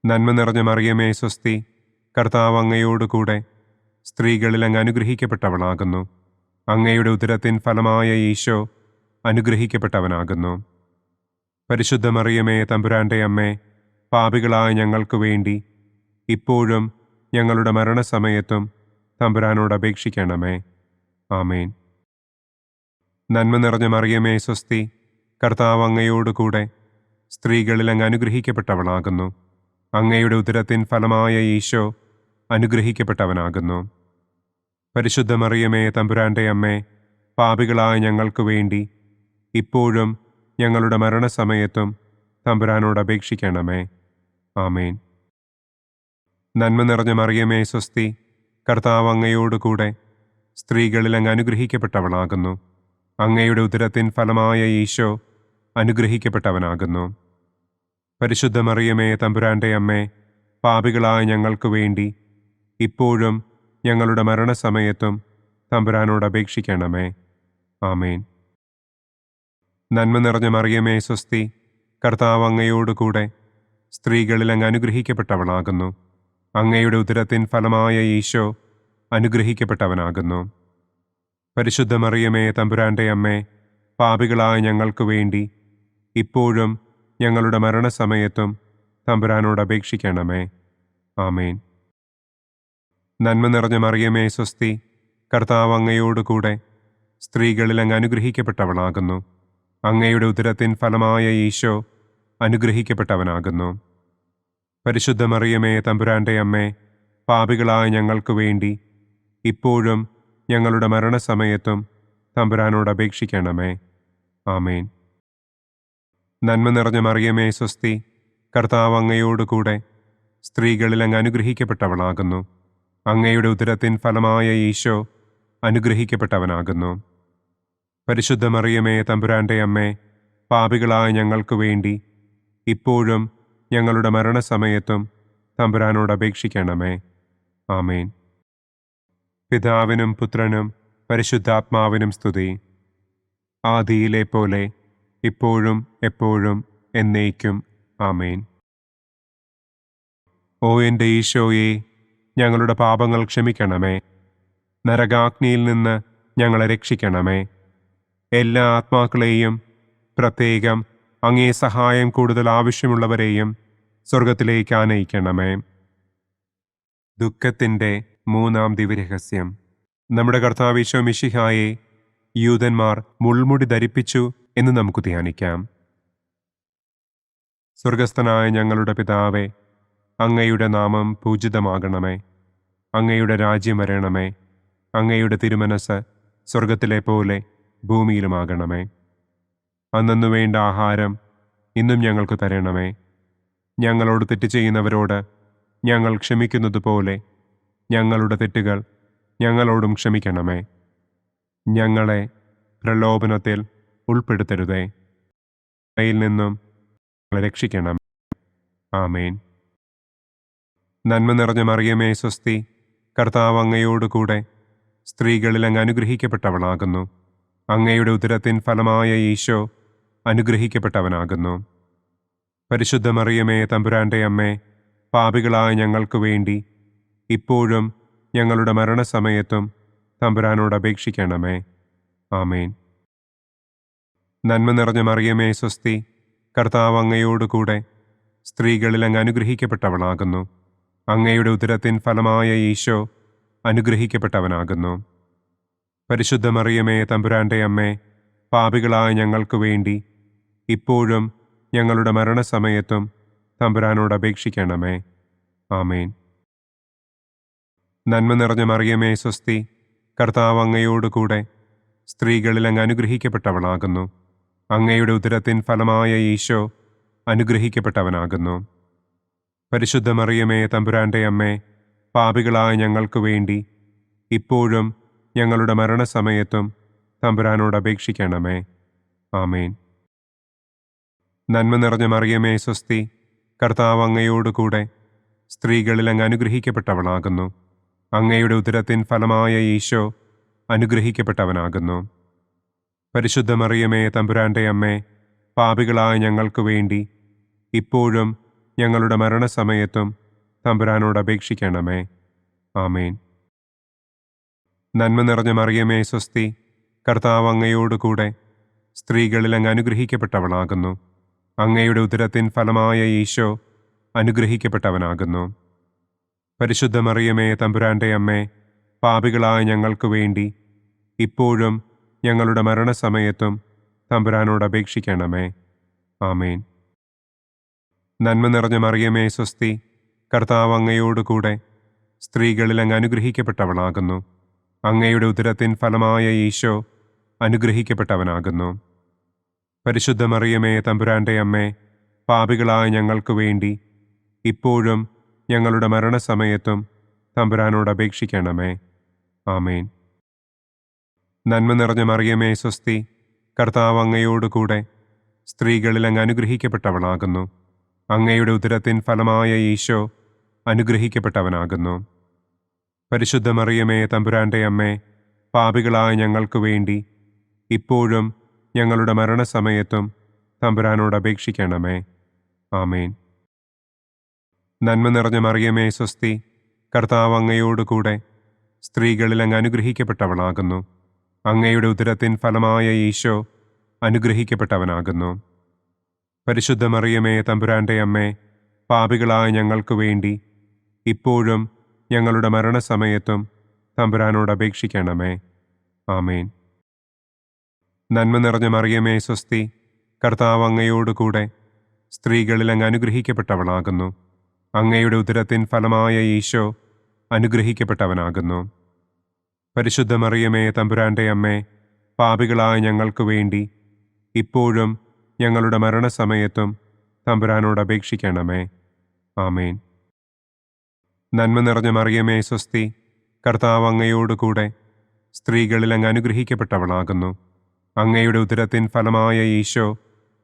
നന്മ നിറഞ്ഞ മറിയമേ, സ്വസ്തി, കർത്താവ് അങ്ങയോടുകൂടെ സ്ത്രീകളിൽ അങ്ങ് അനുഗ്രഹിക്കപ്പെട്ടവളാകുന്നു. അങ്ങയുടെ ഉദരത്തിൻ ഫലമായ ഈശോ അനുഗ്രഹിക്കപ്പെട്ടവനാകുന്നു. പരിശുദ്ധ മറിയമേ, തമ്പുരാന്റെ അമ്മേ, പാപികളായ ഞങ്ങൾക്ക് വേണ്ടി ഇപ്പോഴും ഞങ്ങളുടെ മരണസമയത്തും തമ്പുരാനോട് അപേക്ഷിക്കണമേ. ആമേൻ. നന്മ നിറഞ്ഞ മറിയമേ സ്വസ്തി, കർത്താവ് അങ്ങയോട് കൂടെ സ്ത്രീകളിൽ അങ്ങ് അനുഗ്രഹിക്കപ്പെട്ടവളാകുന്നു. അങ്ങയുടെ ഉദരത്തിൻ ഫലമായ ഈശോ അനുഗ്രഹിക്കപ്പെട്ടവനാകുന്നു. പരിശുദ്ധ മറിയമേ തമ്പുരാന്റെ അമ്മേ, പാപികളായ ഞങ്ങൾക്ക് വേണ്ടി ഇപ്പോഴും ഞങ്ങളുടെ മരണസമയത്തും തമ്പുരാനോട് അപേക്ഷിക്കണമേ. ആമേൻ. നന്മ നിറഞ്ഞ മറിയമേ സ്വസ്തി, കർത്താവ് അങ്ങയോട് കൂടെ സ്ത്രീകളിൽ അങ്ങ് അനുഗ്രഹിക്കപ്പെട്ടവളാകുന്നു. അങ്ങയുടെ ഉദരത്തിൻ ഫലമായ ഈശോ അനുഗ്രഹിക്കപ്പെട്ടവനാകുന്നു. പരിശുദ്ധ മറിയമേ തമ്പുരാന്റെ അമ്മേ, പാപികളായ ഞങ്ങൾക്ക് വേണ്ടി ഇപ്പോഴും ഞങ്ങളുടെ മരണസമയത്തും തമ്പുരാനോട് അപേക്ഷിക്കണമേ. ആമേൻ. നന്മ നിറഞ്ഞ മറിയമേ സ്വസ്തി, കർത്താവ് അങ്ങയോട് കൂടെ സ്ത്രീകളിൽ അങ്ങ് അനുഗ്രഹിക്കപ്പെട്ടവളാകുന്നു. അങ്ങയുടെ ഉദരത്തിൻ ഫലമായ ഈശോ അനുഗ്രഹിക്കപ്പെട്ടവനാകുന്നു. പരിശുദ്ധ മറിയമേ തമ്പുരാന്റെ അമ്മേ, പാപികളായ ഞങ്ങൾക്ക് വേണ്ടി ഇപ്പോഴും ഞങ്ങളുടെ മരണസമയത്തും തമ്പുരാനോട് അപേക്ഷിക്കണമേ. ആമേൻ. നന്മ നിറഞ്ഞ മറിയമേ സ്വസ്തി, കർത്താവ് അങ്ങയോട് കൂടെ സ്ത്രീകളിൽ അങ്ങ് അനുഗ്രഹിക്കപ്പെട്ടവളാകുന്നു. അങ്ങയുടെ ഉദരത്തിൻ ഫലമായ ഈശോ അനുഗ്രഹിക്കപ്പെട്ടവനാകുന്നു. പരിശുദ്ധ മറിയമേ തമ്പുരാന്റെ അമ്മേ, പാപികളായ ഞങ്ങൾക്ക് വേണ്ടി ഇപ്പോഴും ഞങ്ങളുടെ മരണസമയത്തും തമ്പുരാനോട് അപേക്ഷിക്കണമേ. ആമേൻ. നന്മ നിറഞ്ഞ മറിയമേ സ്വസ്തി, കർത്താവ് അങ്ങയോട് കൂടെ സ്ത്രീകളിൽ അങ്ങ് അനുഗ്രഹിക്കപ്പെട്ടവളാകുന്നു. അങ്ങയുടെ ഉദരത്തിൻ ഫലമായ ഈശോ അനുഗ്രഹിക്കപ്പെട്ടവനാകുന്നു. പരിശുദ്ധ മറിയമേ തമ്പുരാന്റെ അമ്മേ, പാപികളായ ഞങ്ങൾക്ക് വേണ്ടി ഇപ്പോഴും ഞങ്ങളുടെ മരണസമയത്തും തമ്പുരാനോട് അപേക്ഷിക്കണമേ. ആമേൻ. പിതാവിനും പുത്രനും പരിശുദ്ധാത്മാവിനും സ്തുതി. ആദിയിലെ പോലെ ഇപ്പോഴും എപ്പോഴും എന്നേക്കും. ആമേൻ. ഓ എൻ്റെ ഈശോയെ, ഞങ്ങളുടെ പാപങ്ങൾ ക്ഷമിക്കണമേ. നരകാഗ്നിയിൽ നിന്ന് ഞങ്ങളെ രക്ഷിക്കണമേ. എല്ലാ ആത്മാക്കളെയും, പ്രത്യേകം അങ്ങേ സഹായം കൂടുതൽ ആവശ്യമുള്ളവരെയും സ്വർഗത്തിലേക്ക് ആനയിക്കണമേ. ദുഃഖത്തിൻ്റെ മൂന്നാം ദിവ്യരഹസ്യം. നമ്മുടെ കർത്താവ് ഈശോ മിശിഹായെ യൂദന്മാർ മുൾമുടി ധരിപ്പിച്ചു എന്ന് നമുക്ക് ധ്യാനിക്കാം. സ്വർഗസ്ഥനായ ഞങ്ങളുടെ പിതാവേ, അങ്ങയുടെ നാമം പൂജിതമാകണമേ. അങ്ങയുടെ രാജ്യം വരണമേ. അങ്ങയുടെ തിരുമനസ് സ്വർഗത്തിലെ പോലെ ഭൂമിയിലുമാകണമേ. അന്നന്നു വേണ്ട ആഹാരം ഇന്നും ഞങ്ങൾക്ക് തരണമേ. ഞങ്ങളോട് തെറ്റ് ചെയ്യുന്നവരോട് ഞങ്ങൾ ക്ഷമിക്കുന്നത് പോലെ ഞങ്ങളുടെ തെറ്റുകൾ ഞങ്ങളോടും ക്ഷമിക്കണമേ. ഞങ്ങളെ പ്രലോഭനത്തിൽ ഉൾപ്പെടുത്തരുതേ, യിൽ നിന്നും ഞങ്ങളെ രക്ഷിക്കണം. ആമേൻ. നന്മ നിറഞ്ഞ മറിയമേ സ്വസ്തി, കർത്താവ് അങ്ങയോട് കൂടെ സ്ത്രീകളിൽ അങ്ങ് അനുഗ്രഹിക്കപ്പെട്ടവളാകുന്നു. അങ്ങയുടെ ഉദരത്തിൻ ഫലമായ ഈശോ അനുഗ്രഹിക്കപ്പെട്ടവനാകുന്നു. പരിശുദ്ധ മറിയമേ തമ്പുരാന്റെ അമ്മേ, പാപികളായ ഞങ്ങൾക്ക് വേണ്ടി ഇപ്പോഴും ഞങ്ങളുടെ മരണസമയത്തും തമ്പുരാനോട് അപേക്ഷിക്കണമേ. ആമേൻ. നന്മ നിറഞ്ഞ മറിയമേ സ്വസ്തി, കർത്താവ് അങ്ങയോട് കൂടെ സ്ത്രീകളിൽ അങ്ങ് അനുഗ്രഹിക്കപ്പെട്ടവളാകുന്നു. അങ്ങയുടെ ഉദരത്തിൻ ഫലമായ ഈശോ അനുഗ്രഹിക്കപ്പെട്ടവനാകുന്നു. പരിശുദ്ധ മറിയമേ തമ്പുരാന്റെ അമ്മേ, പാപികളായ ഞങ്ങൾക്ക് വേണ്ടി ഇപ്പോഴും ഞങ്ങളുടെ മരണസമയത്തും തമ്പുരാനോട് അപേക്ഷിക്കണമേ. ആമേൻ. നന്മ നിറഞ്ഞ മറിയമേ സ്വസ്തി, കർത്താവ് അങ്ങയോട് കൂടെ സ്ത്രീകളിൽ അങ്ങ് അനുഗ്രഹിക്കപ്പെട്ടവളാകുന്നു. അങ്ങയുടെ ഉദരത്തിൻ ഫലമായ ഈശോ അനുഗ്രഹിക്കപ്പെട്ടവനാകുന്നു. പരിശുദ്ധ മറിയമേ തമ്പുരാന്റെ അമ്മേ, പാപികളായ ഞങ്ങൾക്ക് വേണ്ടി ഇപ്പോഴും ഞങ്ങളുടെ മരണസമയത്തും തമ്പുരാനോട് അപേക്ഷിക്കണമേ. ആമേൻ. നന്മ നിറഞ്ഞ മറിയമേ സ്വസ്തി, കർത്താവ് അങ്ങയോട് കൂടെ സ്ത്രീകളിൽ അങ്ങ് അനുഗ്രഹിക്കപ്പെട്ടവളാകുന്നു. അങ്ങയുടെ ഉദരത്തിൻ ഫലമായ ഈശോ അനുഗ്രഹിക്കപ്പെട്ടവനാകുന്നു. പരിശുദ്ധ മറിയമേ തമ്പുരാന്റെ അമ്മേ, പാപികളായ ഞങ്ങൾക്ക് വേണ്ടി ഇപ്പോഴും ഞങ്ങളുടെ മരണസമയത്തും തമ്പുരാനോട് അപേക്ഷിക്കണമേ. ആമേൻ. നന്മ നിറഞ്ഞ മറിയമേ സ്വസ്തി, കർത്താവ് അങ്ങയോട് കൂടെ സ്ത്രീകളിൽ അങ്ങ് അനുഗ്രഹിക്കപ്പെട്ടവളാകുന്നു. അങ്ങയുടെ ഉദരത്തിൻ ഫലമായ ഈശോ അനുഗ്രഹിക്കപ്പെട്ടവനാകുന്നു. പരിശുദ്ധ മറിയമേ തമ്പുരാന്റെ അമ്മേ, പാപികളായ ഞങ്ങൾക്ക് വേണ്ടി ഇപ്പോഴും ഞങ്ങളുടെ മരണസമയത്തും തമ്പുരാനോട് അപേക്ഷിക്കണമേ. ആമേൻ. നന്മ നിറഞ്ഞ മറിയമേ സ്വസ്തി, കർത്താവ് അങ്ങയോട് കൂടെ സ്ത്രീകളിൽ അങ്ങ് അനുഗ്രഹിക്കപ്പെട്ടവളാകുന്നു. അങ്ങയുടെ ഉദരത്തിൻ ഫലമായ ഈശോ അനുഗ്രഹിക്കപ്പെട്ടവനാകുന്നു. പരിശുദ്ധ മറിയമേ തമ്പുരാന്റെ അമ്മേ, പാപികളായ ഞങ്ങൾക്ക് വേണ്ടി ഇപ്പോഴും ഞങ്ങളുടെ മരണസമയത്തും തമ്പുരാനോട് അപേക്ഷിക്കണമേ. ആമേൻ. നന്മ നിറഞ്ഞ മറിയമേ സ്വസ്തി, കർത്താവ് അങ്ങയോട് കൂടെ സ്ത്രീകളിൽ അങ്ങ് അനുഗ്രഹിക്കപ്പെട്ടവളാകുന്നു. അങ്ങയുടെ ഉദരത്തിൻ ഫലമായ ഈശോ അനുഗ്രഹിക്കപ്പെട്ടവനാകുന്നു. പരിശുദ്ധ മറിയമേ തമ്പുരാന്റെ അമ്മേ, പാപികളായ ഞങ്ങൾക്ക് വേണ്ടി ഇപ്പോഴും ഞങ്ങളുടെ മരണസമയത്തും തമ്പുരാനോട് അപേക്ഷിക്കണമേ. ആമേൻ. നന്മ നിറഞ്ഞ മറിയമേ സ്വസ്തി, കർത്താവ് അങ്ങയോട് കൂടെ സ്ത്രീകളിൽ അങ്ങ് അനുഗ്രഹിക്കപ്പെട്ടവളാകുന്നു. അങ്ങയുടെ ഉദരത്തിൻ ഫലമായ ഈശോ അനുഗ്രഹിക്കപ്പെട്ടവനാകുന്നു. പരിശുദ്ധ മറിയമേ തമ്പുരാന്റെ അമ്മേ, പാപികളായ ഞങ്ങൾക്ക് വേണ്ടി ഇപ്പോഴും ഞങ്ങളുടെ മരണസമയത്തും തമ്പുരാനോട് അപേക്ഷിക്കണമേ. ആമേൻ. നന്മ നിറഞ്ഞ മറിയമേ സ്വസ്തി, കർത്താവ് അങ്ങയോട് കൂടെ സ്ത്രീകളിൽ അങ്ങ് അനുഗ്രഹിക്കപ്പെട്ടവളാകുന്നു. അങ്ങയുടെ ഉദരത്തിൻ ഫലമായ ഈശോ അനുഗ്രഹിക്കപ്പെട്ടവനാകുന്നു. പരിശുദ്ധ മറിയമേ തമ്പുരാന്റെ അമ്മേ, പാപികളായ ഞങ്ങൾക്ക് വേണ്ടി ഇപ്പോഴും ഞങ്ങളുടെ മരണസമയത്തും തമ്പുരാനോട് അപേക്ഷിക്കണമേ. ആമേൻ. നന്മ നിറഞ്ഞ മറിയമേ സ്വസ്തി, കർത്താവ് അങ്ങയോട് കൂടെ സ്ത്രീകളിൽ അങ്ങ് അനുഗ്രഹിക്കപ്പെട്ടവളാകുന്നു. അങ്ങയുടെ ഉദരത്തിൻ ഫലമായ ഈശോ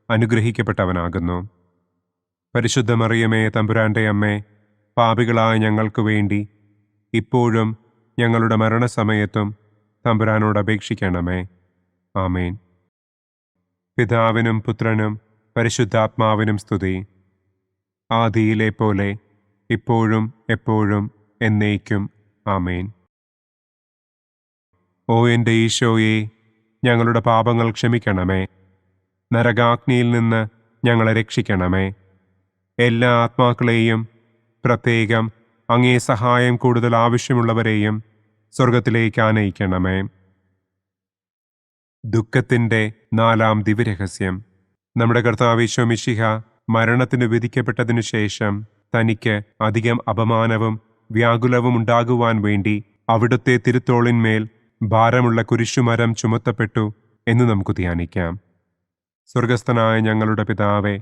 അനുഗ്രഹിക്കപ്പെട്ടവനാകുന്നു. പരിശുദ്ധ മറിയമേ തമ്പുരാന്റെ അമ്മേ, പാപികളായ ഞങ്ങൾക്ക് വേണ്ടി ഇപ്പോഴും ഞങ്ങളുടെ മരണസമയത്തും തമ്പുരാനോട് അപേക്ഷിക്കണമേ. ആമേൻ. പിതാവിനും പുത്രനും പരിശുദ്ധാത്മാവിനും സ്തുതി. ആദിയിലെ പോലെ ഇപ്പോഴും എപ്പോഴും എന്നേക്കും. ആമേൻ. ഓ എൻ്റെ ഈശോയെ, ഞങ്ങളുടെ പാപങ്ങൾ ക്ഷമിക്കണമേ. നരകാഗ്നിയിൽ നിന്ന് ഞങ്ങളെ രക്ഷിക്കണമേ. എല്ലാ ആത്മാക്കളെയും, പ്രത്യേകം അങ്ങേ സഹായം കൂടുതൽ ആവശ്യമുള്ളവരെയും സ്വർഗത്തിലേക്ക് ആനയിക്കണമേ. ദുഃഖത്തിൻ്റെ 4-ാം ദിവ്യരഹസ്യം. നമ്മുടെ കർത്താവ് ഈശോ മിശിഹ മരണത്തിന് വിധിക്കപ്പെട്ടതിനു ശേഷം തനിക്ക് അധികം അപമാനവും വ്യാകുലവും ഉണ്ടാകുവാൻ വേണ്ടി അവിടുത്തെ തിരുത്തോളിന്മേൽ ഭാരമുള്ള കുരിശുമരം ചുമത്തപ്പെട്ടു എന്ന് നമുക്ക് ധ്യാനിക്കാം. സ്വർഗസ്ഥനായ ഞങ്ങളുടെ പിതാവേ,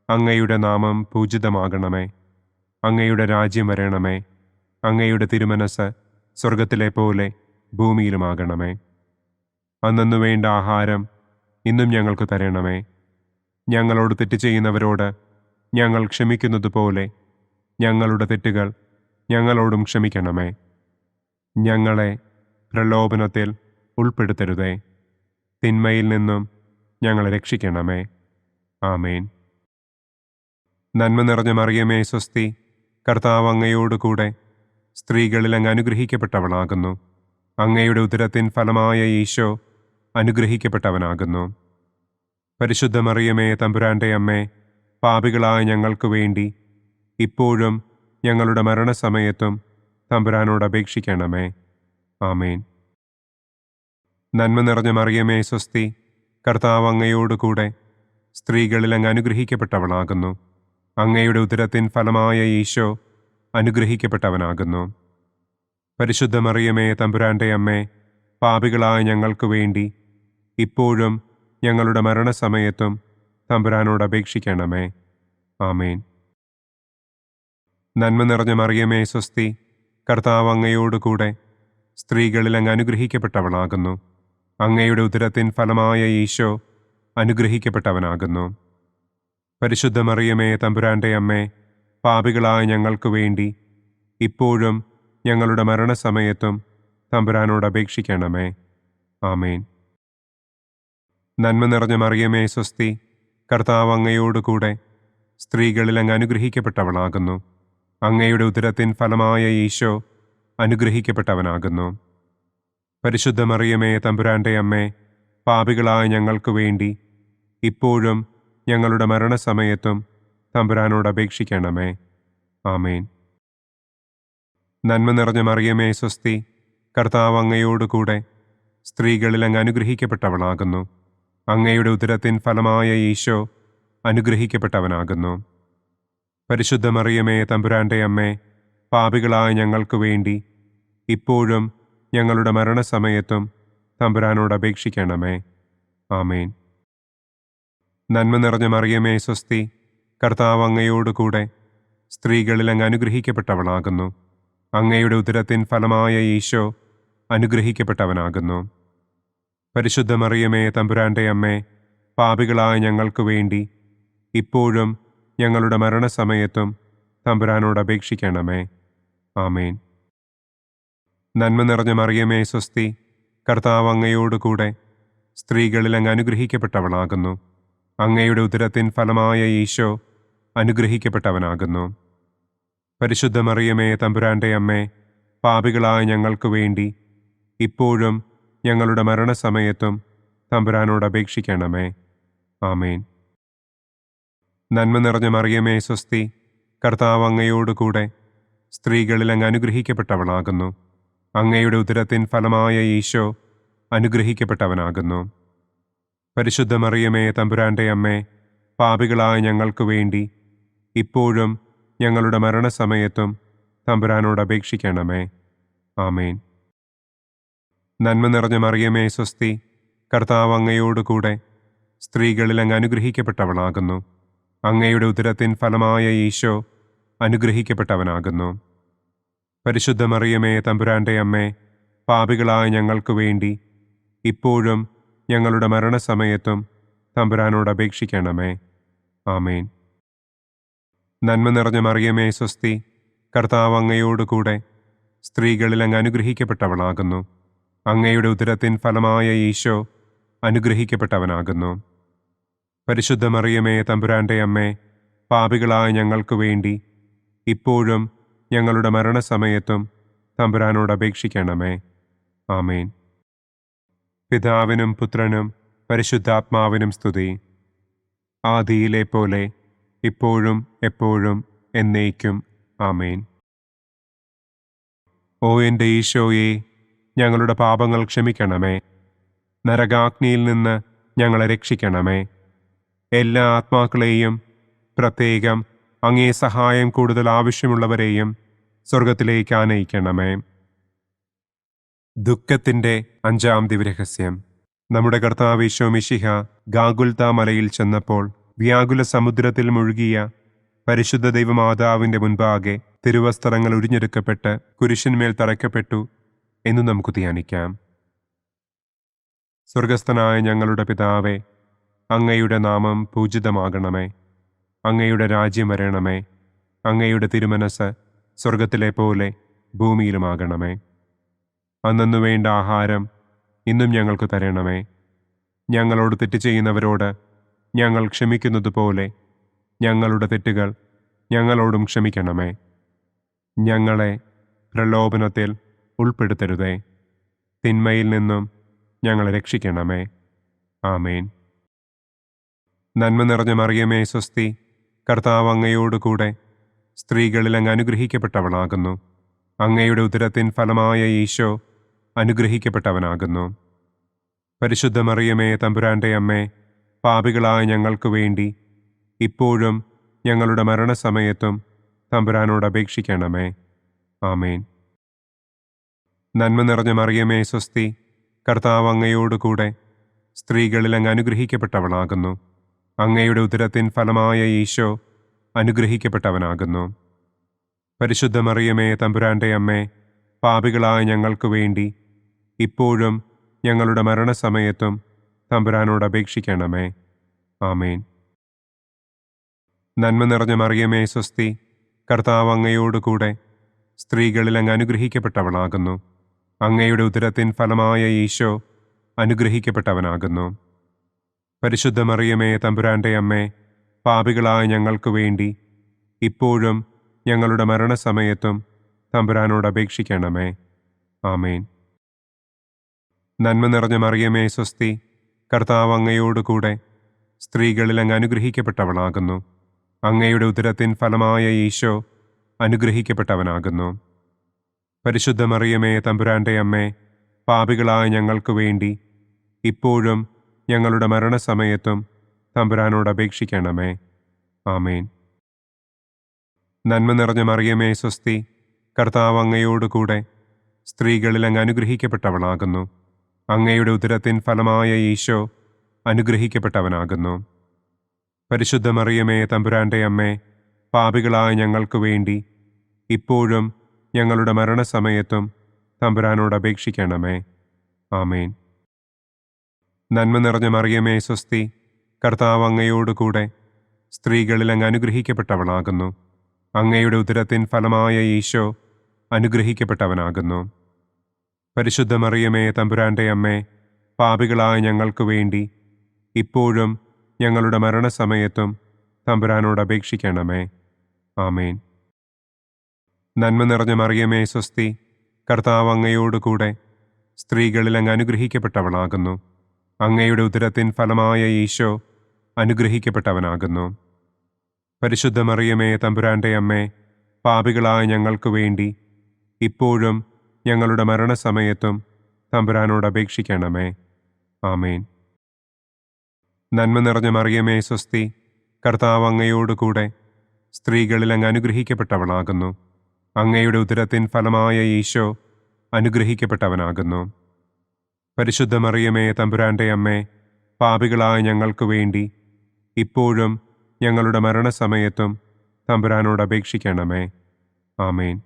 അങ്ങയുടെ നാമം പൂജിതമാകണമേ. അങ്ങയുടെ രാജ്യം വരണമേ. അങ്ങയുടെ തിരുമനസ് സ്വർഗത്തിലെ പോലെ ഭൂമിയിലുമാകണമേ. അന്നന്നു വേണ്ട ആഹാരം ഇന്നും ഞങ്ങൾക്ക് തരണമേ. ഞങ്ങളോട് തെറ്റ് ചെയ്യുന്നവരോട് ഞങ്ങൾ ക്ഷമിക്കുന്നത് പോലെ ഞങ്ങളുടെ തെറ്റുകൾ ഞങ്ങളോടും ക്ഷമിക്കണമേ. ഞങ്ങളെ പ്രലോഭനത്തിൽ ഉൾപ്പെടുത്തരുതേ. തിന്മയിൽ നിന്നും ഞങ്ങളെ രക്ഷിക്കണമേ. ആമേൻ. നന്മ നിറഞ്ഞ മറിയമേ സ്വസ്തി, കർത്താവ് അങ്ങയോട് കൂടെ സ്ത്രീകളിൽ അങ്ങ് അനുഗ്രഹിക്കപ്പെട്ടവളാകുന്നു. അങ്ങയുടെ ഉദരത്തിൻ ഫലമായ ഈശോ അനുഗ്രഹിക്കപ്പെട്ടവനാകുന്നു. പരിശുദ്ധ മറിയമേ തമ്പുരാന്റെ അമ്മേ, പാപികളായ ഞങ്ങൾക്ക് വേണ്ടി ഇപ്പോഴും ഞങ്ങളുടെ മരണസമയത്തും തമ്പുരാനോട് അപേക്ഷിക്കണമേ. ആമേൻ. നന്മ നിറഞ്ഞ മറിയമേ സ്വസ്തി, കർത്താവ് അങ്ങയോട് കൂടെ സ്ത്രീകളിൽ അങ്ങ് അനുഗ്രഹിക്കപ്പെട്ടവളാകുന്നു. അങ്ങയുടെ ഉദരത്തിൻ ഫലമായ ഈശോ അനുഗ്രഹിക്കപ്പെട്ടവനാകുന്നു. പരിശുദ്ധ മറിയമേ തമ്പുരാന്റെ അമ്മേ, പാപികളായ ഞങ്ങൾക്ക് വേണ്ടി ഇപ്പോഴും ഞങ്ങളുടെ മരണസമയത്തും തമ്പുരാനോട് അപേക്ഷിക്കണമേ. ആമേൻ. നന്മ നിറഞ്ഞ മറിയമേ സ്വസ്തി, കർത്താവ് അങ്ങയോട് കൂടെ സ്ത്രീകളിൽ അങ്ങ് അനുഗ്രഹിക്കപ്പെട്ടവളാകുന്നു. അങ്ങയുടെ ഉദരത്തിൻ ഫലമായ ഈശോ അനുഗ്രഹിക്കപ്പെട്ടവനാകുന്നു. പരിശുദ്ധ മറിയമേ തമ്പുരാന്റെ അമ്മേ, പാപികളായ ഞങ്ങൾക്ക് വേണ്ടി ഇപ്പോഴും ഞങ്ങളുടെ മരണസമയത്തും തമ്പുരാനോട് അപേക്ഷിക്കണമേ. ആമേൻ. നന്മ നിറഞ്ഞ മറിയമേ സ്വസ്തി, കർത്താവ് അങ്ങയോട് കൂടെ സ്ത്രീകളിൽ അങ്ങ് അനുഗ്രഹിക്കപ്പെട്ടവളാകുന്നു. അങ്ങയുടെ ഉദരത്തിൻ ഫലമായ ഈശോ അനുഗ്രഹിക്കപ്പെട്ടവനാകുന്നു. പരിശുദ്ധ മറിയമേ തമ്പുരാന്റെ അമ്മേ, പാപികളായ ഞങ്ങൾക്ക് വേണ്ടി ഇപ്പോഴും ഞങ്ങളുടെ മരണസമയത്തും തമ്പുരാനോട് അപേക്ഷിക്കണമേ. ആമേൻ. നന്മ നിറഞ്ഞ മറിയമേ സ്വസ്തി, കർത്താവ് അങ്ങയോട് കൂടെ സ്ത്രീകളിൽ അങ്ങ് അനുഗ്രഹിക്കപ്പെട്ടവളാകുന്നു. അങ്ങയുടെ ഉദരത്തിൻ ഫലമായ ഈശോ അനുഗ്രഹിക്കപ്പെട്ടവനാകുന്നു. പരിശുദ്ധ മറിയമേ, തമ്പുരാന്റെ അമ്മേ, പാപികളായ ഞങ്ങൾക്ക് വേണ്ടി ഇപ്പോഴും ഞങ്ങളുടെ മരണസമയത്തും തമ്പുരാനോട് അപേക്ഷിക്കണമേ. ആമേൻ. നന്മ നിറഞ്ഞ മറിയമേ, സ്വസ്തി, കർത്താവ് അങ്ങയോടുകൂടെ സ്ത്രീകളിൽ അങ്ങ് അനുഗ്രഹിക്കപ്പെട്ടവളാകുന്നു. അങ്ങയുടെ ഉദരത്തിൻ ഫലമായ ഈശോ അനുഗ്രഹിക്കപ്പെട്ടവനാകുന്നു. പരിശുദ്ധ മറിയമേ, തമ്പുരാന്റെ അമ്മേ, പാപികളായ ഞങ്ങൾക്ക് വേണ്ടി ഇപ്പോഴും ഞങ്ങളുടെ മരണസമയത്തും തമ്പുരാനോട് അപേക്ഷിക്കണമേ. ആമേൻ. നന്മ നിറഞ്ഞ മറിയമേ, സ്വസ്തി, കർത്താവ് അങ്ങയോടുകൂടെ സ്ത്രീകളിൽ അങ്ങ് അനുഗ്രഹിക്കപ്പെട്ടവളാകുന്നു. അങ്ങയുടെ ഉദരത്തിൻ ഫലമായ ഈശോ അനുഗ്രഹിക്കപ്പെട്ടവനാകുന്നു. പരിശുദ്ധ മറിയമേ, തമ്പുരാന്റെ അമ്മേ, പാപികളായ ഞങ്ങൾക്ക് വേണ്ടി ഇപ്പോഴും ഞങ്ങളുടെ മരണസമയത്തും തമ്പുരാനോട് അപേക്ഷിക്കണമേ. ആമേൻ. നന്മ നിറഞ്ഞ മറിയമേ, സ്വസ്തി, കർത്താവ് അങ്ങയോടുകൂടെ സ്ത്രീകളിൽ അങ്ങ് അനുഗ്രഹിക്കപ്പെട്ടവളാകുന്നു. അങ്ങയുടെ ഉദരത്തിൻ ഫലമായ ഈശോ അനുഗ്രഹിക്കപ്പെട്ടവനാകുന്നു. പരിശുദ്ധ മറിയമേ, തമ്പുരാന്റെ അമ്മേ, പാപികളായ ഞങ്ങൾക്ക് വേണ്ടി ഇപ്പോഴും ഞങ്ങളുടെ മരണസമയത്തും തമ്പുരാനോട് അപേക്ഷിക്കണമേ. ആമേൻ. നന്മ നിറഞ്ഞ മറിയമേ, സ്വസ്തി, കർത്താവ് അങ്ങയോടുകൂടെ സ്ത്രീകളിൽ അങ്ങ് അനുഗ്രഹിക്കപ്പെട്ടവളാകുന്നു. അങ്ങയുടെ ഉദരത്തിൻ ഫലമായ ഈശോ അനുഗ്രഹിക്കപ്പെട്ടവനാകുന്നു. പരിശുദ്ധ മറിയമേ, തമ്പുരാന്റെ അമ്മേ, പാപികളായ ഞങ്ങൾക്ക് വേണ്ടി ഇപ്പോഴും ഞങ്ങളുടെ മരണസമയത്തും തമ്പുരാനോട് അപേക്ഷിക്കണമേ. ആമേൻ. നന്മ നിറഞ്ഞ മറിയമേ, സ്വസ്തി, കർത്താവ് അങ്ങയോടുകൂടെ സ്ത്രീകളിൽ അങ്ങ് അനുഗ്രഹിക്കപ്പെട്ടവളാകുന്നു. അങ്ങയുടെ ഉദരത്തിൻ ഫലമായ ഈശോ അനുഗ്രഹിക്കപ്പെട്ടവനാകുന്നു. പരിശുദ്ധ മറിയമേ, തമ്പുരാന്റെ അമ്മേ, പാപികളായ ഞങ്ങൾക്ക് വേണ്ടി ഇപ്പോഴും ഞങ്ങളുടെ മരണസമയത്തും തമ്പുരാനോട് അപേക്ഷിക്കണമേ. ആമേൻ. പിതാവിനും പുത്രനും പരിശുദ്ധാത്മാവിനും സ്തുതി. ആദിയിലെ പോലെ ഇപ്പോഴും എപ്പോഴും എന്നേക്കും. ആമേൻ. ഓ എൻ്റെ ഈശോയെ, ഞങ്ങളുടെ പാപങ്ങൾ ക്ഷമിക്കണമേ. നരകാഗ്നിയിൽ നിന്ന് ഞങ്ങളെ രക്ഷിക്കണമേ. എല്ലാ ആത്മാക്കളെയും, പ്രത്യേകം അങ്ങേ സഹായം കൂടുതൽ ആവശ്യമുള്ളവരെയും സ്വർഗത്തിലേക്ക് ആനയിക്കണമേ. ദുഃഖത്തിൻ്റെ 5-ാം ദിവ്യരഹസ്യം. നമ്മുടെ കർത്താവ് ഈശോ മിശിഹ ഗാഗുൽത്ത മലയിൽ ചെന്നപ്പോൾ വ്യാകുല സമുദ്രത്തിൽ മുഴുകിയ പരിശുദ്ധ ദൈവമാതാവിൻ്റെ മുൻപാകെ തിരുവസ്ത്രങ്ങൾ ഉരിഞ്ഞെടുക്കപ്പെട്ട് കുരിശിന്മേൽ തറയ്ക്കപ്പെട്ടു എന്ന് നമുക്ക് ധ്യാനിക്കാം. സ്വർഗസ്ഥനായ ഞങ്ങളുടെ പിതാവേ, അങ്ങയുടെ നാമം പൂജിതമാകണമേ. അങ്ങയുടെ രാജ്യം വരണമേ. അങ്ങയുടെ തിരുമനസ് സ്വർഗത്തിലെ പോലെ ഭൂമിയിലുമാകണമേ. അന്നന്നു വേണ്ട ആഹാരം ഇന്നും ഞങ്ങൾക്ക് തരണമേ. ഞങ്ങളോട് തെറ്റ് ചെയ്യുന്നവരോട് ഞങ്ങൾ ക്ഷമിക്കുന്നത് പോലെ ഞങ്ങളുടെ തെറ്റുകൾ ഞങ്ങളോടും ക്ഷമിക്കണമേ. ഞങ്ങളെ പ്രലോഭനത്തിൽ ഉൾപ്പെടുത്തരുതേ. തിന്മയിൽ നിന്നും ഞങ്ങളെ രക്ഷിക്കണമേ. ആമേൻ. നന്മ നിറഞ്ഞ മറിയമേ, സ്വസ്തി, കർത്താവ് അങ്ങയോടുകൂടെ സ്ത്രീകളിൽ അങ്ങ് അനുഗ്രഹിക്കപ്പെട്ടവളാകുന്നു. അങ്ങയുടെ ഉദരത്തിൻ ഫലമായ ഈശോ അനുഗ്രഹിക്കപ്പെട്ടവനാകുന്നു. പരിശുദ്ധ മറിയമേ, തമ്പുരാന്റെ അമ്മേ, പാപികളായ ഞങ്ങൾക്ക് വേണ്ടി ഇപ്പോഴും ഞങ്ങളുടെ മരണസമയത്തും തമ്പുരാനോട് അപേക്ഷിക്കണമേ. ആമേൻ. നന്മ നിറഞ്ഞ മറിയമേ, സ്വസ്തി, കർത്താവ് അങ്ങയോടുകൂടെ സ്ത്രീകളിൽ അങ്ങ് അനുഗ്രഹിക്കപ്പെട്ടവളാകുന്നു. അങ്ങയുടെ ഉദരത്തിൻ ഫലമായ ഈശോ അനുഗ്രഹിക്കപ്പെട്ടവനാകുന്നു. പരിശുദ്ധ മറിയമേ, തമ്പുരാന്റെ അമ്മേ, പാപികളായ ഞങ്ങൾക്ക് വേണ്ടി ഇപ്പോഴും ഞങ്ങളുടെ മരണസമയത്തും തമ്പുരാനോട് അപേക്ഷിക്കണമേ. ആമേൻ. നന്മ നിറഞ്ഞ മറിയമേ, സ്വസ്തി, കർത്താവ് അങ്ങയോടുകൂടെ സ്ത്രീകളിൽ അങ്ങ് അനുഗ്രഹിക്കപ്പെട്ടവളാകുന്നു. അങ്ങയുടെ ഉദരത്തിൻ ഫലമായ ഈശോ അനുഗ്രഹിക്കപ്പെട്ടവനാകുന്നു. പരിശുദ്ധ മറിയമേ, തമ്പുരാന്റെ അമ്മേ, പാപികളായ ഞങ്ങൾക്ക് വേണ്ടി ഇപ്പോഴും ഞങ്ങളുടെ മരണസമയത്തും തമ്പുരാനോട് അപേക്ഷിക്കണമേ. ആമേൻ. നന്മ നിറഞ്ഞ മറിയമേ, സ്വസ്തി, കർത്താവ് അങ്ങയോടുകൂടെ സ്ത്രീകളിൽ അങ്ങ് അനുഗ്രഹിക്കപ്പെട്ടവളാകുന്നു. അങ്ങയുടെ ഉദരത്തിൻ ഫലമായ ഈശോ അനുഗ്രഹിക്കപ്പെട്ടവനാകുന്നു. പരിശുദ്ധ മറിയമേ, തമ്പുരാന്റെ അമ്മേ, പാപികളായ ഞങ്ങൾക്ക് വേണ്ടി ഇപ്പോഴും ഞങ്ങളുടെ മരണസമയത്തും തമ്പുരാനോട് അപേക്ഷിക്കണമേ. ആമേൻ. നന്മ നിറഞ്ഞ മറിയമേ സ്വസ്തി, കർത്താവ് അങ്ങയോടുകൂടെ സ്ത്രീകളിൽ അങ്ങ് അനുഗ്രഹിക്കപ്പെട്ടവളാകുന്നു. അങ്ങയുടെ ഉദരത്തിൻ ഫലമായ ഈശോ അനുഗ്രഹിക്കപ്പെട്ടവനാകുന്നു. പരിശുദ്ധ മറിയമേ തമ്പുരാന്റെ അമ്മേ, പാപികളായ ഞങ്ങൾക്ക് വേണ്ടി ഇപ്പോഴും ഞങ്ങളുടെ മരണസമയത്തും തമ്പുരാനോട് അപേക്ഷിക്കണമേ. ആമേൻ. നന്മ നിറഞ്ഞ മറിയമേ സ്വസ്തി, കർത്താവ് അങ്ങയോടുകൂടെ സ്ത്രീകളിൽ അങ്ങ് അനുഗ്രഹിക്കപ്പെട്ടവളാകുന്നു. അങ്ങയുടെ ഉദരത്തിൻ ഫലമായ ഈശോ അനുഗ്രഹിക്കപ്പെട്ടവനാകുന്നു. പരിശുദ്ധ മറിയമേ തമ്പുരാന്റെ അമ്മേ, പാപികളായ ഞങ്ങൾക്ക് വേണ്ടി ഇപ്പോഴും ഞങ്ങളുടെ മരണസമയത്തും തമ്പുരാനോട് അപേക്ഷിക്കണമേ. ആമേൻ. നന്മ നിറഞ്ഞ മറിയമേ സ്വസ്തി, കർത്താവ് അങ്ങയോടുകൂടെ സ്ത്രീകളിൽ അങ്ങ് അനുഗ്രഹിക്കപ്പെട്ടവളാകുന്നു. അങ്ങയുടെ ഉദരത്തിൻ ഫലമായ ഈശോ അനുഗ്രഹിക്കപ്പെട്ടവനാകുന്നു. പരിശുദ്ധ മറിയമേ തമ്പുരാന്റെ അമ്മേ, പാപികളായ ഞങ്ങൾക്ക് വേണ്ടി ഇപ്പോഴും ഞങ്ങളുടെ മരണസമയത്തും തമ്പുരാനോട് അപേക്ഷിക്കണമേ. ആമേൻ. നന്മ നിറഞ്ഞ മറിയമേ സ്വസ്തി, കർത്താവ് അങ്ങയോടുകൂടെ സ്ത്രീകളിൽ അങ്ങ് അനുഗ്രഹിക്കപ്പെട്ടവളാകുന്നു. അങ്ങയുടെ ഉദരത്തിൻ ഫലമായ ഈശോ അനുഗ്രഹിക്കപ്പെട്ടവനാകുന്നു. പരിശുദ്ധ മറിയമേ തമ്പുരാന്റെ അമ്മേ, പാപികളായ ഞങ്ങൾക്ക് വേണ്ടി ഇപ്പോഴും ഞങ്ങളുടെ മരണസമയത്തും തമ്പുരാനോട് അപേക്ഷിക്കണമേ. ആമേൻ.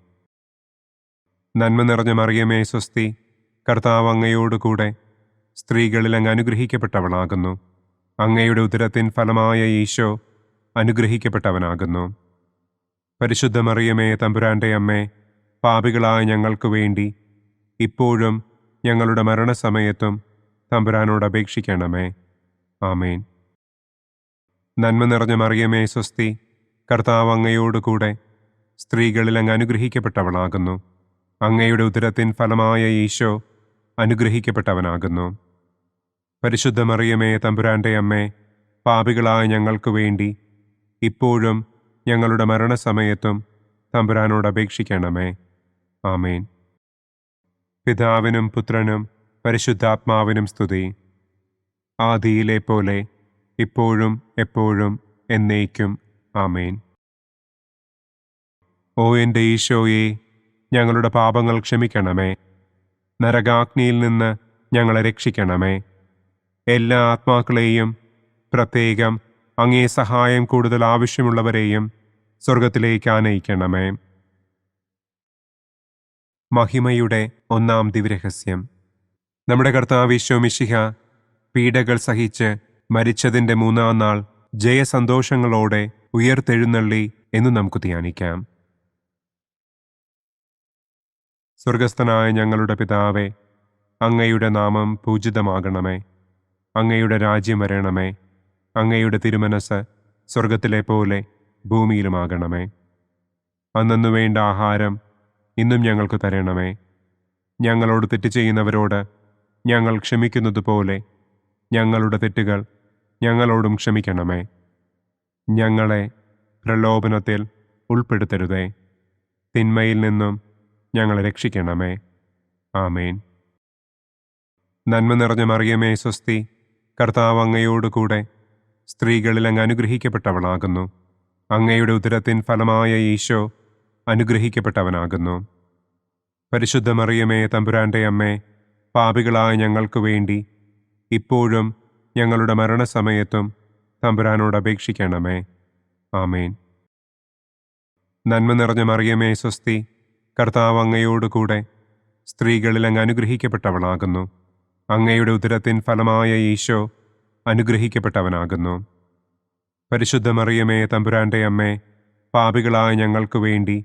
നന്മ നിറഞ്ഞ മറിയമേ സ്വസ്തി, കർത്താവ് അങ്ങയോടുകൂടെ സ്ത്രീകളിൽ അങ്ങ് അനുഗ്രഹിക്കപ്പെട്ടവളാകുന്നു. അങ്ങയുടെ ഉദരത്തിൻ ഫലമായ ഈശോ അനുഗ്രഹിക്കപ്പെട്ടവനാകുന്നു. പരിശുദ്ധ മറിയമേ തമ്പുരാന്റെ അമ്മേ, പാപികളായ ഞങ്ങൾക്ക് വേണ്ടി ഇപ്പോഴും ഞങ്ങളുടെ മരണസമയത്തും തമ്പുരാനോട് അപേക്ഷിക്കണമേ. ആമേൻ. നന്മ നിറഞ്ഞ മറിയമേ സ്വസ്തി, കർത്താവ് അങ്ങയോടുകൂടെ സ്ത്രീകളിൽ അങ്ങ് അനുഗ്രഹിക്കപ്പെട്ടവളാകുന്നു. അങ്ങയുടെ ഉദരത്തിൻ ഫലമായ ഈശോ അനുഗ്രഹിക്കപ്പെട്ടവനാകുന്നു. പരിശുദ്ധ മറിയമേ തമ്പുരാന്റെ അമ്മേ, പാപികളായ ഞങ്ങൾക്ക് വേണ്ടി ഇപ്പോഴും ഞങ്ങളുടെ മരണസമയത്തും തമ്പുരാനോട് അപേക്ഷിക്കണമേ. ആമേൻ. പിതാവിനും പുത്രനും പരിശുദ്ധാത്മാവിനും സ്തുതി. ആദിയിലെ പോലെ ഇപ്പോഴും എപ്പോഴും എന്നേക്കും. ആമേൻ. ഓ എൻ്റെ ഈശോയെ, ഞങ്ങളുടെ പാപങ്ങൾ ക്ഷമിക്കണമേ. നരകാഗ്നിയിൽ നിന്ന് ഞങ്ങളെ രക്ഷിക്കണമേ. എല്ലാ ആത്മാക്കളെയും, പ്രത്യേകം അങ്ങേ സഹായം കൂടുതൽ ആവശ്യമുള്ളവരെയും സ്വർഗത്തിലേക്ക് ആനയിക്കണമേ. മഹിമയുടെ ഒന്നാം ദിവ്യരഹസ്യം. നമ്മുടെ കർത്താവ് ഈശോ മിശിഹ പീഡകൾ സഹിച്ച് മരിച്ചതിൻ്റെ മൂന്നാം നാൾ ജയസന്തോഷങ്ങളോടെ ഉയർത്തെഴുന്നള്ളി എന്ന് നമുക്ക് ധ്യാനിക്കാം. സ്വർഗസ്ഥനായ ഞങ്ങളുടെ പിതാവേ, അങ്ങയുടെ നാമം പൂജിതമാകണമേ. അങ്ങയുടെ രാജ്യം വരണമേ. അങ്ങയുടെ തിരുമനസ് സ്വർഗത്തിലെ പോലെ ഭൂമിയിലുമാകണമേ. അന്നന്നു വേണ്ട ആഹാരം ഇന്നും ഞങ്ങൾക്ക് തരണമേ. ഞങ്ങളോട് തെറ്റ് ചെയ്യുന്നവരോട് ഞങ്ങൾ ക്ഷമിക്കുന്നത് പോലെ ഞങ്ങളുടെ തെറ്റുകൾ ഞങ്ങളോടും ക്ഷമിക്കണമേ. ഞങ്ങളെ പ്രലോഭനത്തിൽ ഉൾപ്പെടുത്തരുതേ. തിന്മയിൽ നിന്നും ഞങ്ങളെ രക്ഷിക്കണമേ. ആമേൻ. നന്മ നിറഞ്ഞ മറിയമേ സ്വസ്തി, കർത്താവ് അങ്ങയോടുകൂടെ സ്ത്രീകളിൽ അങ്ങ് അനുഗ്രഹിക്കപ്പെട്ടവളാകുന്നു. അങ്ങയുടെ ഉദരത്തിൻ ഫലമായ ഈശോ അനുഗ്രഹിക്കപ്പെട്ടവനാകുന്നു. പരിശുദ്ധ മറിയമേ തമ്പുരാന്റെ അമ്മേ, പാപികളായ ഞങ്ങൾക്ക് വേണ്ടി ഇപ്പോഴും ഞങ്ങളുടെ മരണസമയത്തും തമ്പുരാനോട് അപേക്ഷിക്കണമേ. ആമേൻ. നന്മ നിറഞ്ഞ മറിയമേ സ്വസ്തി, കർത്താവ് അങ്ങയോടുകൂടെ സ്ത്രീകളിൽ അങ്ങ് അനുഗ്രഹിക്കപ്പെട്ടവളാകുന്നു. അങ്ങയുടെ ഉദരത്തിൻ ഫലമായ ഈശോ അനുഗ്രഹിക്കപ്പെട്ടവനാകുന്നു. പരിശുദ്ധ മറിയമേ തമ്പുരാന്റെ അമ്മേ, പാപികളായ ഞങ്ങൾക്ക് വേണ്ടി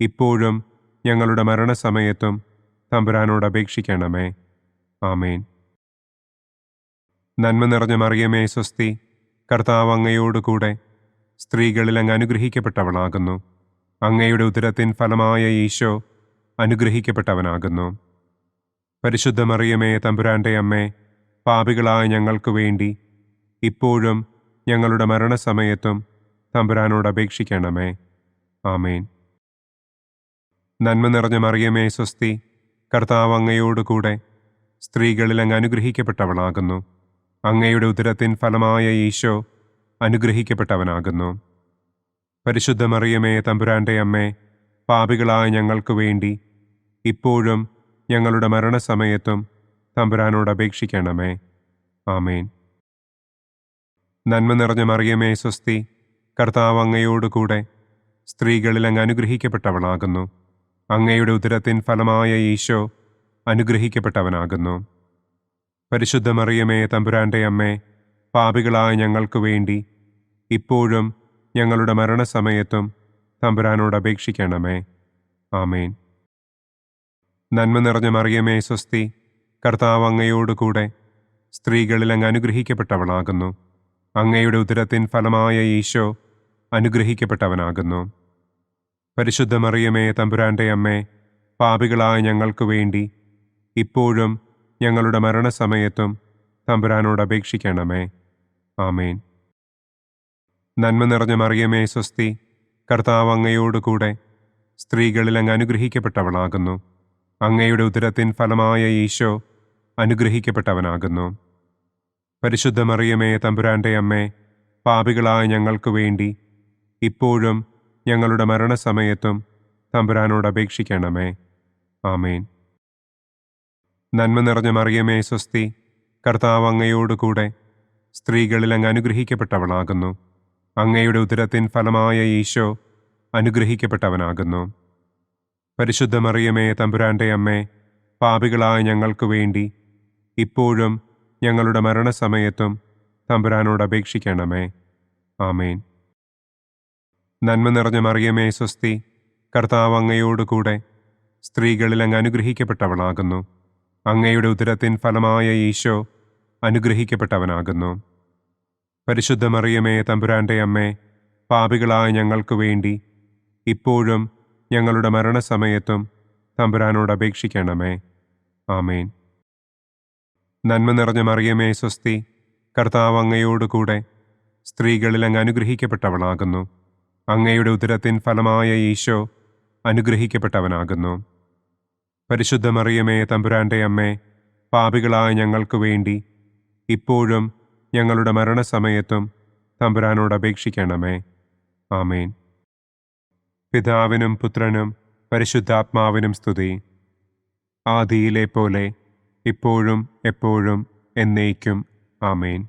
ഇപ്പോഴും ഞങ്ങളുടെ മരണസമയത്തും തമ്പുരാനോട് അപേക്ഷിക്കണമേ. ആമേൻ. നന്മ നിറഞ്ഞ മറിയമേ സ്വസ്തി, കർത്താവ് അങ്ങയോടുകൂടെ സ്ത്രീകളിൽ അങ്ങ് അനുഗ്രഹിക്കപ്പെട്ടവളാകുന്നു. അങ്ങയുടെ ഉദരത്തിൻ ഫലമായ ഈശോ അനുഗ്രഹിക്കപ്പെട്ടവനാകുന്നു. പരിശുദ്ധ മറിയമേ തമ്പുരാന്റെ അമ്മേ, പാപികളായ ഞങ്ങൾക്ക് വേണ്ടി ഇപ്പോഴും ഞങ്ങളുടെ മരണസമയത്തും തമ്പുരാനോട് അപേക്ഷിക്കണമേ. ആമേൻ. നന്മ നിറഞ്ഞ മറിയമേ സ്വസ്തി, കർത്താവ് അങ്ങയോടുകൂടെ സ്ത്രീകളിൽ അങ്ങ് അനുഗ്രഹിക്കപ്പെട്ടവളാകുന്നു. അങ്ങയുടെ ഉദരത്തിൻ ഫലമായ ഈശോ അനുഗ്രഹിക്കപ്പെട്ടവനാകുന്നു. പരിശുദ്ധ മറിയമേ, തമ്പുരാന്റെ അമ്മേ, പാപികളായ ഞങ്ങൾക്ക് വേണ്ടി ഇപ്പോഴും ഞങ്ങളുടെ മരണസമയത്തും തമ്പുരാനോട് അപേക്ഷിക്കണമേ. ആമേൻ. നന്മ നിറഞ്ഞ മറിയമേ, സ്വസ്തി, കർത്താവ് അങ്ങയോടുകൂടെ സ്ത്രീകളിൽ അങ്ങ് അനുഗ്രഹിക്കപ്പെട്ടവളാകുന്നു. അങ്ങയുടെ ഉദരത്തിൻ ഫലമായ ഈശോ അനുഗ്രഹിക്കപ്പെട്ടവനാകുന്നു. പരിശുദ്ധ മറിയമേ, തമ്പുരാന്റെ അമ്മേ, പാപികളായ ഞങ്ങൾക്ക് വേണ്ടി ഇപ്പോഴും ഞങ്ങളുടെ മരണസമയത്തും തമ്പുരാനോട് അപേക്ഷിക്കണമേ. ആമേൻ. നന്മ നിറഞ്ഞ മറിയമേ, സ്വസ്തി, കർത്താവ് അങ്ങയോടുകൂടെ സ്ത്രീകളിൽ അങ്ങ് അനുഗ്രഹിക്കപ്പെട്ടവളാകുന്നു. അങ്ങയുടെ ഉദരത്തിൻ ഫലമായ ഈശോ അനുഗ്രഹിക്കപ്പെട്ടവനാകുന്നു. പരിശുദ്ധ മറിയമേ, തമ്പുരാന്റെ അമ്മേ, പാപികളായ ഞങ്ങൾക്ക് വേണ്ടി ഇപ്പോഴും ഞങ്ങളുടെ മരണസമയത്തും തമ്പുരാനോട് അപേക്ഷിക്കണമേ. ആമേൻ. നന്മ നിറഞ്ഞ മറിയമേ, സ്വസ്തി, കർത്താവ് അങ്ങയോടുകൂടെ സ്ത്രീകളിൽ അങ്ങ് അനുഗ്രഹിക്കപ്പെട്ടവളാകുന്നു. അങ്ങയുടെ ഉദരത്തിൻ ഫലമായ ഈശോ അനുഗ്രഹിക്കപ്പെട്ടവനാകുന്നു. പരിശുദ്ധ മറിയമേ, തമ്പുരാന്റെ അമ്മേ, പാപികളായ ഞങ്ങൾക്ക് വേണ്ടി ഇപ്പോഴും ഞങ്ങളുടെ മരണസമയത്തും തമ്പുരാനോട് അപേക്ഷിക്കണമേ. ആമേൻ. നന്മ നിറഞ്ഞ മറിയമേ, സ്വസ്തി, കർത്താവ് അങ്ങയോടുകൂടെ സ്ത്രീകളിൽ അങ്ങ് അനുഗ്രഹിക്കപ്പെട്ടവളാകുന്നു. അങ്ങയുടെ ഉദരത്തിൻ ഫലമായ ഈശോ അനുഗ്രഹിക്കപ്പെട്ടവനാകുന്നു. പരിശുദ്ധ മറിയമേ, തമ്പുരാന്റെ അമ്മേ, പാപികളായ ഞങ്ങൾക്ക് വേണ്ടി ഇപ്പോഴും ഞങ്ങളുടെ മരണസമയത്തും തമ്പുരാനോട് അപേക്ഷിക്കണമേ. ആമേൻ. നന്മ നിറഞ്ഞ മറിയമേ, സ്വസ്തി, കർത്താവ് അങ്ങയോടുകൂടെ സ്ത്രീകളിൽ അങ്ങ് അനുഗ്രഹിക്കപ്പെട്ടവളാകുന്നു. അങ്ങയുടെ ഉദരത്തിൻ ഫലമായ ഈശോ അനുഗ്രഹിക്കപ്പെട്ടവനാകുന്നു. പരിശുദ്ധ മറിയമേ, തമ്പുരാന്റെ അമ്മേ, പാപികളായ ഞങ്ങൾക്ക് വേണ്ടി ഇപ്പോഴും ഞങ്ങളുടെ മരണസമയത്തും തമ്പുരാനോട് അപേക്ഷിക്കണമേ. ആമേൻ. നന്മ നിറഞ്ഞ മറിയമേ, സ്വസ്തി, കർത്താവ് അങ്ങയോടുകൂടെ സ്ത്രീകളിൽ അങ്ങ് അനുഗ്രഹിക്കപ്പെട്ടവളാകുന്നു. അങ്ങയുടെ ഉദരത്തിൻ ഫലമായ ഈശോ അനുഗ്രഹിക്കപ്പെട്ടവനാകുന്നു. പരിശുദ്ധ മറിയമേ, തമ്പുരാന്റെ അമ്മേ, പാപികളായ ഞങ്ങൾക്ക് വേണ്ടി ഇപ്പോഴും ഞങ്ങളുടെ മരണസമയത്തും തമ്പുരാനോട് അപേക്ഷിക്കണമേ. ആമേൻ. പിതാവിനും പുത്രനും പരിശുദ്ധാത്മാവിനും സ്തുതി. ആദിയിലെ പോലെ ഇപ്പോഴും എപ്പോഴും എന്നേക്കും. ആമേൻ.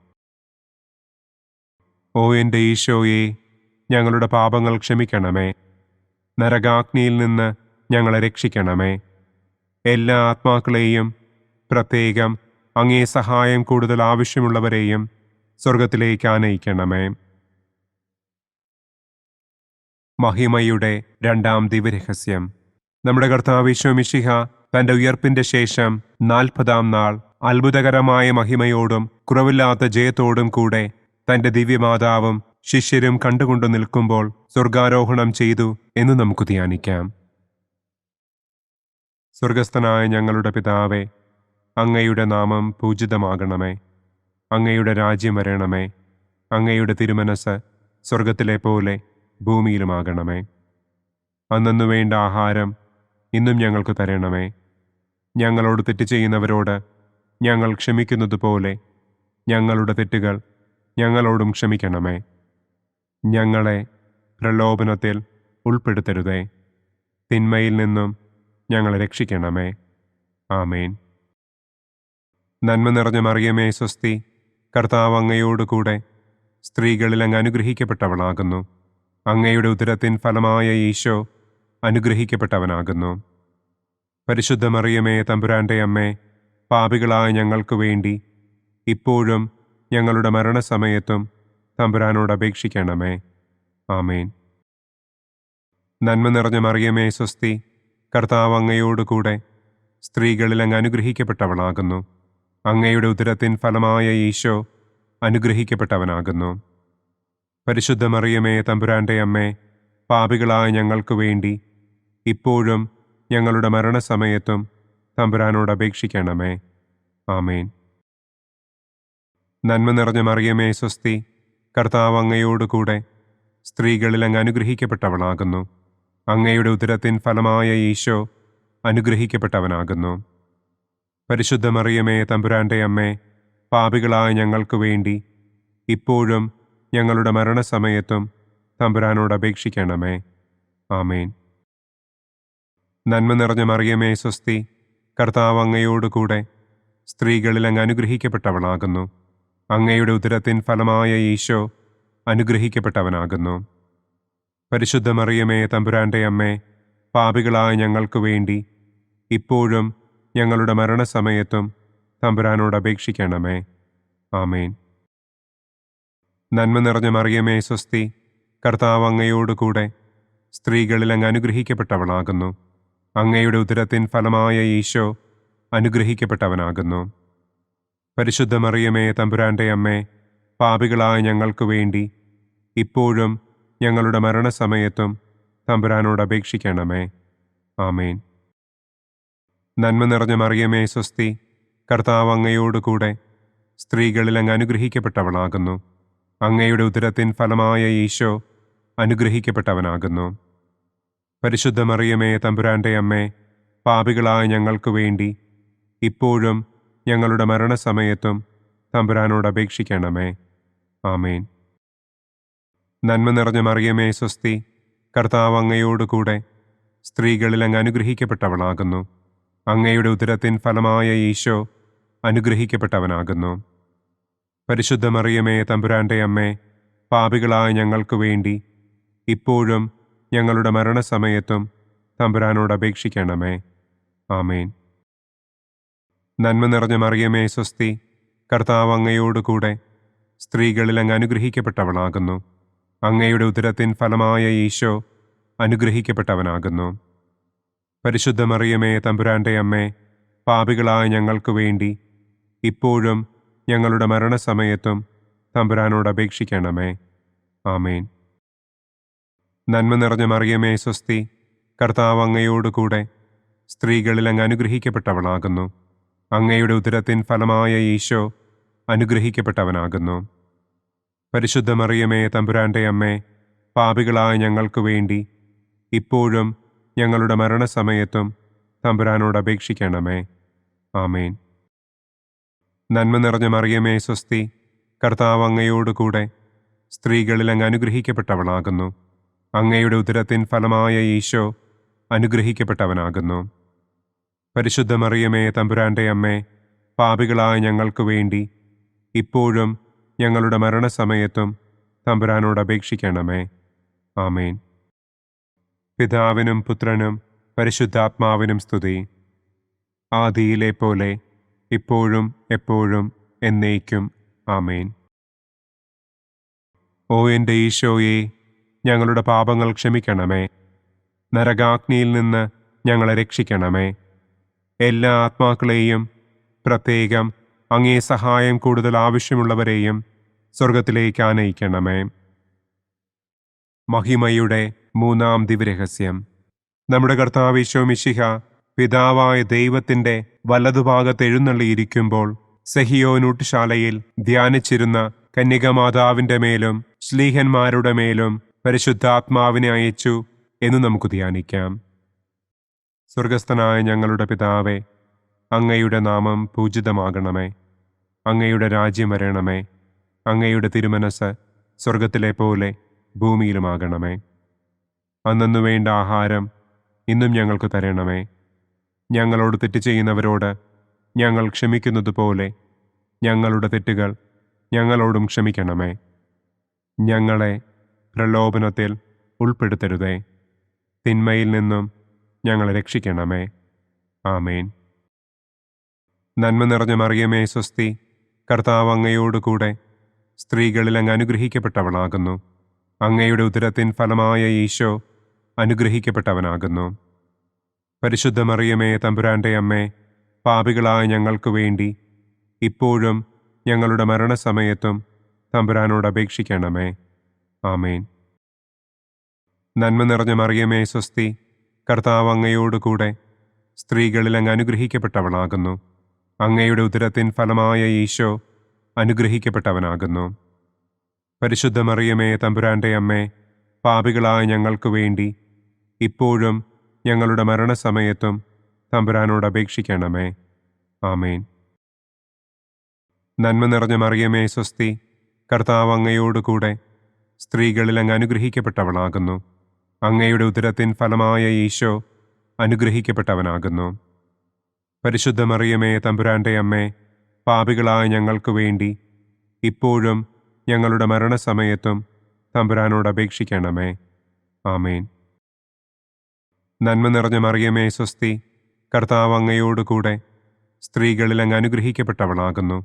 ഓ എൻ്റെ ഈശോയെ, ഞങ്ങളുടെ പാപങ്ങൾ ക്ഷമിക്കണമേ. നരകാഗ്നിയിൽ നിന്ന് ഞങ്ങളെ രക്ഷിക്കണമേ. എല്ലാ ആത്മാക്കളെയും, പ്രത്യേകം അങ്ങേ സഹായം കൂടുതൽ ആവശ്യമുള്ളവരെയും സ്വർഗത്തിലേക്ക് ആനയിക്കണമേ. മഹിമയുടെ രണ്ടാം ദിവ്യരഹസ്യം. നമ്മുടെ കർത്താവ് ഈശോ മിശിഹ തന്റെ ഉയർപ്പിന്റെ ശേഷം 40-ാം നാൾ അത്ഭുതകരമായ മഹിമയോടും കുറവില്ലാത്ത ജയത്തോടും കൂടെ തന്റെ ദിവ്യമാതാവും ശിഷ്യരും കണ്ടുകൊണ്ടു നിൽക്കുമ്പോൾ സ്വർഗാരോഹണം ചെയ്തു എന്ന് നമുക്ക് ധ്യാനിക്കാം. സ്വർഗസ്ഥനായ ഞങ്ങളുടെ പിതാവേ, അങ്ങയുടെ നാമം പൂജിതമാകണമേ. അങ്ങയുടെ രാജ്യം വരണമേ. അങ്ങയുടെ തിരുമനസ് സ്വർഗത്തിലെ പോലെ ഭൂമിയിലുമാകണമേ. അന്നു വേണ്ട ആഹാരം ഇന്നും ഞങ്ങൾക്ക് തരണമേ. ഞങ്ങളോട് തെറ്റ് ചെയ്യുന്നവരോട് ഞങ്ങൾ ക്ഷമിക്കുന്നത് പോലെ ഞങ്ങളുടെ തെറ്റുകൾ ഞങ്ങളോടും ക്ഷമിക്കണമേ. ഞങ്ങളെ പ്രലോഭനത്തിൽ ഉൾപ്പെടുത്തരുതേ. തിന്മയിൽ നിന്നും ഞങ്ങളെ രക്ഷിക്കണമേ. ആമേൻ. നന്മ നിറഞ്ഞ മറിയമേ, സ്വസ്തി, കർത്താവ് അങ്ങയോടുകൂടെ സ്ത്രീകളിൽ അങ്ങ് അനുഗ്രഹിക്കപ്പെട്ടവളാകുന്നു. അങ്ങയുടെ ഉദരത്തിൻ ഫലമായ ഈശോ അനുഗ്രഹിക്കപ്പെട്ടവനാകുന്നു. പരിശുദ്ധ മറിയമേ, തമ്പുരാന്റെ അമ്മേ, പാപികളായ ഞങ്ങൾക്ക് വേണ്ടി ഇപ്പോഴും ഞങ്ങളുടെ മരണസമയത്തും തമ്പുരാനോട് അപേക്ഷിക്കണമേ. ആമേൻ. നന്മ നിറഞ്ഞ മറിയമേ, സ്വസ്തി, കർത്താവ് അങ്ങയോടുകൂടെ സ്ത്രീകളിൽ അങ്ങ് അനുഗ്രഹിക്കപ്പെട്ടവളാകുന്നു. അങ്ങയുടെ ഉദരത്തിൻ ഫലമായ ഈശോ അനുഗ്രഹിക്കപ്പെട്ടവനാകുന്നു. പരിശുദ്ധ മറിയമേ, തമ്പുരാന്റെ അമ്മേ, പാപികളായ ഞങ്ങൾക്ക് വേണ്ടി ഇപ്പോഴും ഞങ്ങളുടെ മരണസമയത്തും തമ്പുരാനോട് അപേക്ഷിക്കണമേ. ആമേൻ. നന്മ നിറഞ്ഞ മറിയമേ, സ്വസ്തി, കർത്താവ് അങ്ങയോടുകൂടെ സ്ത്രീകളിൽ അങ്ങ് അനുഗ്രഹിക്കപ്പെട്ടവളാകുന്നു. അങ്ങയുടെ ഉദരത്തിൻ ഫലമായ ഈശോ അനുഗ്രഹിക്കപ്പെട്ടവനാകുന്നു. പരിശുദ്ധ മറിയമേ തമ്പുരാന്റെ അമ്മേ, പാപികളായ ഞങ്ങൾക്ക് വേണ്ടി ഇപ്പോഴും ഞങ്ങളുടെ മരണസമയത്തും തമ്പുരാനോട് അപേക്ഷിക്കണമേ. ആമേൻ. നന്മ നിറഞ്ഞ മറിയമേ സ്വസ്തി, കർത്താവ് അങ്ങയോടുകൂടെ സ്ത്രീകളിൽ അങ്ങ് അനുഗ്രഹിക്കപ്പെട്ടവളാകുന്നു. അങ്ങയുടെ ഉദരത്തിൻ ഫലമായ ഈശോ അനുഗ്രഹിക്കപ്പെട്ടവനാകുന്നു. പരിശുദ്ധ മറിയമേ തമ്പുരാന്റെ അമ്മേ, പാപികളായ ഞങ്ങൾക്ക് വേണ്ടി ഇപ്പോഴും ഞങ്ങളുടെ മരണസമയത്തും തമ്പുരാനോട് അപേക്ഷിക്കണമേ. ആമേൻ. നന്മ നിറഞ്ഞ മറിയമേ സ്വസ്തി, കർത്താവ് അങ്ങയോടുകൂടെ സ്ത്രീകളിൽ അങ്ങ് അനുഗ്രഹിക്കപ്പെട്ടവളാകുന്നു. അങ്ങയുടെ ഉദരത്തിൻ ഫലമായ ഈശോ അനുഗ്രഹിക്കപ്പെട്ടവനാകുന്നു. പരിശുദ്ധ മറിയമേ തമ്പുരാന്റെ അമ്മേ, പാപികളായ ഞങ്ങൾക്ക് വേണ്ടി ഇപ്പോഴും ഞങ്ങളുടെ മരണസമയത്തും തമ്പുരാനോട് അപേക്ഷിക്കണമേ. ആമേൻ. നന്മ നിറഞ്ഞ മറിയമേ സ്വസ്തി, കർത്താവ് അങ്ങയോടുകൂടെ സ്ത്രീകളിൽ അങ്ങ് അനുഗ്രഹിക്കപ്പെട്ടവളാകുന്നു. അങ്ങയുടെ ഉദരത്തിൻ ഫലമായ ഈശോ അനുഗ്രഹിക്കപ്പെട്ടവനാകുന്നു. പരിശുദ്ധ മറിയമേ തമ്പുരാന്റെ അമ്മേ, പാപികളായ ഞങ്ങൾക്ക് വേണ്ടി ഇപ്പോഴും ഞങ്ങളുടെ മരണസമയത്തും തമ്പുരാനോട് അപേക്ഷിക്കണമേ. ആമേൻ. നന്മ നിറഞ്ഞ മറിയമേ സ്വസ്തി, കർത്താവ് അങ്ങയോടുകൂടെ സ്ത്രീകളിൽ അങ്ങ് അനുഗ്രഹിക്കപ്പെട്ടവളാകുന്നു. അങ്ങയുടെ ഉദരത്തിൻ ഫലമായ ഈശോ അനുഗ്രഹിക്കപ്പെട്ടവനാകുന്നു. പരിശുദ്ധ മറിയമേ തമ്പുരാന്റെ അമ്മേ, പാപികളായ ഞങ്ങൾക്ക് വേണ്ടി ഇപ്പോഴും ഞങ്ങളുടെ മരണസമയത്തും തമ്പുരാനോട് അപേക്ഷിക്കണമേ. ആമേൻ. നന്മ നിറഞ്ഞ മറിയമേ സ്വസ്തി, കർത്താവ് അങ്ങയോടുകൂടെ സ്ത്രീകളിൽ അങ്ങ് അനുഗ്രഹിക്കപ്പെട്ടവളാകുന്നു. അങ്ങയുടെ ഉദരത്തിൻ ഫലമായ ഈശോ അനുഗ്രഹിക്കപ്പെട്ടവനാകുന്നു. പരിശുദ്ധ മറിയമേ തമ്പുരാന്റെ അമ്മേ, പാപികളായ ഞങ്ങൾക്ക് വേണ്ടി ഇപ്പോഴും ഞങ്ങളുടെ മരണസമയത്തും തമ്പുരാനോട് അപേക്ഷിക്കണമേ. ആമേൻ. നന്മ നിറഞ്ഞ മറിയമേ സ്വസ്തി, കർത്താവ് അങ്ങയോടുകൂടെ സ്ത്രീകളിൽ അങ്ങ് അനുഗ്രഹിക്കപ്പെട്ടവളാകുന്നു. അങ്ങയുടെ ഉദരത്തിൻ ഫലമായ ഈശോ അനുഗ്രഹിക്കപ്പെട്ടവനാകുന്നു. പരിശുദ്ധ മറിയമേ തമ്പുരാന്റെ അമ്മേ, പാപികളായ ഞങ്ങൾക്ക് വേണ്ടി ഇപ്പോഴും ഞങ്ങളുടെ മരണസമയത്തും തമ്പുരാനോട് അപേക്ഷിക്കണമേ. ആമേൻ. നന്മ നിറഞ്ഞ മറിയമേ സ്വസ്തി, കർത്താവ് അങ്ങയോടുകൂടെ സ്ത്രീകളിൽ അങ്ങ് അനുഗ്രഹിക്കപ്പെട്ടവളാകുന്നു. അങ്ങയുടെ ഉദരത്തിൻ ഫലമായ ഈശോ അനുഗ്രഹിക്കപ്പെട്ടവനാകുന്നു. പരിശുദ്ധ മറിയമേ തമ്പുരാന്റെ അമ്മേ, പാപികളായ ഞങ്ങൾക്ക് വേണ്ടി ഇപ്പോഴും ഞങ്ങളുടെ മരണസമയത്തും തമ്പുരാനോട് അപേക്ഷിക്കണമേ. ആമേൻ. പിതാവിനും പുത്രനും പരിശുദ്ധാത്മാവിനും സ്തുതി. ആദിയിലെ പോലെ ഇപ്പോഴും എപ്പോഴും എന്നേക്കും. ആമേൻ. ഓ എൻ്റെ ഈശോയെ, ഞങ്ങളുടെ പാപങ്ങൾ ക്ഷമിക്കണമേ. നരകാഗ്നിയിൽ നിന്ന് ഞങ്ങളെ രക്ഷിക്കണമേ. എല്ലാ ആത്മാക്കളെയും, പ്രത്യേകം അങ്ങേ സഹായം കൂടുതൽ ആവശ്യമുള്ളവരെയും സ്വർഗത്തിലേക്ക് ആനയിക്കണമേ. മഹിമയുടെ മൂന്നാം ദിവ്യരഹസ്യം. നമ്മുടെ കർത്താവ് ഈശോ മിശിഹ പിതാവായ ദൈവത്തിൻ്റെ വലതുഭാഗത്ത് എഴുന്നള്ളിയിരിക്കുമ്പോൾ സെഹിയോനൂട്ടുശാലയിൽ ധ്യാനിച്ചിരുന്ന കന്യകമാതാവിൻ്റെ മേലും ശ്ലീഹന്മാരുടെ മേലും പരിശുദ്ധാത്മാവിനെ അയച്ചു എന്ന് നമുക്ക് ധ്യാനിക്കാം. സ്വർഗസ്ഥനായ ഞങ്ങളുടെ പിതാവേ, അങ്ങയുടെ നാമം പൂജിതമാകണമേ. അങ്ങയുടെ രാജ്യം വരണമേ. അങ്ങയുടെ തിരുമനസ് സ്വർഗത്തിലെ പോലെ ഭൂമിയിലുമാകണമേ. അന്നു വേണ്ട ആഹാരം ഇന്നും ഞങ്ങൾക്ക് തരണമേ. ഞങ്ങളോട് തെറ്റ് ചെയ്യുന്നവരോട് ഞങ്ങൾ ക്ഷമിക്കുന്നത് പോലെ ഞങ്ങളുടെ തെറ്റുകൾ ഞങ്ങളോടും ക്ഷമിക്കണമേ. ഞങ്ങളെ പ്രലോഭനത്തിൽ ഉൾപ്പെടുത്തരുതേ. തിന്മയിൽ നിന്നും ഞങ്ങളെ രക്ഷിക്കണമേ. ആമേൻ. നന്മ നിറഞ്ഞ മറിയമേ സ്വസ്തി, കർത്താവ് അങ്ങയോടുകൂടെ സ്ത്രീകളിൽ അങ്ങ് അനുഗ്രഹിക്കപ്പെട്ടവളാകുന്നു. അങ്ങയുടെ ഉദരത്തിൻ ഫലമായ ഈശോ അനുഗ്രഹിക്കപ്പെട്ടവനാകുന്നു. പരിശുദ്ധ മറിയമേ തമ്പുരാന്റെ അമ്മേ, പാപികളായ ഞങ്ങൾക്ക് വേണ്ടി ഇപ്പോഴും ഞങ്ങളുടെ മരണസമയത്തും തമ്പുരാനോട് അപേക്ഷിക്കണമേ. ആമേൻ. നന്മ നിറഞ്ഞ മറിയമേ സ്വസ്തി, കർത്താവ് അങ്ങയോടുകൂടെ സ്ത്രീകളിൽ അങ്ങ് അനുഗ്രഹിക്കപ്പെട്ടവളാകുന്നു. അങ്ങയുടെ ഉദരത്തിൻ ഫലമായ ഈശോ അനുഗ്രഹിക്കപ്പെട്ടവനാകുന്നു. പരിശുദ്ധ മറിയമേ തമ്പുരാന്റെ അമ്മേ, പാപികളായ ഞങ്ങൾക്ക് വേണ്ടി ഇപ്പോഴും ഞങ്ങളുടെ മരണസമയത്തും തമ്പുരാനോട് അപേക്ഷിക്കണമേ. ആമേൻ. നന്മ നിറഞ്ഞ മറിയമേ സ്വസ്തി, കർത്താവ് അങ്ങയോടുകൂടെ സ്ത്രീകളിൽ അങ്ങ് അനുഗ്രഹിക്കപ്പെട്ടവളാകുന്നു. അങ്ങയുടെ ഉദരത്തിൻ ഫലമായ ഈശോ അനുഗ്രഹിക്കപ്പെട്ടവനാകുന്നു. പരിശുദ്ധ മറിയമേ തമ്പുരാന്റെ അമ്മേ, പാപികളായ ഞങ്ങൾക്ക് വേണ്ടി ഇപ്പോഴും ഞങ്ങളുടെ മരണസമയത്തും തമ്പുരാനോട് അപേക്ഷിക്കണമേ. ആമേൻ. നന്മ നിറഞ്ഞ മറിയമേ സ്വസ്തി, കർത്താവ് അങ്ങയോടുകൂടെ സ്ത്രീകളിൽ അങ്ങ് അനുഗ്രഹിക്കപ്പെട്ടവളാകുന്നു.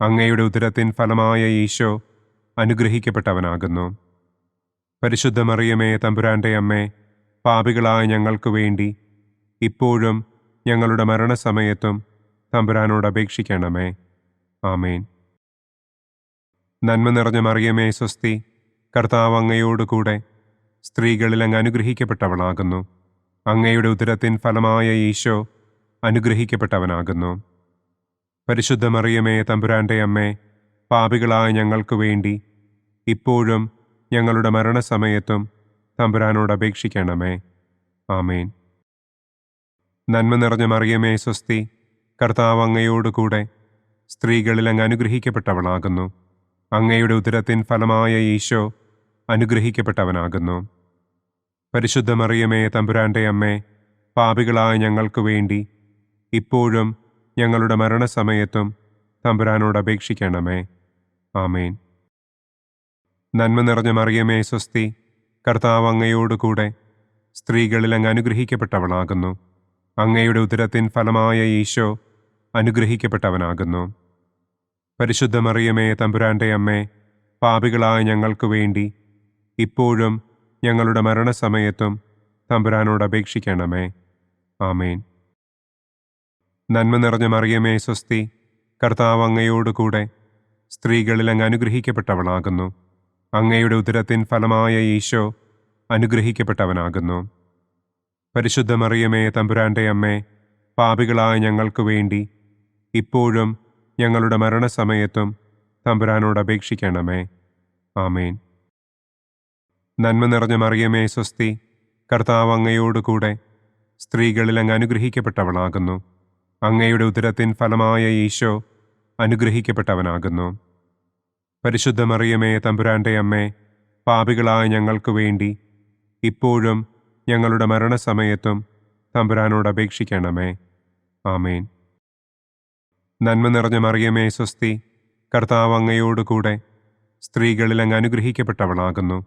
അങ്ങയുടെ ഉദരത്തിൻ ഫലമായ ഈശോ അനുഗ്രഹിക്കപ്പെട്ടവനാകുന്നു. പരിശുദ്ധ മറിയമേ തമ്പുരാന്റെ അമ്മേ, പാപികളായ ഞങ്ങൾക്ക് വേണ്ടി ഇപ്പോഴും ഞങ്ങളുടെ മരണസമയത്തും തമ്പുരാനോട് അപേക്ഷിക്കണമേ. ആമേൻ. നന്മ നിറഞ്ഞ മറിയമേ സ്വസ്തി, കർത്താവ് അങ്ങയോടുകൂടെ സ്ത്രീകളിൽ അങ്ങ് അനുഗ്രഹിക്കപ്പെട്ടവളാകുന്നു. അങ്ങയുടെ ഉദരത്തിൻ ഫലമായ ഈശോ അനുഗ്രഹിക്കപ്പെട്ടവനാകുന്നു. പരിശുദ്ധ മറിയമേ തമ്പുരാന്റെ അമ്മേ, പാപികളായ ഞങ്ങൾക്ക് വേണ്ടി ഇപ്പോഴും ഞങ്ങളുടെ മരണസമയത്തും തമ്പുരാനോട് അപേക്ഷിക്കണമേ. ആമേൻ. നന്മ നിറഞ്ഞ മറിയമേ സ്വസ്തി, കർത്താവ് അങ്ങയോടുകൂടെ സ്ത്രീകളിൽ അങ്ങ് അനുഗ്രഹിക്കപ്പെട്ടവളാകുന്നു. അങ്ങയുടെ ഉദരത്തിൻ ഫലമായ ഈശോ അനുഗ്രഹിക്കപ്പെട്ടവനാകുന്നു. പരിശുദ്ധ മറിയമേ തമ്പുരാന്റെ അമ്മേ, പാപികളായ ഞങ്ങൾക്ക് വേണ്ടി ഇപ്പോഴും ഞങ്ങളുടെ മരണസമയത്തും തമ്പുരാനോട് അപേക്ഷിക്കണമേ. ആമേൻ. നന്മ നിറഞ്ഞ മറിയമേ സ്വസ്തി, കർത്താവ് അങ്ങയോടുകൂടെ സ്ത്രീകളിൽ അങ്ങ് അനുഗ്രഹിക്കപ്പെട്ടവളാകുന്നു. അങ്ങയുടെ ഉദരത്തിൻ ഫലമായ ഈശോ അനുഗ്രഹിക്കപ്പെട്ടവനാകുന്നു. പരിശുദ്ധ മറിയമേ തമ്പുരാന്റെ അമ്മേ, പാപികളായ ഞങ്ങൾക്ക് വേണ്ടി ഇപ്പോഴും ഞങ്ങളുടെ മരണസമയത്തും തമ്പുരാനോട് അപേക്ഷിക്കണമേ. ആമേൻ. നന്മ നിറഞ്ഞ മറിയമേ സ്വസ്തി, കർത്താവ് അങ്ങയോടുകൂടെ സ്ത്രീകളിൽ അങ്ങ് അനുഗ്രഹിക്കപ്പെട്ടവളാകുന്നു. അങ്ങയുടെ ഉദരത്തിൻ ഫലമായ ഈശോ അനുഗ്രഹിക്കപ്പെട്ടവനാകുന്നു. പരിശുദ്ധ മറിയമേ തമ്പുരാന്റെ അമ്മേ, പാപികളായ ഞങ്ങൾക്ക് വേണ്ടി ഇപ്പോഴും ഞങ്ങളുടെ മരണസമയത്തും തമ്പുരാനോട് അപേക്ഷിക്കണമേ. ആമേൻ. നന്മ നിറഞ്ഞ മറിയമേ സ്വസ്തി, കർത്താവ് അങ്ങയോടുകൂടെ സ്ത്രീകളിൽ അങ്ങ് അനുഗ്രഹിക്കപ്പെട്ടവളാകുന്നു. അങ്ങയുടെ ഉദരത്തിൻ ഫലമായ ഈശോ അനുഗ്രഹിക്കപ്പെട്ടവനാകുന്നു. പരിശുദ്ധ മറിയമേ തമ്പുരാന്റെ അമ്മേ, പാപികളായ ഞങ്ങൾക്ക് വേണ്ടി ഇപ്പോഴും ഞങ്ങളുടെ മരണസമയത്തും തമ്പുരാനോട് അപേക്ഷിക്കണമേ. ആമേൻ. നന്മ നിറഞ്ഞ മറിയമേ സ്വസ്തി, കർത്താവ് അങ്ങയോടുകൂടെ സ്ത്രീകളിൽ അങ്ങ് അനുഗ്രഹിക്കപ്പെട്ടവളാകുന്നു.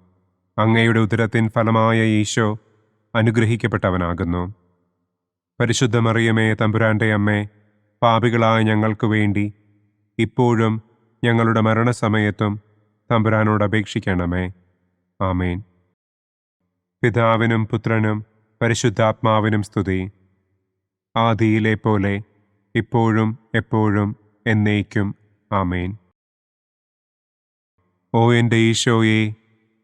അങ്ങയുടെ ഉദരത്തിൻ ഫലമായ ഈശോ അനുഗ്രഹിക്കപ്പെട്ടവനാകുന്നു. പരിശുദ്ധ മറിയമേ തമ്പുരാന്റെ അമ്മേ, പാപികളായ ഞങ്ങൾക്ക് വേണ്ടി ഇപ്പോഴും ഞങ്ങളുടെ മരണസമയത്തും തമ്പുരാനോട് അപേക്ഷിക്കണമേ. ആമേൻ. പിതാവിനും പുത്രനും പരിശുദ്ധാത്മാവിനും സ്തുതി. ആദിയിലെ പോലെ ഇപ്പോഴും എപ്പോഴും എന്നേക്കും. ആമേൻ. ഓ എൻ്റെ ഈശോയെ,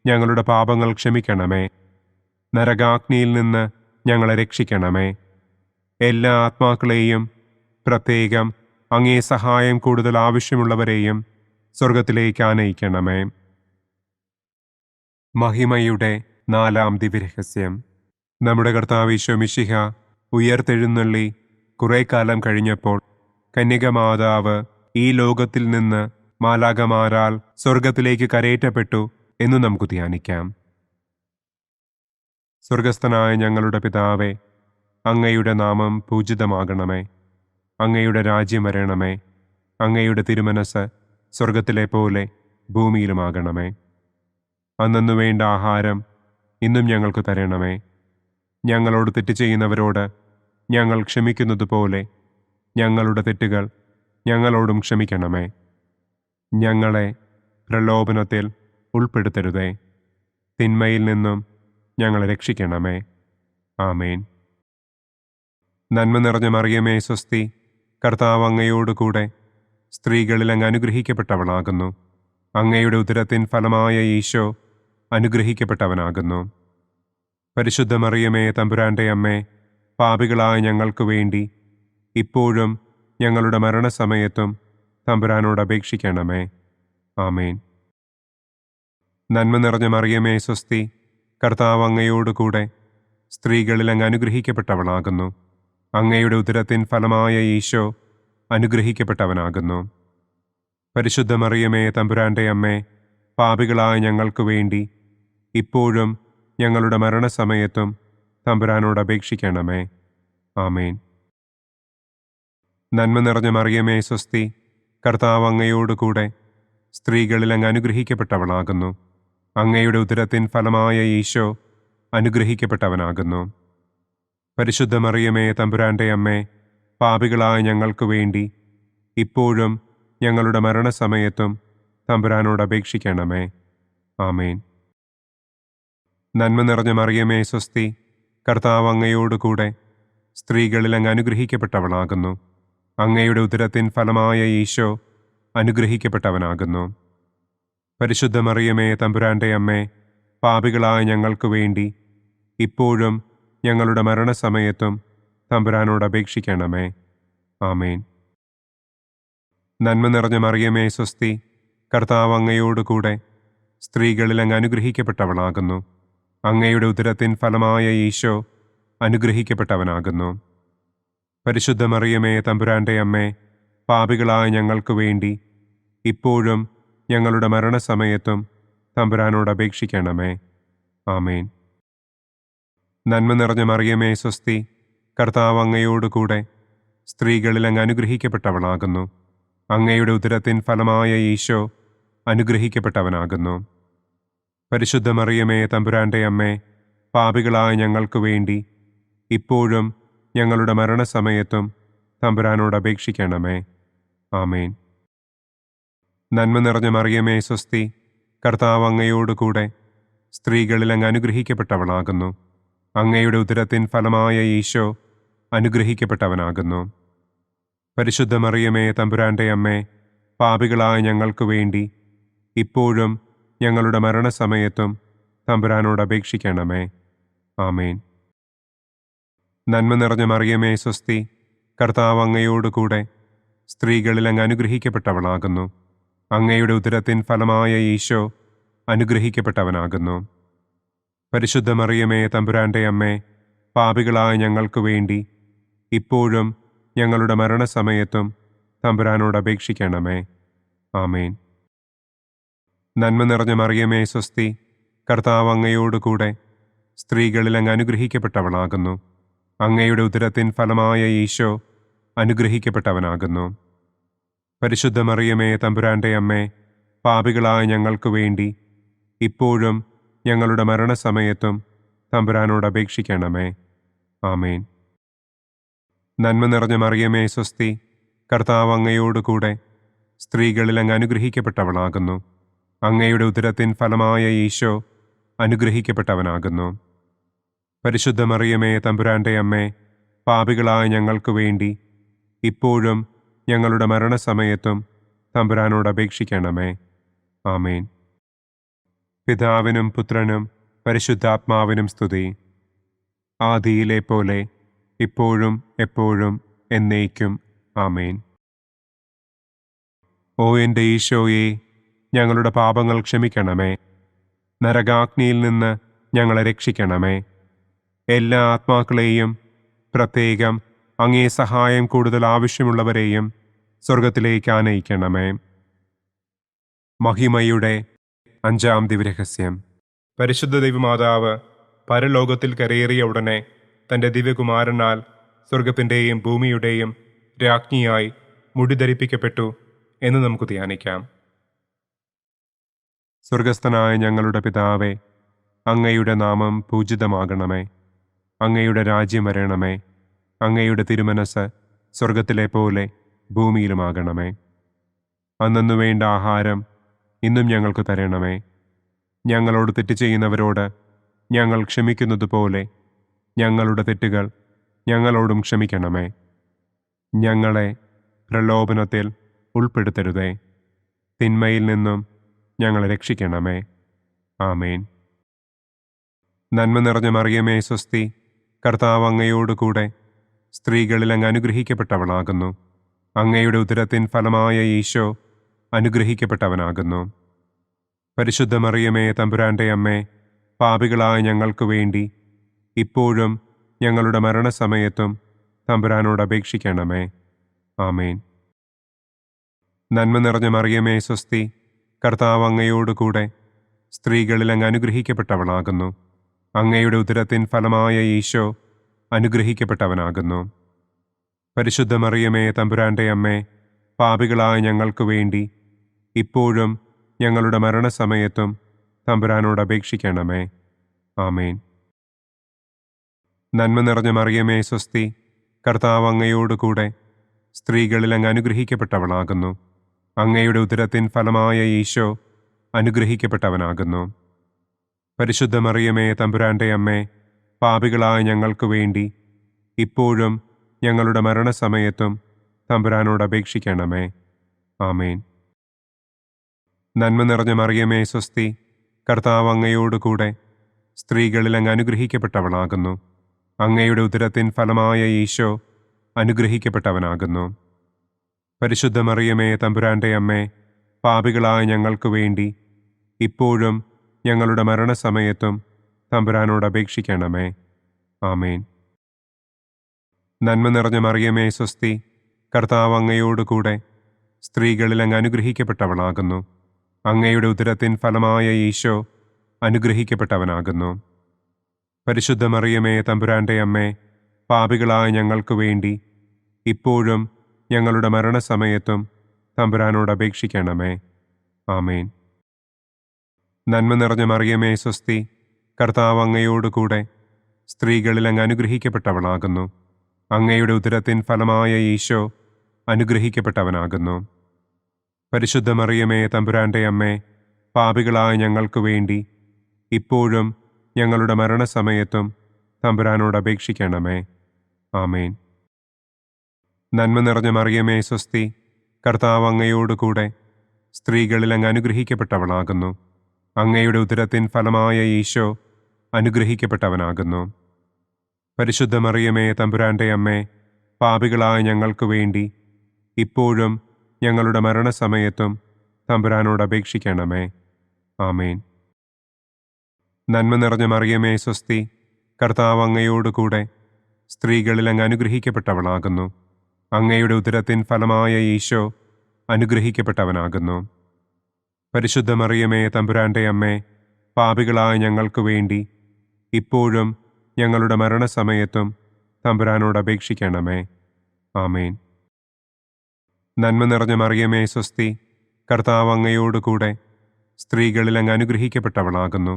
ഞങ്ങളുടെ പാപങ്ങൾ ക്ഷമിക്കണമേ. നരകാഗ്നിയിൽ നിന്ന് ഞങ്ങളെ രക്ഷിക്കണമേ. എല്ലാ ആത്മാക്കളെയും, പ്രത്യേകം അങ്ങേ സഹായം കൂടുതൽ ആവശ്യമുള്ളവരെയും സ്വർഗത്തിലേക്ക് ആനയിക്കണമേ. മഹിമയുടെ 4-ാം ദിവ്യരഹസ്യം. നമ്മുടെ കർത്താവ് ഈശോ മിശിഹ ഉയർത്തെഴുന്നള്ളി കുറെ കാലം കഴിഞ്ഞപ്പോൾ കന്യകമാതാവ് ഈ ലോകത്തിൽ നിന്ന് മാലാഖമാരാൽ സ്വർഗത്തിലേക്ക് കരയേറ്റപ്പെട്ടു എന്നു നമുക്ക് ധ്യാനിക്കാം. സ്വർഗസ്ഥനായ ഞങ്ങളുടെ പിതാവേ, അങ്ങയുടെ നാമം പൂജിതമാകണമേ. അങ്ങയുടെ രാജ്യം വരണമേ. അങ്ങയുടെ തിരുമനസ് സ്വർഗത്തിലെ പോലെ ഭൂമിയിലുമാകണമേ. അന്നന്നു വേണ്ട ആഹാരം ഇന്നും ഞങ്ങൾക്ക് തരണമേ. ഞങ്ങളോട് തെറ്റ് ചെയ്യുന്നവരോട് ഞങ്ങൾ ക്ഷമിക്കുന്നത് പോലെ ഞങ്ങളുടെ തെറ്റുകൾ ഞങ്ങളോടും ക്ഷമിക്കണമേ. ഞങ്ങളെ പ്രലോഭനത്തിൽ ഉൾപ്പെടുത്തരുതേ. തിന്മയിൽ നിന്നും ഞങ്ങളെ രക്ഷിക്കണമേ. ആമേൻ. നന്മ നിറഞ്ഞ മറിയമേ സ്വസ്തി, കർത്താവ് അങ്ങയോടുകൂടെ സ്ത്രീകളിൽ അങ്ങ് അനുഗ്രഹിക്കപ്പെട്ടവളാകുന്നു. അങ്ങയുടെ ഉദരത്തിൻ ഫലമായ ഈശോ അനുഗ്രഹിക്കപ്പെട്ടവനാകുന്നു. പരിശുദ്ധ മറിയമേ തമ്പുരാന്റെ അമ്മേ, പാപികളായ ഞങ്ങൾക്ക് വേണ്ടി ഇപ്പോഴും ഞങ്ങളുടെ മരണസമയത്തും തമ്പുരാനോട് അപേക്ഷിക്കണമേ. ആമേൻ. നന്മ നിറഞ്ഞ മറിയമേ സ്വസ്തി, കർത്താവ് അങ്ങയോടുകൂടെ സ്ത്രീകളിൽ അങ്ങ് അനുഗ്രഹിക്കപ്പെട്ടവളാകുന്നു. അങ്ങയുടെ ഉദരത്തിൻ ഫലമായ ഈശോ അനുഗ്രഹിക്കപ്പെട്ടവനാകുന്നു. പരിശുദ്ധ മറിയമേ, തമ്പുരാന്റെ അമ്മേ, പാപികളായ ഞങ്ങൾക്ക് വേണ്ടി ഇപ്പോഴും ഞങ്ങളുടെ മരണസമയത്തും തമ്പുരാനോട് അപേക്ഷിക്കണമേ. ആമേൻ. നന്മ നിറഞ്ഞ മറിയമേ, സ്വസ്തി. കർത്താവ് അങ്ങയോടുകൂടെ സ്ത്രീകളിൽ അങ്ങ് അനുഗ്രഹിക്കപ്പെട്ടവളാകുന്നു. അങ്ങയുടെ ഉദരത്തിൻ ഫലമായ ഈശോ അനുഗ്രഹിക്കപ്പെട്ടവനാകുന്നു. പരിശുദ്ധ മറിയമേ, തമ്പുരാന്റെ അമ്മേ, പാപികളായ ഞങ്ങൾക്ക് വേണ്ടി ഇപ്പോഴും ഞങ്ങളുടെ മരണസമയത്തും തമ്പുരാനോട് അപേക്ഷിക്കണമേ. ആമേൻ. നന്മ നിറഞ്ഞ മറിയമേ, സ്വസ്തി. കർത്താവ് അങ്ങയോടുകൂടെ സ്ത്രീകളിൽ അങ്ങ് അനുഗ്രഹിക്കപ്പെട്ടവളാകുന്നു. അങ്ങയുടെ ഉദരത്തിൻ ഫലമായ ഈശോ അനുഗ്രഹിക്കപ്പെട്ടവനാകുന്നു. പരിശുദ്ധ മറിയമേ, തമ്പുരാന്റെ അമ്മേ, പാപികളായ ഞങ്ങൾക്ക് വേണ്ടി ഇപ്പോഴും ഞങ്ങളുടെ മരണസമയത്തും തമ്പുരാനോട് അപേക്ഷിക്കണമേ. ആമേൻ. നന്മ നിറഞ്ഞ മറിയമേ, സ്വസ്തി. കർത്താവ് അങ്ങയോടുകൂടെ സ്ത്രീകളിൽ അങ്ങ് അനുഗ്രഹിക്കപ്പെട്ടവളാകുന്നു. അങ്ങയുടെ ഉദരത്തിൻ ഫലമായ ഈശോ അനുഗ്രഹിക്കപ്പെട്ടവനാകുന്നു. പരിശുദ്ധ മറിയമേ, തമ്പുരാന്റെ അമ്മേ, പാപികളായ ഞങ്ങൾക്ക് വേണ്ടി ഇപ്പോഴും ഞങ്ങളുടെ മരണസമയത്തും തമ്പുരാനോട് അപേക്ഷിക്കണമേ. ആമേൻ. നന്മ നിറഞ്ഞ മറിയമേ, സ്വസ്തി. കർത്താവ് അങ്ങയോടുകൂടെ സ്ത്രീകളിൽ അങ്ങ് അനുഗ്രഹിക്കപ്പെട്ടവളാകുന്നു. അങ്ങയുടെ ഉദരത്തിൻ ഫലമായ ഈശോ അനുഗ്രഹിക്കപ്പെട്ടവനാകുന്നു. പരിശുദ്ധ മറിയമേ, തമ്പുരാന്റെ അമ്മേ, പാപികളായ ഞങ്ങൾക്ക് വേണ്ടി ഇപ്പോഴും ഞങ്ങളുടെ മരണസമയത്തും തമ്പുരാനോട് അപേക്ഷിക്കണമേ. ആമേൻ. നന്മ നിറഞ്ഞ മറിയമേ, സ്വസ്തി. കർത്താവ് അങ്ങയോടുകൂടെ സ്ത്രീകളിൽ അങ്ങ് അനുഗ്രഹിക്കപ്പെട്ടവളാകുന്നു. അങ്ങയുടെ ഉദരത്തിൻ ഫലമായ ഈശോ അനുഗ്രഹിക്കപ്പെട്ടവനാകുന്നു. പരിശുദ്ധ മറിയമേ, തമ്പുരാന്റെ അമ്മേ, പാപികളായ ഞങ്ങൾക്ക് വേണ്ടി ഇപ്പോഴും ഞങ്ങളുടെ മരണസമയത്തും തമ്പുരാനോട് അപേക്ഷിക്കണമേ. ആമേൻ. നന്മ നിറഞ്ഞ മറിയമേ, സ്വസ്തി. കർത്താവ് അങ്ങയോടുകൂടെ സ്ത്രീകളിൽ അങ്ങ് അനുഗ്രഹിക്കപ്പെട്ടവളാകുന്നു. അങ്ങയുടെ ഉദരത്തിൻ ഫലമായ ഈശോ അനുഗ്രഹിക്കപ്പെട്ടവനാകുന്നു. പരിശുദ്ധ മറിയമേ, തമ്പുരാന്റെ അമ്മേ, പാപികളായ ഞങ്ങൾക്ക് വേണ്ടി ഇപ്പോഴും ഞങ്ങളുടെ മരണസമയത്തും തമ്പുരാനോട് അപേക്ഷിക്കണമേ. ആമേൻ. നന്മ നിറഞ്ഞ മറിയമേ, സ്വസ്തി. കർത്താവ് അങ്ങയോടുകൂടെ സ്ത്രീകളിൽ അങ്ങ് അനുഗ്രഹിക്കപ്പെട്ടവളാകുന്നു. അങ്ങയുടെ ഉദരത്തിൻ ഫലമായ ഈശോ അനുഗ്രഹിക്കപ്പെട്ടവനാകുന്നു. പരിശുദ്ധ മറിയമേ, തമ്പുരാന്റെ അമ്മേ, പാപികളായ ഞങ്ങൾക്ക് വേണ്ടി ഇപ്പോഴും ഞങ്ങളുടെ മരണസമയത്തും തമ്പുരാനോട് അപേക്ഷിക്കണമേ. ആമേൻ. നന്മ നിറഞ്ഞ മറിയമേ, സ്വസ്തി. കർത്താവ് അങ്ങയോടുകൂടെ സ്ത്രീകളിൽ അങ്ങ് അനുഗ്രഹിക്കപ്പെട്ടവളാകുന്നു. അങ്ങയുടെ ഉദരത്തിൻ ഫലമായ ഈശോ അനുഗ്രഹിക്കപ്പെട്ടവനാകുന്നു. പരിശുദ്ധ മറിയമേ, തമ്പുരാന്റെ അമ്മേ, പാപികളായ ഞങ്ങൾക്ക് വേണ്ടി ഇപ്പോഴും ഞങ്ങളുടെ മരണസമയത്തും തമ്പുരാനോട് അപേക്ഷിക്കണമേ. ആമേൻ. പിതാവിനും പുത്രനും പരിശുദ്ധാത്മാവിനും സ്തുതി. ആദിയിലെ പോലെ ഇപ്പോഴും എപ്പോഴും എന്നേക്കും. ആമേൻ. ഓ എൻ്റെ ഈശോയെ, ഞങ്ങളുടെ പാപങ്ങൾ ക്ഷമിക്കണമേ. നരകാഗ്നിയിൽ നിന്ന് ഞങ്ങളെ രക്ഷിക്കണമേ. എല്ലാ ആത്മാക്കളെയും, പ്രത്യേകം അങ്ങേ സഹായം കൂടുതൽ ആവശ്യമുള്ളവരെയും സ്വർഗത്തിലേക്ക് ആനയിക്കണമേ. മഹിമയുടെ 5-ാം ദിവ്യരഹസ്യം. പരിശുദ്ധ ദൈവമാതാവ് പരലോകത്തിൽ കരയേറിയ ഉടനെ തൻ്റെ ദിവ്യകുമാരനാൽ സ്വർഗത്തിൻ്റെയും ഭൂമിയുടെയും രാജ്ഞിയായി മുടിധരിപ്പിക്കപ്പെട്ടു എന്ന് നമുക്ക് ധ്യാനിക്കാം. സ്വർഗസ്ഥനായ ഞങ്ങളുടെ പിതാവേ, അങ്ങയുടെ നാമം പൂജിതമാകണമേ. അങ്ങയുടെ രാജ്യം വരണമേ. അങ്ങയുടെ തിരുമനസ് സ്വർഗത്തിലെ പോലെ ഭൂമിയിലുമാകണമേ. അന്നു വേണ്ട ആഹാരം ഇന്നും ഞങ്ങൾക്ക് തരണമേ. ഞങ്ങളോട് തെറ്റ് ചെയ്യുന്നവരോട് ഞങ്ങൾ ക്ഷമിക്കുന്നത് പോലെ ഞങ്ങളുടെ തെറ്റുകൾ ഞങ്ങളോടും ക്ഷമിക്കണമേ. ഞങ്ങളെ പ്രലോഭനത്തിൽ ഉൾപ്പെടുത്തരുതേ. തിന്മയിൽ നിന്നും ഞങ്ങളെ രക്ഷിക്കണമേ. ആമേൻ. നന്മ നിറഞ്ഞ മറിയമേ, സ്വസ്തി. കർത്താവ് അങ്ങയോടുകൂടെ സ്ത്രീകളിൽ അങ്ങ് അനുഗ്രഹിക്കപ്പെട്ടവളാകുന്നു. അങ്ങയുടെ ഉദരത്തിൻ ഫലമായ ഈശോ അനുഗ്രഹിക്കപ്പെട്ടവനാകുന്നു. പരിശുദ്ധ മറിയമേ, തമ്പുരാന്റെ അമ്മേ, പാപികളായ ഞങ്ങൾക്ക് വേണ്ടി ഇപ്പോഴും ഞങ്ങളുടെ മരണസമയത്തും തമ്പുരാനോട് അപേക്ഷിക്കണമേ. ആമേൻ. നന്മ നിറഞ്ഞ മറിയമേ സ്വസ്തി, കർത്താവ് അങ്ങയോടുകൂടെ സ്ത്രീകളിൽ അങ്ങ് അനുഗ്രഹിക്കപ്പെട്ടവളാകുന്നു. അങ്ങയുടെ ഉദരത്തിൻ ഫലമായ ഈശോ അനുഗ്രഹിക്കപ്പെട്ടവനാകുന്നു. പരിശുദ്ധ മറിയമേ തമ്പുരാന്റെ അമ്മേ, പാപികളായ ഞങ്ങൾക്ക് വേണ്ടി ഇപ്പോഴും ഞങ്ങളുടെ മരണസമയത്തും തമ്പുരാനോട് അപേക്ഷിക്കണമേ. ആമേൻ. നന്മ നിറഞ്ഞ മറിയമേ സ്വസ്തി, കർത്താവ് അങ്ങയോടുകൂടെ സ്ത്രീകളിൽ അങ്ങ് അനുഗ്രഹിക്കപ്പെട്ടവളാകുന്നു. അങ്ങയുടെ ഉദരത്തിൻ ഫലമായ ഈശോ അനുഗ്രഹിക്കപ്പെട്ടവനാകുന്നു. പരിശുദ്ധ മറിയമേ തമ്പുരാന്റെ അമ്മേ, പാപികളായ ഞങ്ങൾക്ക് വേണ്ടി ഇപ്പോഴും ഞങ്ങളുടെ മരണസമയത്തും തമ്പുരാനോട് അപേക്ഷിക്കണമേ. ആമേൻ. നന്മ നിറഞ്ഞ മറിയമേ സ്വസ്തി, കർത്താവ് അങ്ങയോടുകൂടെ സ്ത്രീകളിൽ അങ്ങ് അനുഗ്രഹിക്കപ്പെട്ടവളാകുന്നു. അങ്ങയുടെ ഉദരത്തിൻ ഫലമായ ഈശോ അനുഗ്രഹിക്കപ്പെട്ടവനാകുന്നു. പരിശുദ്ധ മറിയമേ തമ്പുരാന്റെ അമ്മേ, പാപികളായ ഞങ്ങൾക്ക് വേണ്ടി ഇപ്പോഴും ഞങ്ങളുടെ മരണസമയത്തും തമ്പുരാനോട് അപേക്ഷിക്കണമേ. ആമേൻ. നന്മ നിറഞ്ഞ മറിയമേ സ്വസ്തി, കർത്താവ് അങ്ങയോടുകൂടെ സ്ത്രീകളിൽ അങ്ങ് അനുഗ്രഹിക്കപ്പെട്ടവളാകുന്നു. അങ്ങയുടെ ഉദരത്തിൻ ഫലമായ ഈശോ അനുഗ്രഹിക്കപ്പെട്ടവനാകുന്നു. പരിശുദ്ധ മറിയമേ തമ്പുരാന്റെ അമ്മേ, പാപികളായ ഞങ്ങൾക്ക് വേണ്ടി ഇപ്പോഴും ഞങ്ങളുടെ മരണസമയത്തും തമ്പുരാനോട് അപേക്ഷിക്കണമേ. ആമേൻ. നന്മ നിറഞ്ഞ മറിയമേ സ്വസ്തി, കർത്താവ് അങ്ങയോടുകൂടെ സ്ത്രീകളിൽ അങ്ങ് അനുഗ്രഹിക്കപ്പെട്ടവളാകുന്നു. അങ്ങയുടെ ഉദരത്തിൻ ഫലമായ ഈശോ അനുഗ്രഹിക്കപ്പെട്ടവനാകുന്നു. പരിശുദ്ധ മറിയമേ തമ്പുരാന്റെ അമ്മേ, പാപികളായ ഞങ്ങൾക്ക് വേണ്ടി ഇപ്പോഴും ഞങ്ങളുടെ മരണസമയത്തും തമ്പുരാനോട് അപേക്ഷിക്കണമേ. ആമേൻ. നന്മ നിറഞ്ഞ മറിയമേ സ്വസ്തി, കർത്താവ് അങ്ങയോടുകൂടെ സ്ത്രീകളിൽ അങ്ങ് അനുഗ്രഹിക്കപ്പെട്ടവളാകുന്നു. അങ്ങയുടെ ഉദരത്തിൻ ഫലമായ ഈശോ അനുഗ്രഹിക്കപ്പെട്ടവനാകുന്നു. പരിശുദ്ധ മറിയമേ തമ്പുരാന്റെ അമ്മേ, പാപികളായ ഞങ്ങൾക്ക് വേണ്ടി ഇപ്പോഴും ഞങ്ങളുടെ മരണസമയത്തും തമ്പുരാനോട് അപേക്ഷിക്കണമേ. ആമേൻ. നന്മ നിറഞ്ഞ മറിയമേ സ്വസ്തി, കർത്താവ് അങ്ങയോടുകൂടെ സ്ത്രീകളിൽ അങ്ങ് അനുഗ്രഹിക്കപ്പെട്ടവളാകുന്നു. അങ്ങയുടെ ഉദരത്തിൻ ഫലമായ ഈശോ അനുഗ്രഹിക്കപ്പെട്ടവനാകുന്നു. പരിശുദ്ധ മറിയമേ തമ്പുരാന്റെ അമ്മേ, പാപികളായ ഞങ്ങൾക്ക് വേണ്ടി ഇപ്പോഴും ഞങ്ങളുടെ മരണസമയത്തും തമ്പുരാനോട് അപേക്ഷിക്കണമേ. ആമേൻ. നന്മ നിറഞ്ഞ മറിയമേ സ്വസ്തി, കർത്താവ് അങ്ങയോടുകൂടെ സ്ത്രീകളിൽ അങ്ങ് അനുഗ്രഹിക്കപ്പെട്ടവളാകുന്നു.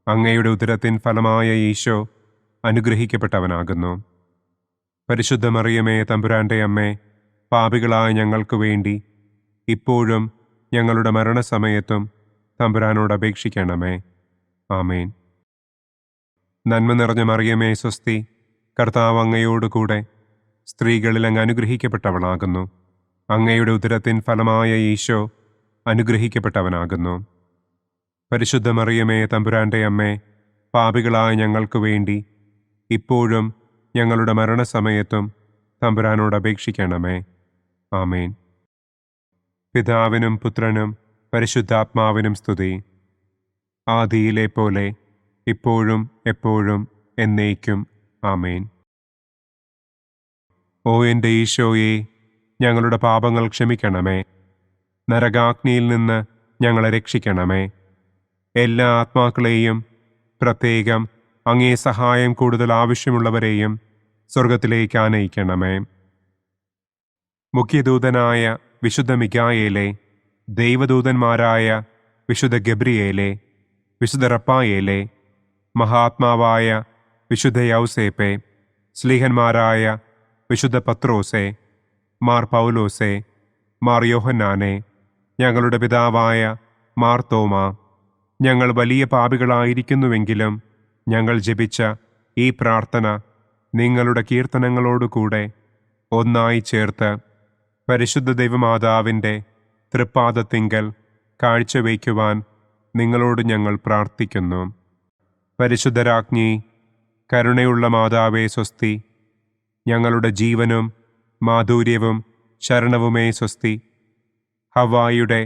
അങ്ങയുടെ ഉദരത്തിൻ ഫലമായ ഈശോ അനുഗ്രഹിക്കപ്പെട്ടവനാകുന്നു. പരിശുദ്ധ മറിയമേ തമ്പുരാന്റെ അമ്മേ, പാപികളായ ഞങ്ങൾക്ക് വേണ്ടി ഇപ്പോഴും ഞങ്ങളുടെ മരണസമയത്തും തമ്പുരാനോട് അപേക്ഷിക്കണമേ. ആമേൻ. നന്മ നിറഞ്ഞ മറിയമേ സ്വസ്തി, കർത്താവ് അങ്ങയോടുകൂടെ സ്ത്രീകളിൽ അങ്ങ് അനുഗ്രഹിക്കപ്പെട്ടവളാകുന്നു. അങ്ങയുടെ ഉദരത്തിൻ ഫലമായ ഈശോ അനുഗ്രഹിക്കപ്പെട്ടവനാകുന്നു. പരിശുദ്ധ മറിയമേ തമ്പുരാന്റെ അമ്മേ, പാപികളായ ഞങ്ങൾക്ക് വേണ്ടി ഇപ്പോഴും ഞങ്ങളുടെ മരണസമയത്തും തമ്പുരാനോട് അപേക്ഷിക്കണമേ. ആമേൻ. പിതാവിനും പുത്രനും പരിശുദ്ധാത്മാവിനും സ്തുതി. ആദിയിലെ പോലെ ഇപ്പോഴും എപ്പോഴും എന്നേക്കും. ആമേൻ. ഓ എൻ്റെ ഈശോയെ, ഞങ്ങളുടെ പാപങ്ങൾ ക്ഷമിക്കണമേ. നരകാഗ്നിയിൽ നിന്ന് ഞങ്ങളെ രക്ഷിക്കണമേ. എല്ലാ ആത്മാക്കളെയും, പ്രത്യേകം അങ്ങേ സഹായം കൂടുതൽ ആവശ്യമുള്ളവരെയും സ്വർഗത്തിലേക്ക് ആനയിക്കണമേ. മുഖ്യദൂതനായ വിശുദ്ധ മിഖായേലേ, ദൈവദൂതന്മാരായ വിശുദ്ധ ഗബ്രിയേലേ, വിശുദ്ധ റപ്പായേലേ, മഹാത്മാവായ വിശുദ്ധ യൗസേപ്പേ, സ്ലീഹന്മാരായ വിശുദ്ധ പത്രോസേ, മാർ പൗലോസേ, മാർ യോഹന്നാനെ, ഞങ്ങളുടെ പിതാവായ മാർ തോമാ, ഞങ്ങൾ വലിയ പാപികളായിരിക്കുന്നുവെങ്കിലും ഞങ്ങൾ ജപിച്ച ഈ പ്രാർത്ഥന നിങ്ങളുടെ കീർത്തനങ്ങളോടുകൂടെ ഒന്നായി ചേർത്ത് പരിശുദ്ധ ദൈവമാതാവിൻ്റെ തൃപ്പാദത്തിങ്കൽ കാഴ്ചവയ്ക്കുവാൻ നിങ്ങളോട് ഞങ്ങൾ പ്രാർത്ഥിക്കുന്നു. പരിശുദ്ധരാജ്ഞി, കരുണയുള്ള മാതാവേ സ്വസ്തി. ഞങ്ങളുടെ ജീവനും മാധുര്യവും ശരണവുമേ സ്വസ്തി. ഹവ്വായുടെ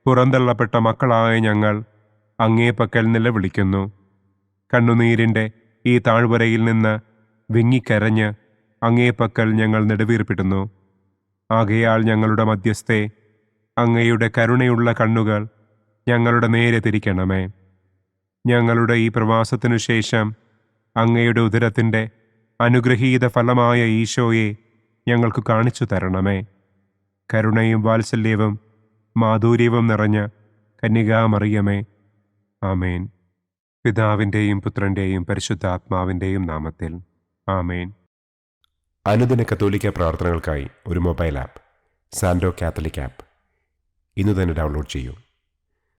പുറന്തള്ളപ്പെട്ട മക്കളായ ഞങ്ങൾ അങ്ങേ പക്കൽ നിലവിളിക്കുന്നു. കണ്ണുനീരിൻ്റെ ഈ താഴ്വരയിൽ നിന്ന് വിങ്ങിക്കരഞ്ഞ് അങ്ങേ പക്കൽ ഞങ്ങൾ നെടുവീർപ്പിടുന്നു. ആകയാൽ ഞങ്ങളുടെ മധ്യസ്ഥെ, അങ്ങയുടെ കരുണയുള്ള കണ്ണുകൾ ഞങ്ങളുടെ നേരെ തിരിക്കണമേ. ഞങ്ങളുടെ ഈ പ്രവാസത്തിനു ശേഷം അങ്ങയുടെ ഉദരത്തിൻ്റെ അനുഗ്രഹീത ഫലമായ ഈശോയെ ഞങ്ങൾക്ക് കാണിച്ചു തരണമേ. കരുണയും വാത്സല്യവും മാധുര്യവും നിറഞ്ഞ കന്യകാമറിയമേ, ആമേൻ. പിതാവിൻ്റെയും പുത്രൻ്റെയും പരിശുദ്ധാത്മാവിൻ്റെയും നാമത്തിൽ, ആമേൻ. അനുദിന കത്തോലിക്ക പ്രാർത്ഥനകൾക്കായി ഒരു മൊബൈൽ ആപ്പ്, സാൻഡോ കാത്തലിക് ആപ്പ്, ഇന്ന് തന്നെ ഡൗൺലോഡ് ചെയ്യൂ.